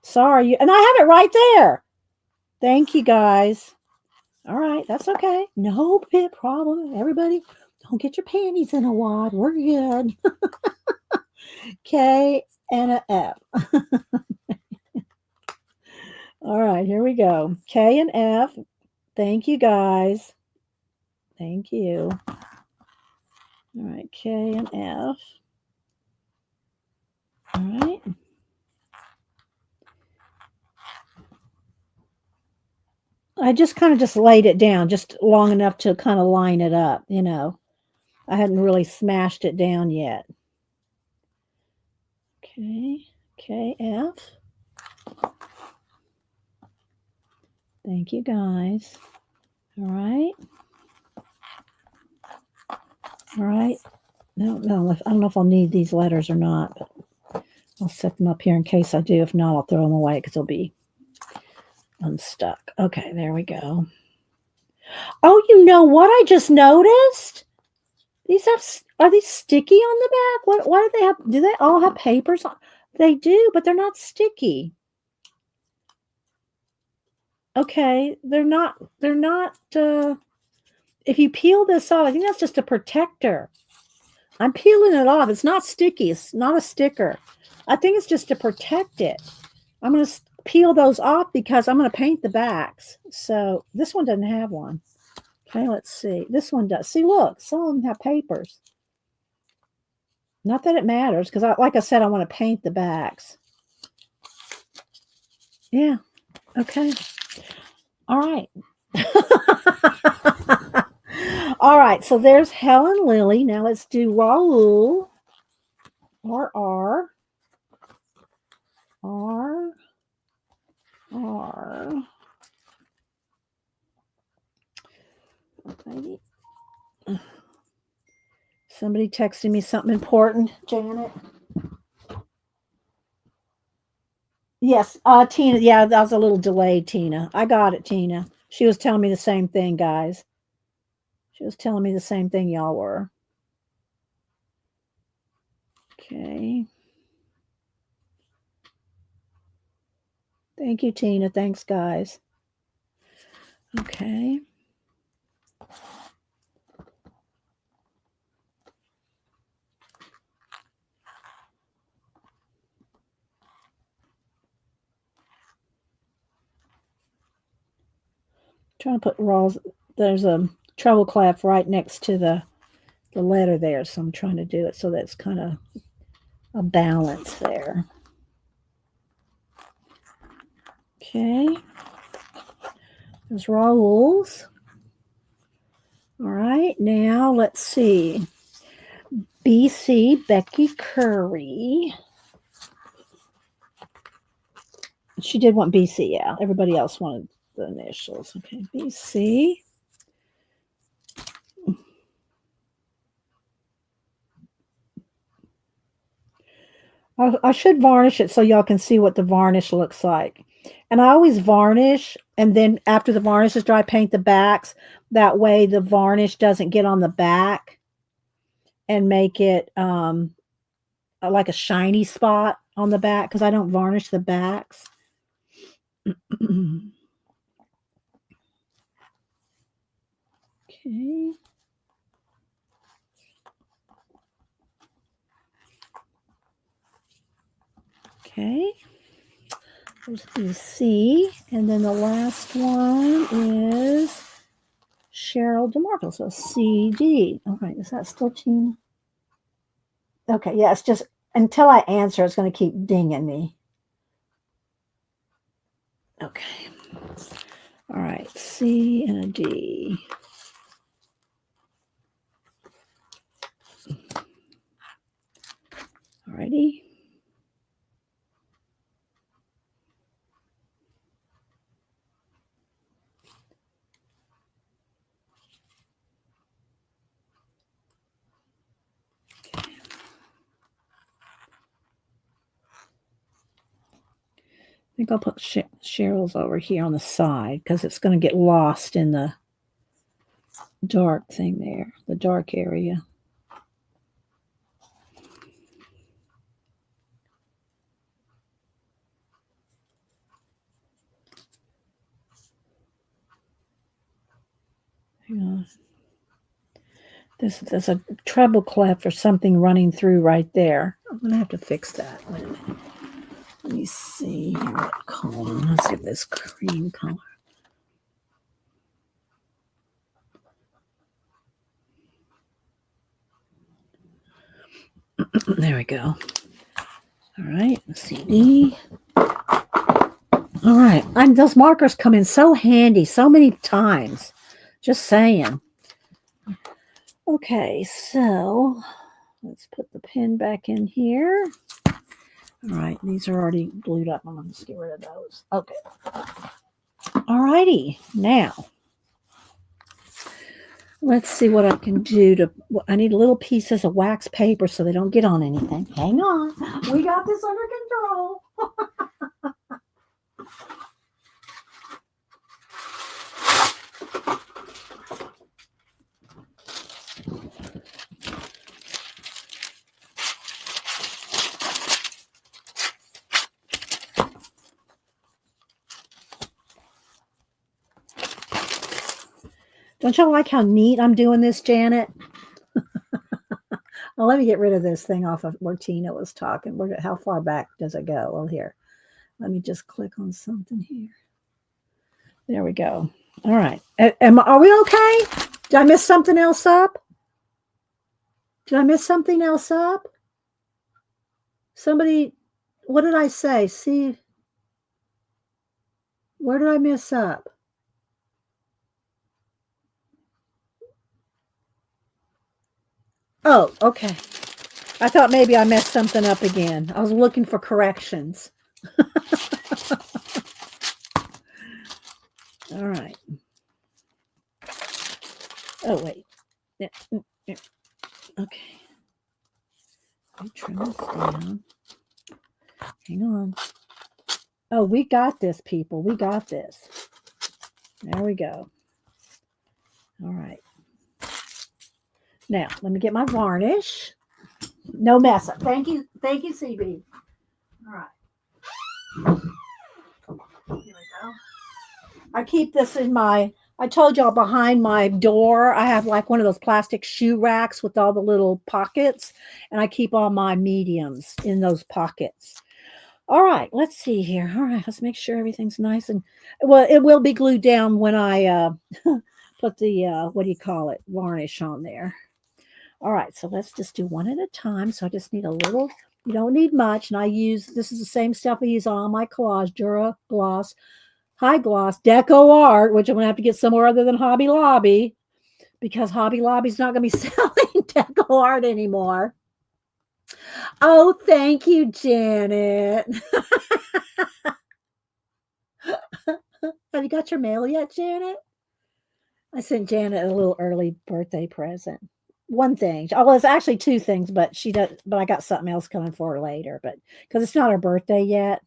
Sorry. And I have it right there. Thank you, guys. All right, that's okay. No big problem. Everybody, don't get your panties in a wad. We're good. K and a F. All right, here we go. K and F. Thank you, guys. Thank you. All right, K and F. All right. I just kind of just laid it down just long enough to kind of line it up, you know. I hadn't really smashed it down yet. Okay, KF. Thank you, guys. All right. All right. No, I don't know if I'll need these letters or not, but I'll set them up here in case I do. If not, I'll throw them away because they'll be unstuck. Okay, there we go. Oh, you know what I just noticed? Are these sticky on the back? Why do they have? Do they all have papers on? They do, but they're not sticky. Okay, they're not. They're not. If you peel this off, I think that's just a protector. I'm peeling it off. It's not sticky. It's not a sticker. I think it's just to protect it. I'm going to peel those off because I'm going to paint the backs. So this one doesn't have one. Okay, let's see. This one does. See, look, some of them have papers. Not that it matters because, like I said, I want to paint the backs. Yeah. Okay. All right. All right. So there's Helen Lily. Now let's do Raul. R. Okay. Somebody texting me something important, Janet. Yes, Tina. Yeah, that was a little delayed, Tina. I got it, Tina. She was telling me the same thing, guys. She was telling me the same thing y'all were. Okay. Thank you, Tina. Thanks, guys. Okay. Trying to put Raw's. There's a treble clef right next to the letter there, so I'm trying to do it so that's kind of a balance there. Okay. There's Raul's. All right, now let's see. BC Becky Curry. She did want BC, yeah. Everybody else wanted the initials. Okay, BC. I should varnish it so y'all can see what the varnish looks like. And I always varnish, and then after the varnish is dry, paint the backs. That way the varnish doesn't get on the back and make it like a shiny spot on the back because I don't varnish the backs. Okay. Okay. There's the C. And then the last one is Cheryl DeMarco. So CD. All right. Is that still Tina? Okay. Yeah. It's just until I answer, it's going to keep dinging me. Okay. All right. C and a D. Alrighty. think I'll put Cheryl's over here on the side because it's going to get lost in the dark thing there, the dark area. Hang on. There's a treble clef or something running through right there. I'm going to have to fix that. Wait a minute. Let me see here what color. Let's see if this cream color. There we go. All right, CD. All right, those markers come in so handy so many times. Just saying. Okay, so let's put the pen back in here. All right, these are already glued up. I'm going to get rid of those. Okay. All righty, now let's see what I can do to. I need little pieces of wax paper so they don't get on anything. Hang on, we got this under control. Don't you like how neat I'm doing this, Janet? Well, let me get rid of this thing off of where Tina was talking. How far back does it go? Oh, here. Let me just click on something here. There we go. All right. Are we okay? Did I mess something else up? Somebody, what did I say? See, where did I mess up? Oh, okay. I thought maybe I messed something up again. I was looking for corrections. All right. Oh, wait. Yeah. Okay. Let me trim this down. Hang on. Oh, we got this, people. We got this. There we go. All right. Now, let me get my varnish. No mess up. Thank you, CB. All right. Here we go. I keep this in I told y'all behind my door, I have like one of those plastic shoe racks with all the little pockets, and I keep all my mediums in those pockets. All right, let's see here. All right, let's make sure everything's nice and well. It will be glued down when I put the what do you call it, varnish on there. All right, so let's just do one at a time. So I just need a little. You don't need much, and this is the same stuff I use on my collage, Dura Gloss, High Gloss, Deco Art, which I'm gonna have to get somewhere other than Hobby Lobby, because Hobby Lobby's not gonna be selling Deco Art anymore. Oh, thank you, Janet. Have you got your mail yet, Janet? I sent Janet a little early birthday present. One thing. Oh, well, it's actually two things, but I got something else coming for her later. But because it's not her birthday yet,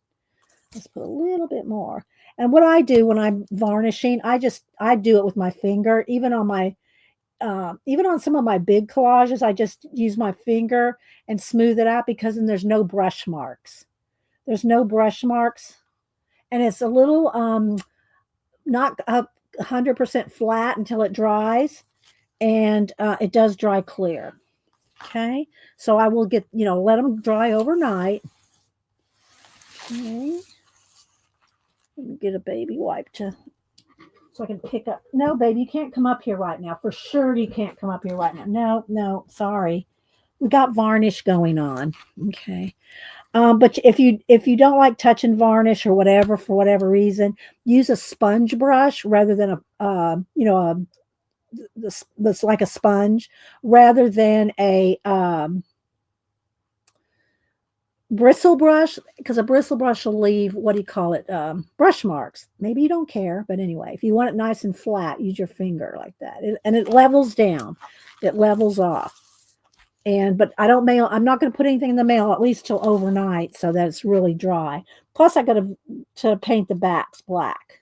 let's put a little bit more. And what I do when I'm varnishing, I do it with my finger. Even on some of my big collages, I just use my finger and smooth it out because then there's no brush marks. There's no brush marks, and it's a little not 100% flat until it dries, and it does dry clear. Okay, so I will let them dry overnight. Okay, let me get a baby wipe so I can pick up. No, baby, you can't come up here right now. For sure, you can't come up here right now. No, sorry. We got varnish going on. Okay. But if you don't like touching varnish or whatever for whatever reason, use a sponge brush rather than that's like a sponge rather than a bristle brush, because a bristle brush will leave brush marks. Maybe you don't care, but anyway, if you want it nice and flat, use your finger like that, and it levels down, it levels off. But I'm not going to put anything in the mail at least till overnight so that it's really dry. Plus, I got to paint the backs black.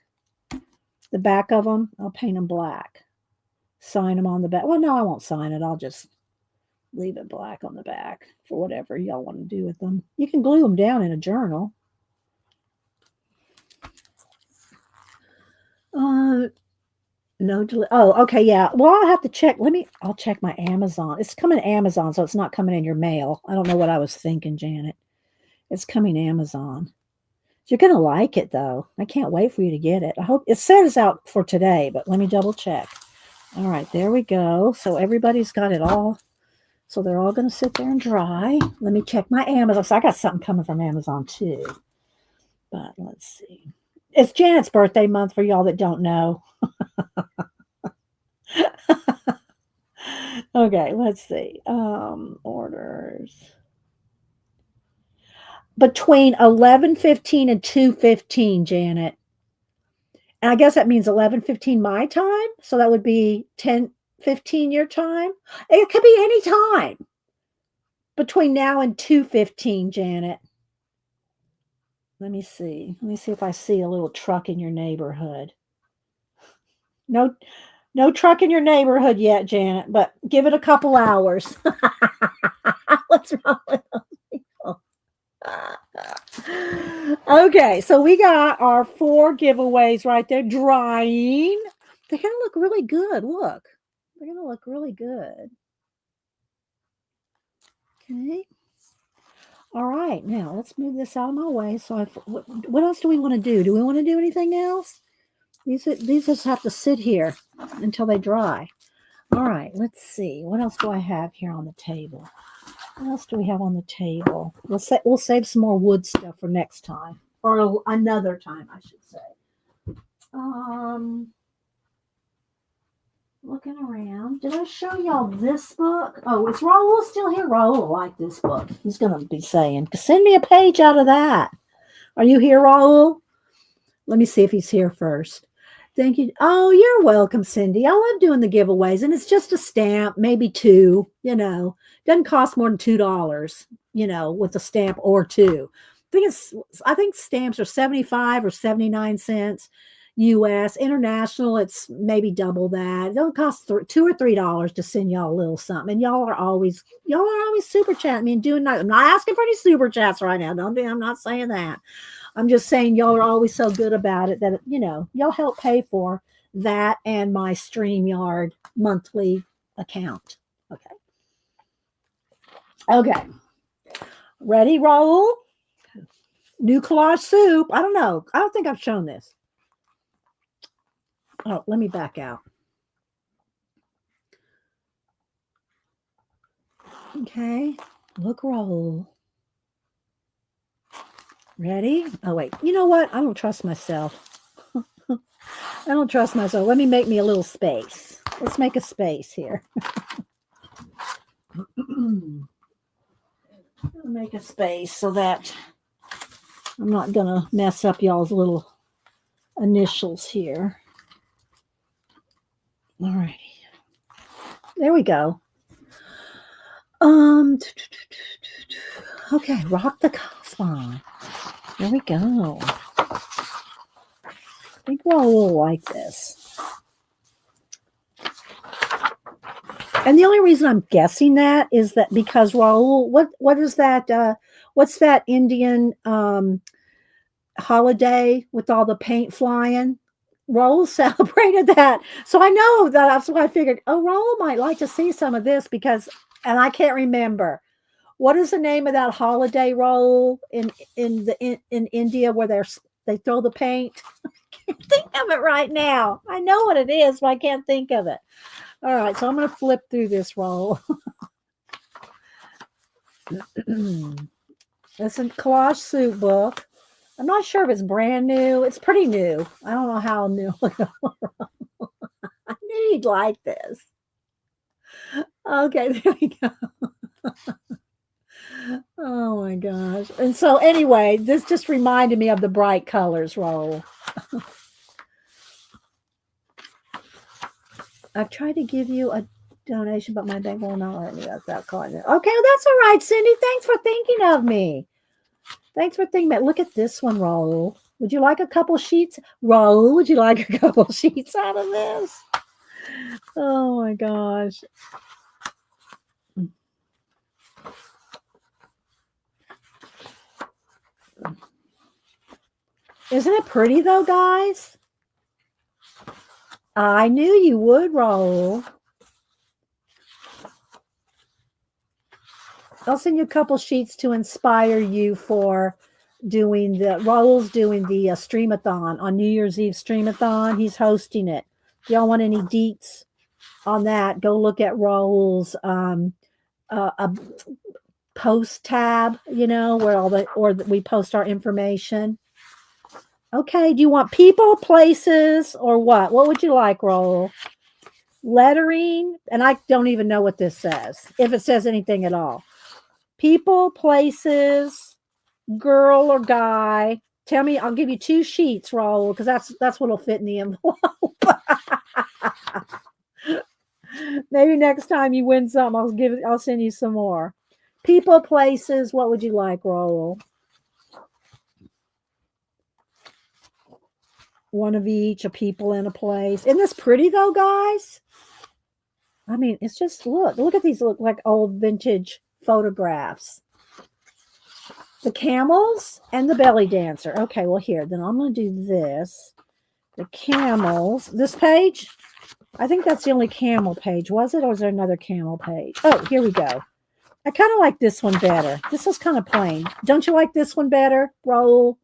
The back of them, I'll paint them black. Sign them on the back. Well, no, I won't sign it. I'll just leave it black on the back for whatever y'all want to do with them. You can glue them down in a journal. No, oh, okay, yeah. Well, I'll have to check. I'll check my Amazon. It's coming Amazon, so it's not coming in your mail. I don't know what I was thinking, Janet. It's coming Amazon. You're going to like it, though. I can't wait for you to get it. I hope it says out for today, but let me double check. All right, there we go. So everybody's got it all. So they're all going to sit there and dry. Let me check my Amazon. So I got something coming from Amazon, too. But let's see. It's Janet's birthday month for y'all that don't know. Okay, let's see. Orders. Between 11:15 and 2:15, Janet. And I guess that means 11:15 my time. So that would be 10:15 your time. It could be any time between now and 2:15, Janet. Let me see. Let me see if I see a little truck in your neighborhood. No, no truck in your neighborhood yet, Janet, but give it a couple hours. What's wrong with those people? Okay, so we got our 4 giveaways right there drying. They're going to look really good. Look, they're going to look really good. Okay. All right, now let's move this out of my way. So, what else do we want to do? Do we want to do anything else? These just have to sit here until they dry. All right, let's see. What else do I have here on the table? What else do we have on the table? We'll save some more wood stuff for next time, or another time, I should say. Looking around. Did I show y'all this book? Oh, is Raul still here? Raul will like this book. He's going to be saying, send me a page out of that. Are you here, Raul? Let me see if he's here first. Thank you. Oh, you're welcome, Cindy. I love doing the giveaways, and it's just a stamp, maybe 2, Doesn't cost more than $2, with a stamp or 2. I think stamps are 75 or 79 cents. US, international, it's maybe double that. It don't cost $2 or $3 to send y'all a little something. And y'all are always super chat. I mean, I'm not asking for any super chats right now. I'm not saying that. I'm just saying y'all are always so good about it that y'all help pay for that and my StreamYard monthly account. Okay. Ready, Raul? New collage soup. I don't know. I don't think I've shown this. Oh, let me back out. Okay. Look, Raul. Ready? Oh, wait. You know what? I don't trust myself. I don't trust myself. Let me make me a little space. Let's make a space here. Make a space so that I'm not going to mess up y'all's little initials here. All righty. There we go. Okay, rock the cosmos. There we go. I think we'll all like this. And the only reason I'm guessing that is that because Raul, what is that? What's that Indian holiday with all the paint flying? Raul celebrated that. So I know that's why I figured, Raul might like to see some of this and I can't remember. What is the name of that holiday, Raul, in India where they throw the paint? I can't think of it right now. I know what it is, but I can't think of it. All right, so I'm going to flip through this roll. It's a collage soup book. I'm not sure if it's brand new. It's pretty new. I don't know how new. I knew you'd like this. Okay, there we go. Oh my gosh. And so anyway, this just reminded me of the bright colors roll. I've tried to give you a donation, but my bank will not let me without calling it. Okay, well, that's all right, Cindy. Thanks for thinking of me. Thanks for thinking about. Look at this one, Raul. Would you like a couple sheets? Raul, would you like a couple sheets out of this? Oh my gosh. Isn't it pretty though, guys? I knew you would, Raul. I'll send you a couple sheets to inspire you for doing Raul's doing the streamathon on New Year's Eve streamathon. He's hosting it. If y'all want any deets on that, go look at Raul's a post tab, where we post our information. Okay, do you want people, places, or what? What would you like, Raul? Lettering, and I don't even know what this says, if it says anything at all. People, places, girl or guy. Tell me, I'll give you 2 sheets, Raul, because that's what'll fit in the envelope. Maybe next time you win something, I'll send you some more. People, places, what would you like, Raul? One of each, a people and a place. Isn't this pretty though, guys? I mean, it's just look at these, look like old vintage photographs. The camels and the belly dancer. Okay, well here, then I'm going to do this. The camels. This page, I think that's the only camel page. Was it, or was there another camel page? Oh, here we go. I kind of like this one better. This is kind of plain. Don't you like this one better, Raul?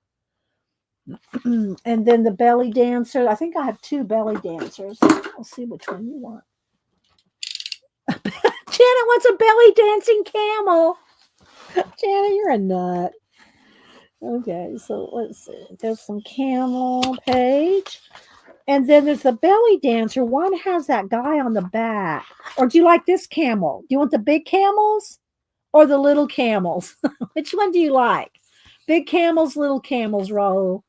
And then the belly dancer. I think I have 2 belly dancers. I'll see which one you want. Janet wants a belly dancing camel. Janet, you're a nut. Okay, so let's see. There's some camel page. And then there's the belly dancer. One has that guy on the back. Or do you like this camel? Do you want the big camels or the little camels? Which one do you like? Big camels, little camels, Raul.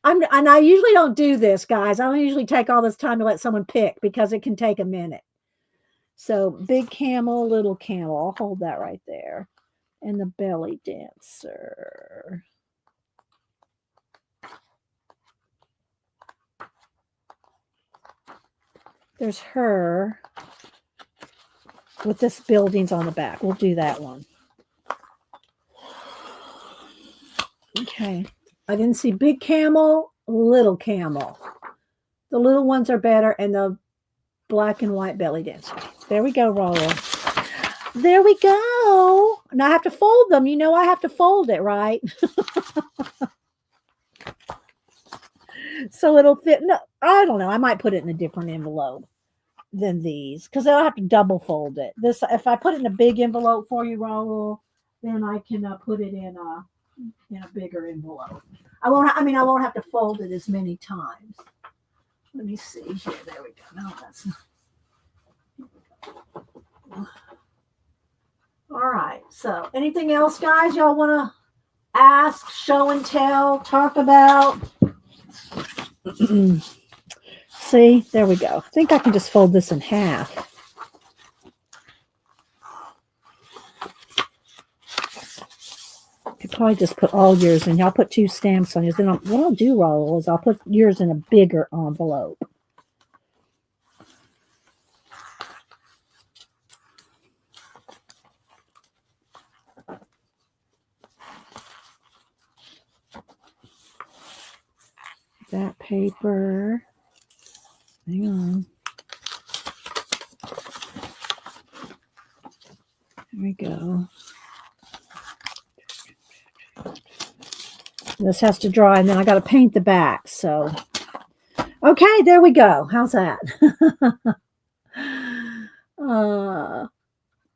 And I usually don't do this, guys. I don't usually take all this time to let someone pick because it can take a minute. So big camel, little camel. I'll hold that right there. And the belly dancer. There's her with this buildings on the back. We'll do that one. Okay. I didn't see big camel, little camel. The little ones are better, and the black and white belly dancer. There we go, Raul. There we go. Now I have to fold them. You know I have to fold it, right? So it'll fit. No, I don't know. I might put it in a different envelope than these because I'll have to double fold it. This, if I put it in a big envelope for you, Raul, then I can put it in a bigger envelope. I won't have to fold it as many times. Let me see here. There we go. No, that's not. All right. So anything else, guys, y'all want to ask, show and tell, talk about? See, there we go. I think I can just fold this in half. Could probably just put all yours in. Y'all put 2 stamps on yours. Then what I'll do, Raul, is I'll put yours in a bigger envelope. That paper. Hang on. There we go. This has to dry, and then I got to paint the back. So, okay, there we go. How's that?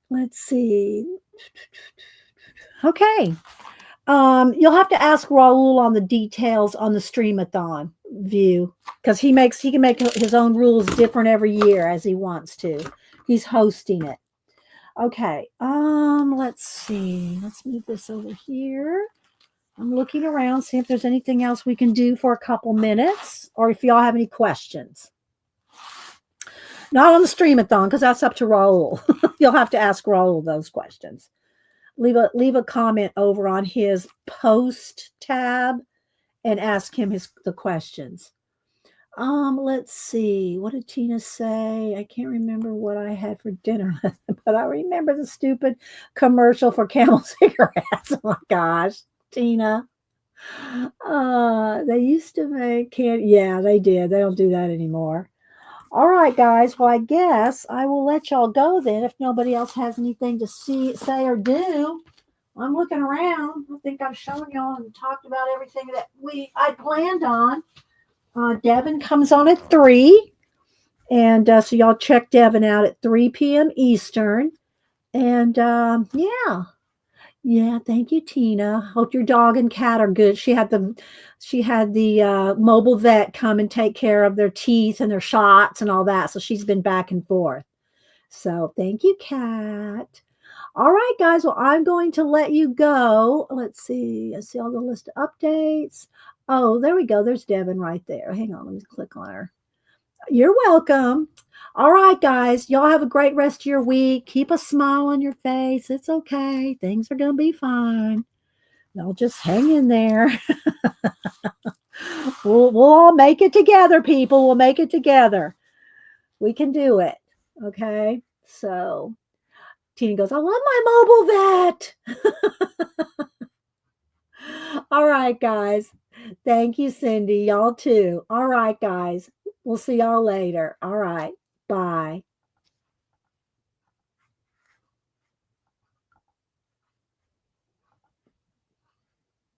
Let's see. Okay. You'll have to ask Raul on the details on the streamathon view because he can make his own rules different every year as he wants to. He's hosting it. Okay. Let's see. Let's move this over here. I'm looking around, see if there's anything else we can do for a couple minutes, or if y'all have any questions. Not on the streamathon, because that's up to Raul. You'll have to ask Raul those questions. leave a comment over on his post tab and ask him the questions. Let's see. What did Tina say? I can't remember what I had for dinner, but I remember the stupid commercial for Camel cigarettes. Oh my gosh, Tina. They used to make candy. Yeah, they did. They don't do that anymore. All right, guys. Well, I guess I will let y'all go then if nobody else has anything to say, or do. I'm looking around. I think I've shown y'all and talked about everything that I planned on. Devin comes on at 3. And so y'all check Devin out at 3 p.m. Eastern. And yeah. Yeah, thank you, Tina. Hope your dog and cat are good. She had the mobile vet come and take care of their teeth and their shots and all that. So she's been back and forth. So thank you, Cat. All right, guys. Well, I'm going to let you go. Let's see. I see all the list of updates. Oh, there we go. There's Devin right there. Hang on. Let me click on her. You're welcome. All right, guys. Y'all have a great rest of your week. Keep a smile on your face. It's okay. Things are going to be fine. Y'all just hang in there. We'll all make it together, people. We'll make it together. We can do it. Okay. So Tina goes, I love my mobile vet. All right, guys. Thank you, Cindy. Y'all too. All right, guys. We'll see y'all later. All right. Bye.